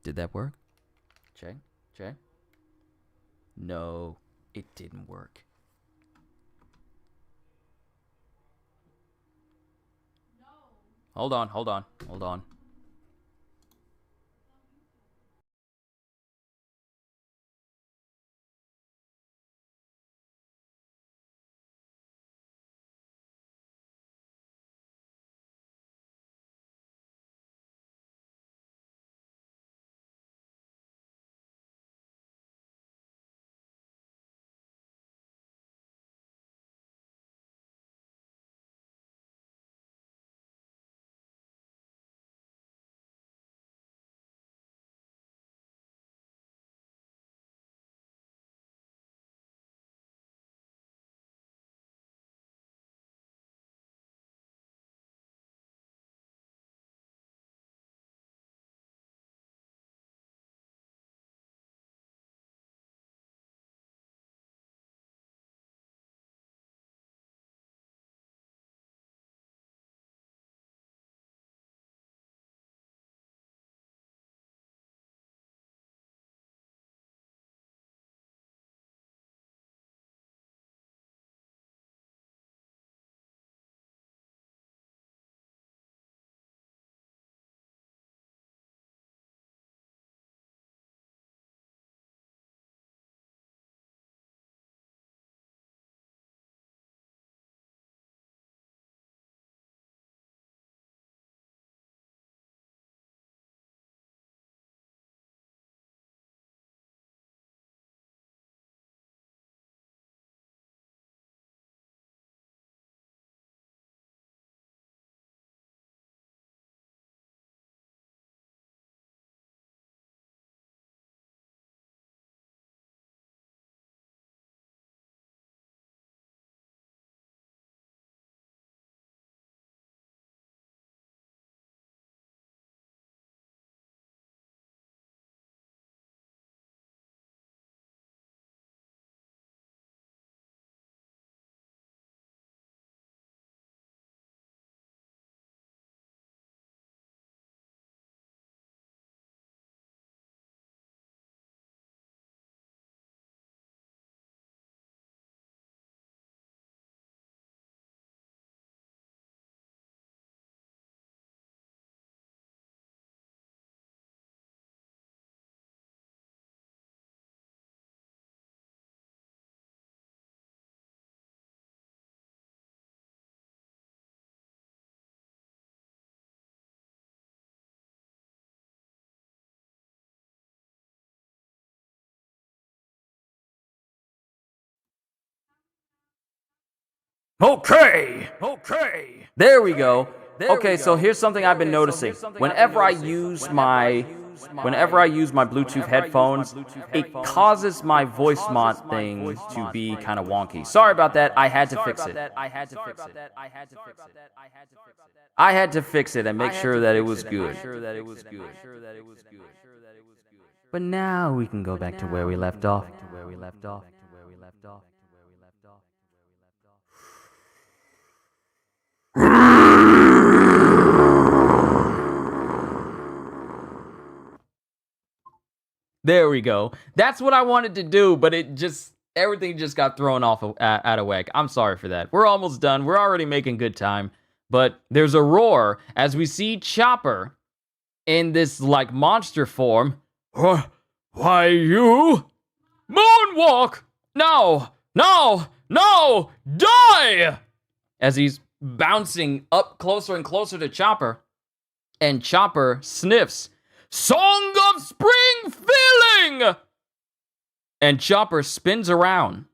Did that work? Check. No, it didn't work. Hold on. Okay. There we go. Okay, so here's something I've been noticing. Whenever I use my Bluetooth headphones, it causes my voice mod thing to be kind of wonky. Sorry about that. I had to fix it. I had to fix it and make sure that it was good. But now we can go back to where we left off. There we go. That's what I wanted to do, but everything just got thrown off out of whack. I'm sorry for that. We're almost done. We're already making good time. But there's a roar as we see Chopper in this, like, monster form. Why, you? Moonwalk! No! Die! As he's bouncing up closer and closer to Chopper. And Chopper sniffs. Song of Spring Feeling! And Chopper spins around,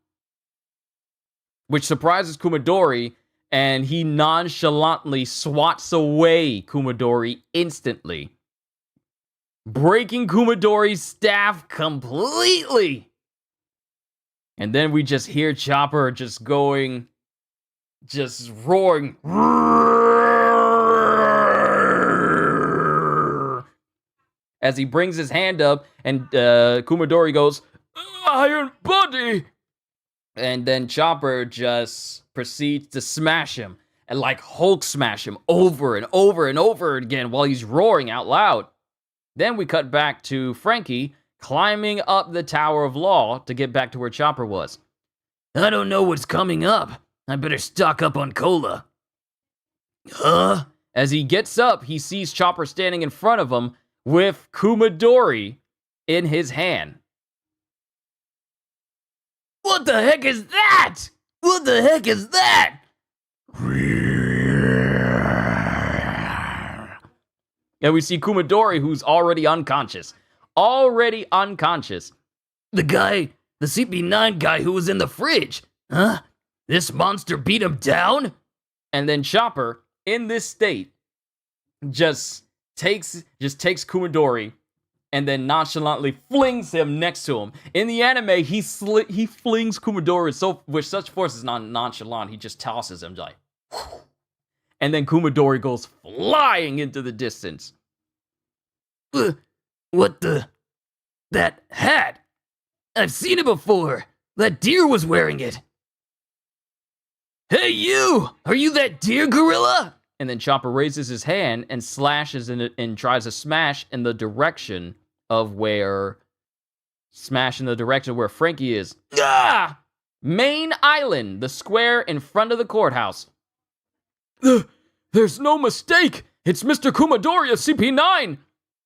which surprises Kumadori, and he nonchalantly swats away Kumadori instantly, breaking Kumadori's staff completely. And then we just hear Chopper just roaring. As he brings his hand up, and Kumadori goes, Iron Buddy! And then Chopper just proceeds to smash him, and like Hulk smash him over and over and over again while he's roaring out loud. Then we cut back to Frankie climbing up the Tower of Law to get back to where Chopper was. I don't know what's coming up. I better stock up on cola. Huh? As he gets up, he sees Chopper standing in front of him with Kumadori in his hand. What the heck is that? And we see Kumadori, who's already unconscious. The CP9 guy who was in the fridge. Huh? This monster beat him down? And then Chopper, in this state, just takes Kumadori and then nonchalantly flings him next to him. In the anime, he flings Kumadori with such force is not nonchalant. He just tosses him like, whew. And then Kumadori goes flying into the distance. That hat? I've seen it before. That deer was wearing it. Hey, you! Are you that deer gorilla? And then Chopper raises his hand and slashes in it and tries to smash in the direction of where Frankie is. Ah! Main Island, the square in front of the courthouse. There's no mistake. It's Mr. Kumadori of CP9.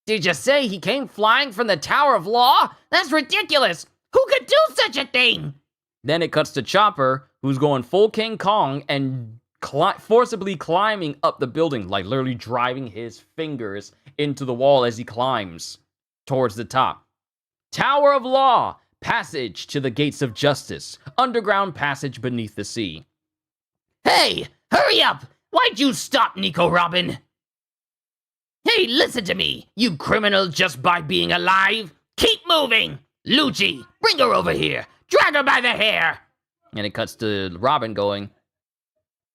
Did you say he came flying from the Tower of Law? That's ridiculous! Who could do such a thing? Then it cuts to Chopper, who's going full King Kong and forcibly climbing up the building, like literally driving his fingers into the wall as he climbs towards the top. Tower of Law, passage to the gates of justice, underground passage beneath the sea. Hey, hurry up! Why'd you stop, Nico Robin? Hey, listen to me, you criminal just by being alive! Keep moving! Lucci, bring her over here! Drag her by the hair! And it cuts to Robin going,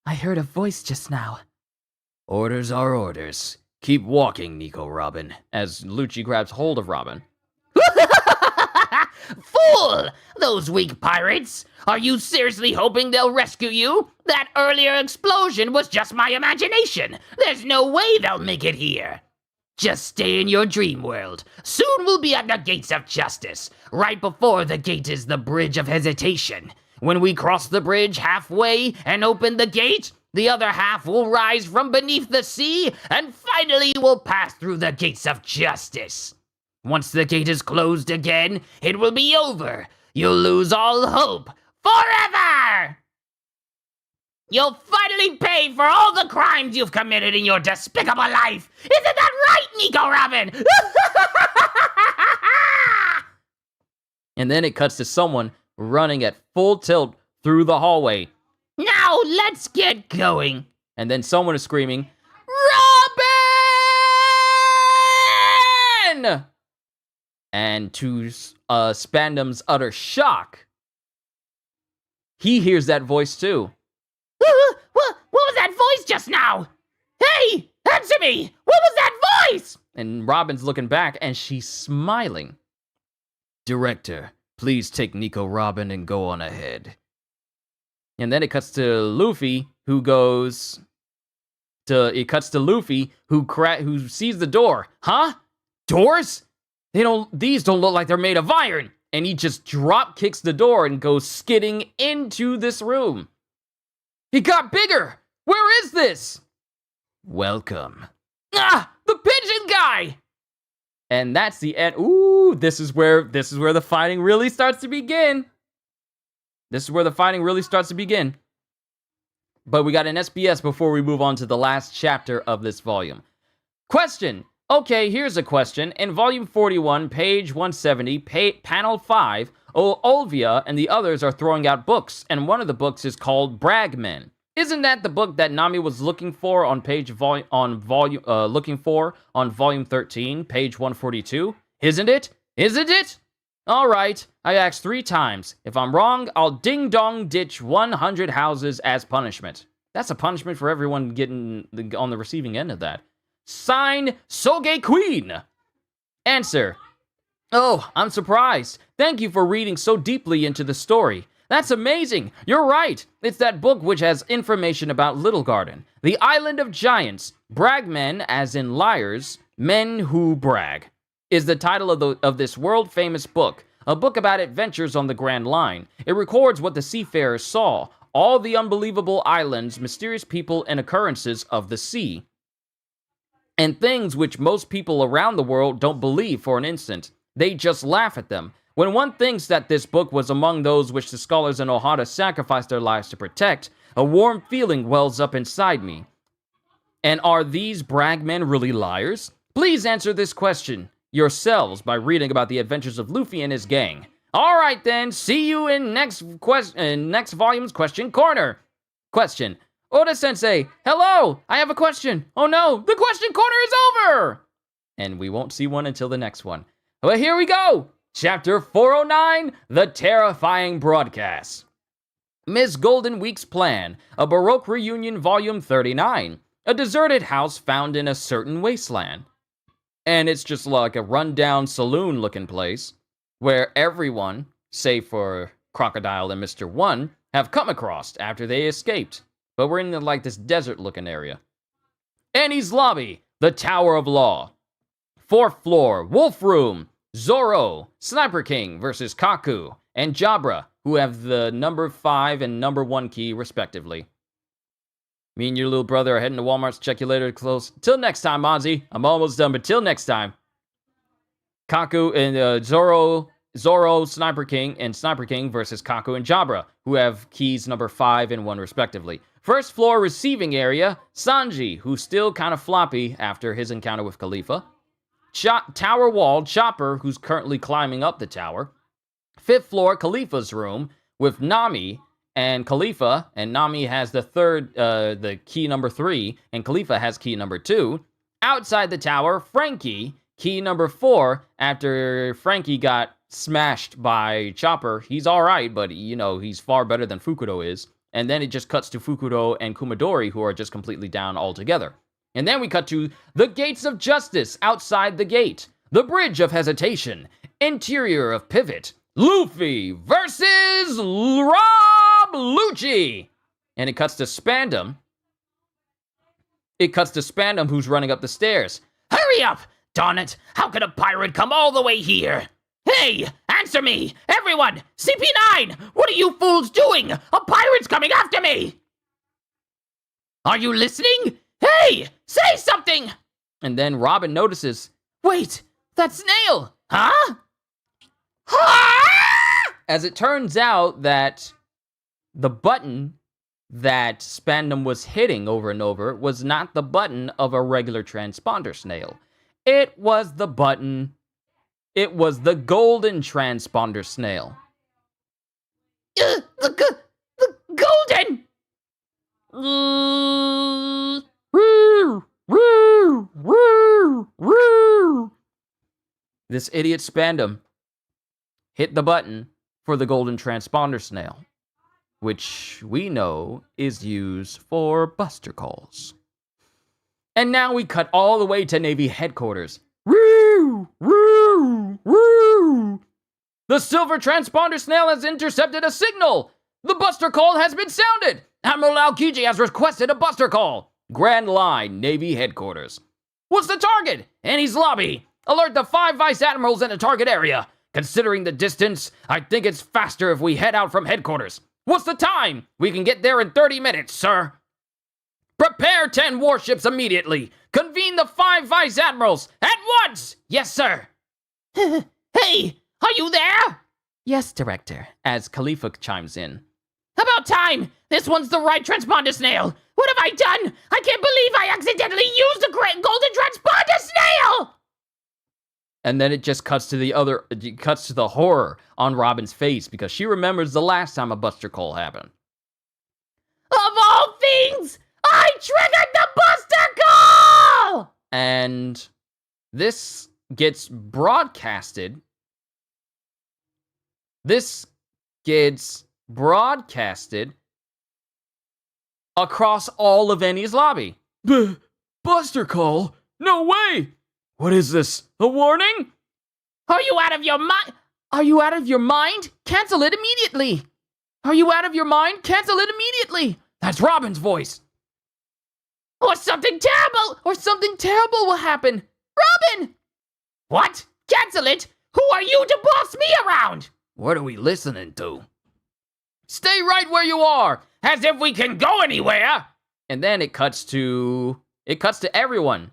I heard a voice just now. Orders are orders. Keep walking, Nico Robin. As Lucci grabs hold of Robin. Fool! Those weak pirates! Are you seriously hoping they'll rescue you? That earlier explosion was just my imagination! There's no way they'll make it here! Just stay in your dream world. Soon we'll be at the gates of justice. Right before the gate is the bridge of hesitation. When we cross the bridge halfway and open the gate, the other half will rise from beneath the sea, and finally we'll pass through the gates of justice. Once the gate is closed again, it will be over. You'll lose all hope forever! You'll finally pay for all the crimes you've committed in your despicable life. Isn't that right, Nico Robin? And then it cuts to someone running at full tilt through the hallway. Now Now let's get going. And then someone is screaming, Robin! And to Spandam's utter shock, he hears that voice too. What was that voice just now? Hey, answer me! What was that voice? And Robin's looking back and she's smiling. Director, please take Nico Robin and go on ahead. And then it cuts to Luffy, who goes it cuts to Luffy, who sees the door. Huh? Doors? These don't look like they're made of iron. And he just drop kicks the door and goes skidding into this room. It got bigger. Where is this? Welcome. Ah, the pigeon guy. And that's the end. Ooh, this is where the fighting really starts to begin. This is where the fighting really starts to begin. But we got an SBS before we move on to the last chapter of this volume. Question. Okay, here's a question. In volume 41, page 170, panel 5, Olvia and the others are throwing out books, and one of the books is called Bragmen. Isn't that the book that Nami was looking for on volume 13, page 142? Isn't it? Isn't it? All right, I asked 3 times. If I'm wrong, I'll ding-dong ditch 100 houses as punishment. That's a punishment for everyone getting on the receiving end of that. Sign, Soge Queen. Answer. Oh, I'm surprised. Thank you for reading so deeply into the story. That's amazing. You're right. It's that book which has information about Little Garden, the island of giants. Bragmen, as in liars, men who brag, is the title of this world-famous book, a book about adventures on the Grand Line. It records what the seafarers saw, all the unbelievable islands, mysterious people, and occurrences of the sea, and things which most people around the world don't believe for an instant. They just laugh at them. When one thinks that this book was among those which the scholars in Ohata sacrificed their lives to protect, a warm feeling wells up inside me. And are these Bragmen really liars? Please answer this question yourselves by reading about the adventures of Luffy and his gang. All right then, see you in next volume's Question Corner. Question. Oda-sensei, hello, I have a question. Oh no, the Question Corner is over! And we won't see one until the next one. Well, here we go. Chapter 409, The Terrifying Broadcast. Ms. Golden Week's Plan, a Baroque Reunion Volume 39. A deserted house found in a certain wasteland. And it's just like a rundown saloon-looking place where everyone, save for Crocodile and Mr. One, have come across after they escaped. But we're in this desert-looking area. Annie's Lobby, the Tower of Law. 4th floor, Wolf Room, Zoro, Sniper King versus Kaku, and Jabra, who have the number 5 and number 1 key, respectively. Me and your little brother are heading to Walmart's. Check you later. Close. Till next time, Ozzy. I'm almost done, but till next time. Kaku and Zoro, Sniper King, and Sniper King versus Kaku and Jabra, who have keys number 5 and 1, respectively. 1st floor receiving area, Sanji, who's still kind of floppy after his encounter with Khalifa. Tower wall, Chopper, who's currently climbing up the tower. 5th floor, Khalifa's room, with Nami and Khalifa, and Nami has the key number 3, and Khalifa has key number 2. Outside the tower, Frankie, key number 4, after Frankie got smashed by Chopper. He's alright, but, he's far better than Fukudo is. And then it just cuts to Fukudo and Kumadori, who are just completely down altogether. And then we cut to the Gates of Justice outside the gate. The Bridge of Hesitation. Interior of Pivot. Luffy versus Rob Lucci. And it cuts to Spandam. Who's running up the stairs. Hurry up! Darn it! How could a pirate come all the way here? Hey! Answer me! Everyone! CP9! What are you fools doing? A pirate's coming after me! Are you listening? Hey! Say something! And then Robin notices, wait, that's Snail! Huh? As it turns out that the button that Spandam was hitting over and over was not the button of a regular transponder snail. It was the golden transponder snail. The golden! This idiot Spandam hit the button for the golden transponder snail, which we know is used for buster calls. And now we cut all the way to Navy headquarters. The silver transponder snail has intercepted a signal. The buster call has been sounded. Admiral Aokiji has requested a buster call. Grand Line, Navy headquarters. What's the target? Annie's lobby. Alert the 5 vice admirals in the target area. Considering the distance, I think it's faster if we head out from headquarters. What's the time? We can get there in 30 minutes, sir. Prepare 10 warships immediately. Convene the 5 vice admirals at once. Yes, sir. Hey, are you there? Yes, Director, as Khalifa chimes in. About time! This one's the right transponder snail! What have I done? I can't believe I accidentally used the great golden transponder snail! And then it just cuts to the horror on Robin's face because she remembers the last time a buster call happened. Of all things, I triggered the buster call! And this gets broadcasted. This gets broadcasted across all of Annie's lobby. Buster call? No way! What is this? A warning? Are you out of your mind? Are you out of your mind? Cancel it immediately! Are you out of your mind? Cancel it immediately! That's Robin's voice. Or something terrible will happen. Robin! What? Cancel it? Who are you to boss me around? What are we listening to? Stay right where you are, as if we can go anywhere. And then it cuts to everyone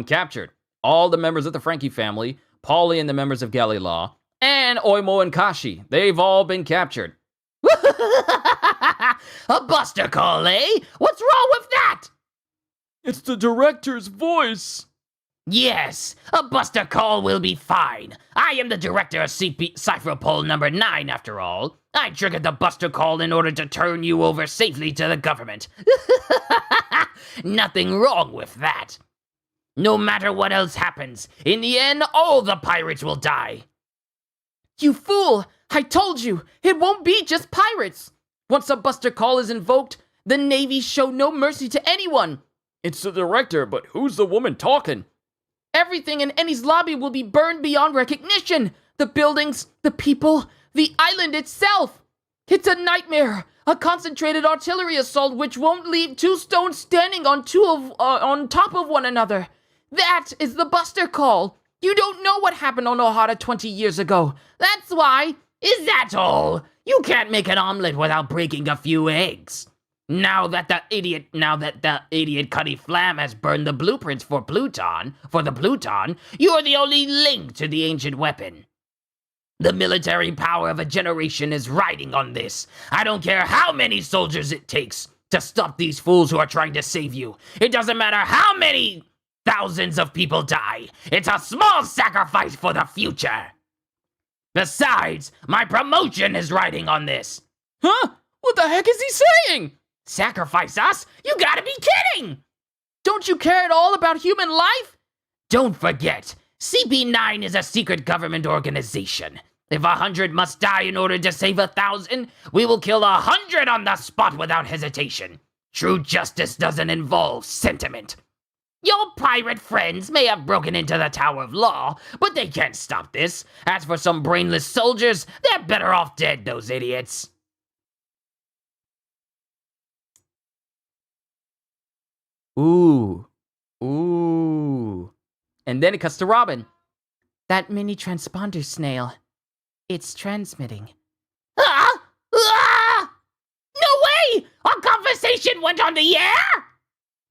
captured. All the members of the Frankie family, Paulie and the members of Galley Law, and Oimo and Kashi. They've all been captured. A buster call, eh? What's wrong with that? It's the director's voice. Yes, a buster call will be fine. I am the director of CP Cipher Poll number 9, after all. I triggered the buster call in order to turn you over safely to the government. Nothing wrong with that. No matter what else happens, in the end, all the pirates will die. You fool! I told you, it won't be just pirates. Once a buster call is invoked, the Navy show no mercy to anyone. It's the director, but who's the woman talking? Everything in Annie's lobby will be burned beyond recognition. The buildings, the people, the island itself. It's a nightmare. A concentrated artillery assault which won't leave 2 stones standing on top of one another. That is the buster call. You don't know what happened on Ohara 20 years ago. That's why. Is that all? You can't make an omelet without breaking a few eggs. Now that the idiot Cuddy Flam has burned the blueprints for the Pluton, you're the only link to the ancient weapon. The military power of a generation is riding on this. I don't care how many soldiers it takes to stop these fools who are trying to save you. It doesn't matter how many thousands of people die. It's a small sacrifice for the future. Besides, my promotion is riding on this. Huh? What the heck is he saying? Sacrifice us? You gotta be kidding! Don't you care at all about human life? Don't forget, CP9 is a secret government organization. If 100 must die in order to save 1,000, we will kill 100 on the spot without hesitation. True justice doesn't involve sentiment. Your pirate friends may have broken into the Tower of Law, but they can't stop this. As for some brainless soldiers, they're better off dead, those idiots. Ooh. And then it cuts to Robin. That mini transponder snail. It's transmitting. Ah! Ah! No way! Our conversation went on the air?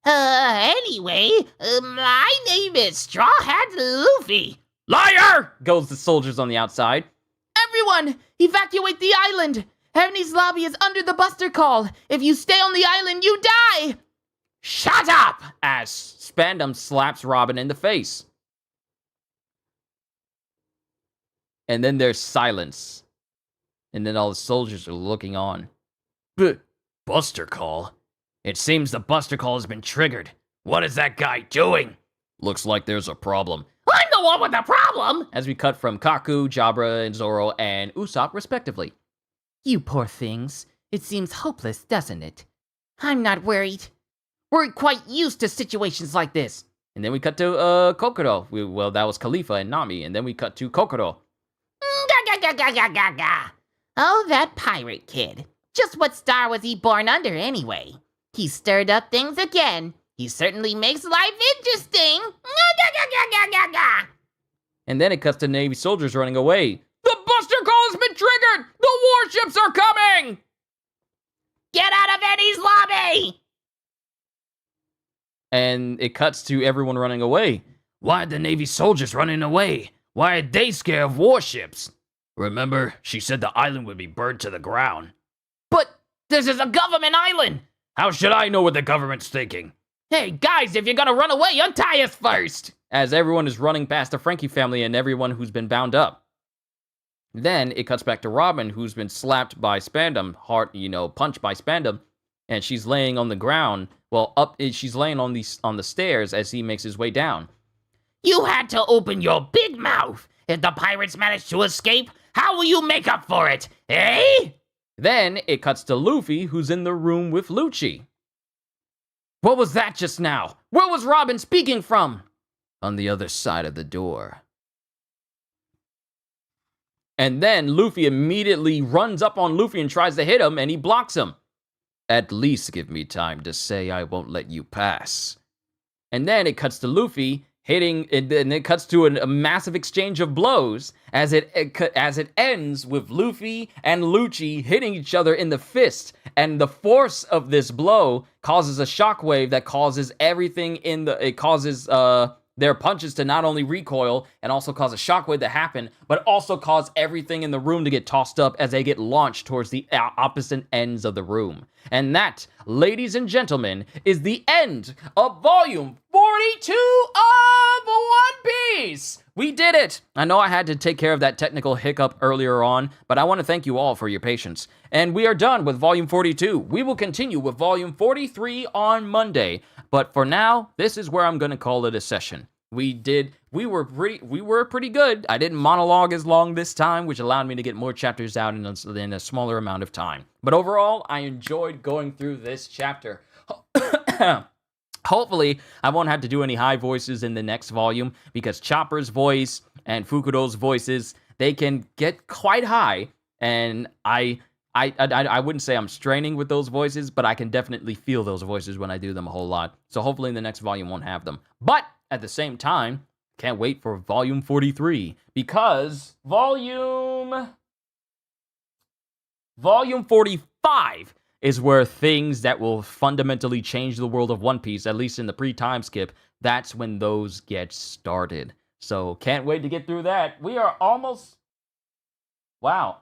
Anyway, my name is Straw Hat Luffy. Liar! Goes the soldiers on the outside. Everyone, evacuate the island! Heavenly's lobby is under the buster call. If you stay on the island, you die! Shut up! As Spandam slaps Robin in the face. And then there's silence. And then all the soldiers are looking on. Buster Call? It seems the Buster Call has been triggered. What is that guy doing? Looks like there's a problem. I'm the one with the problem! As we cut from Kaku, Jabra, and Zoro, and Usopp, respectively. You poor things. It seems hopeless, doesn't it? I'm not worried. We're quite used to situations like this. And then we cut to Kokoro. Well, that was Khalifa and Nami. And then we cut to Kokoro. Oh, that pirate kid. Just what star was he born under anyway? He stirred up things again. He certainly makes life interesting. And then it cuts to Navy soldiers running away. The Buster Call has been triggered! The warships are coming! Get out of Eddie's lobby! And it cuts to everyone running away. Why are the Navy soldiers running away? Why are they scared of warships? Remember, she said the island would be burned to the ground. But this is a government island! How should I know what the government's thinking? Hey, guys, if you're gonna run away, untie us first! As everyone is running past the Frankie family and everyone who's been bound up. Then it cuts back to Robin, who's been slapped by Spandam, punched by Spandam, and she's laying on the ground. Well, she's laying on the stairs as he makes his way down. You had to open your big mouth. If the pirates manage to escape, how will you make up for it, eh? Then it cuts to Luffy, who's in the room with Lucci. What was that just now? Where was Robin speaking from? On the other side of the door. And then Luffy immediately runs up on Luffy and tries to hit him, and he blocks him. At least give me time to say I won't let you pass. And then it cuts to Luffy hitting, and then it cuts to a massive exchange of blows as it ends with Luffy and Lucci hitting each other in the fist. And the force of this blow causes a shockwave that causes their punches to not only recoil and also cause a shockwave to happen, but also cause everything in the room to get tossed up as they get launched towards the opposite ends of the room. And that, ladies and gentlemen, is the end of Volume 42 of One Piece! We did it! I know I had to take care of that technical hiccup earlier on, but I want to thank you all for your patience. And we are done with Volume 42. We will continue with Volume 43 on Monday. But for now, this is where I'm going to call it a session. We were pretty good. I didn't monologue as long this time, which allowed me to get more chapters out in a smaller amount of time. But overall, I enjoyed going through this chapter. Hopefully, I won't have to do any high voices in the next volume, because Chopper's voice and Fukudo's voices, they can get quite high, and I wouldn't say I'm straining with those voices, but I can definitely feel those voices when I do them a whole lot. So hopefully in the next volume won't have them. But at the same time, can't wait for Volume 43, because Volume 45 is where things that will fundamentally change the world of One Piece, at least in the pre-time skip, that's when those get started. So can't wait to get through that. We are almost... Wow.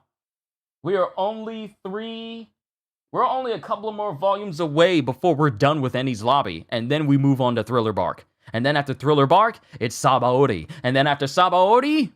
We are only we're only a couple of more volumes away before we're done with Enies Lobby, and then we move on to Thriller Bark. And then after Thriller Bark, it's Sabaody. And then after Sabaody,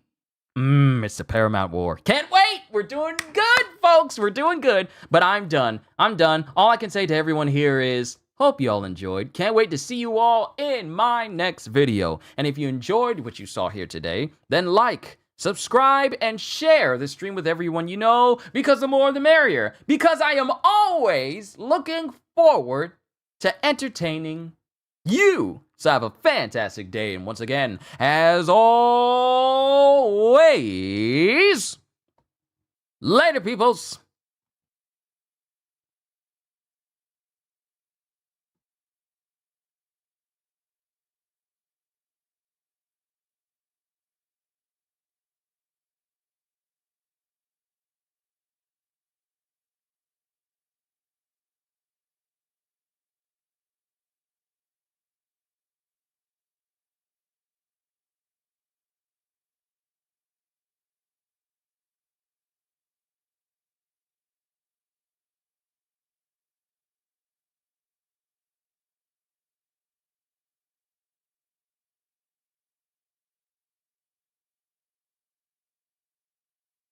it's the Paramount War. Can't wait! We're doing good, folks! We're doing good. But I'm done. All I can say to everyone here is, hope you all enjoyed. Can't wait to see you all in my next video. And if you enjoyed what you saw here today, then like, subscribe, and share this stream with everyone you know, because the more the merrier. Because I am always looking forward to entertaining you. So have a fantastic day, and once again, as always, later, peoples.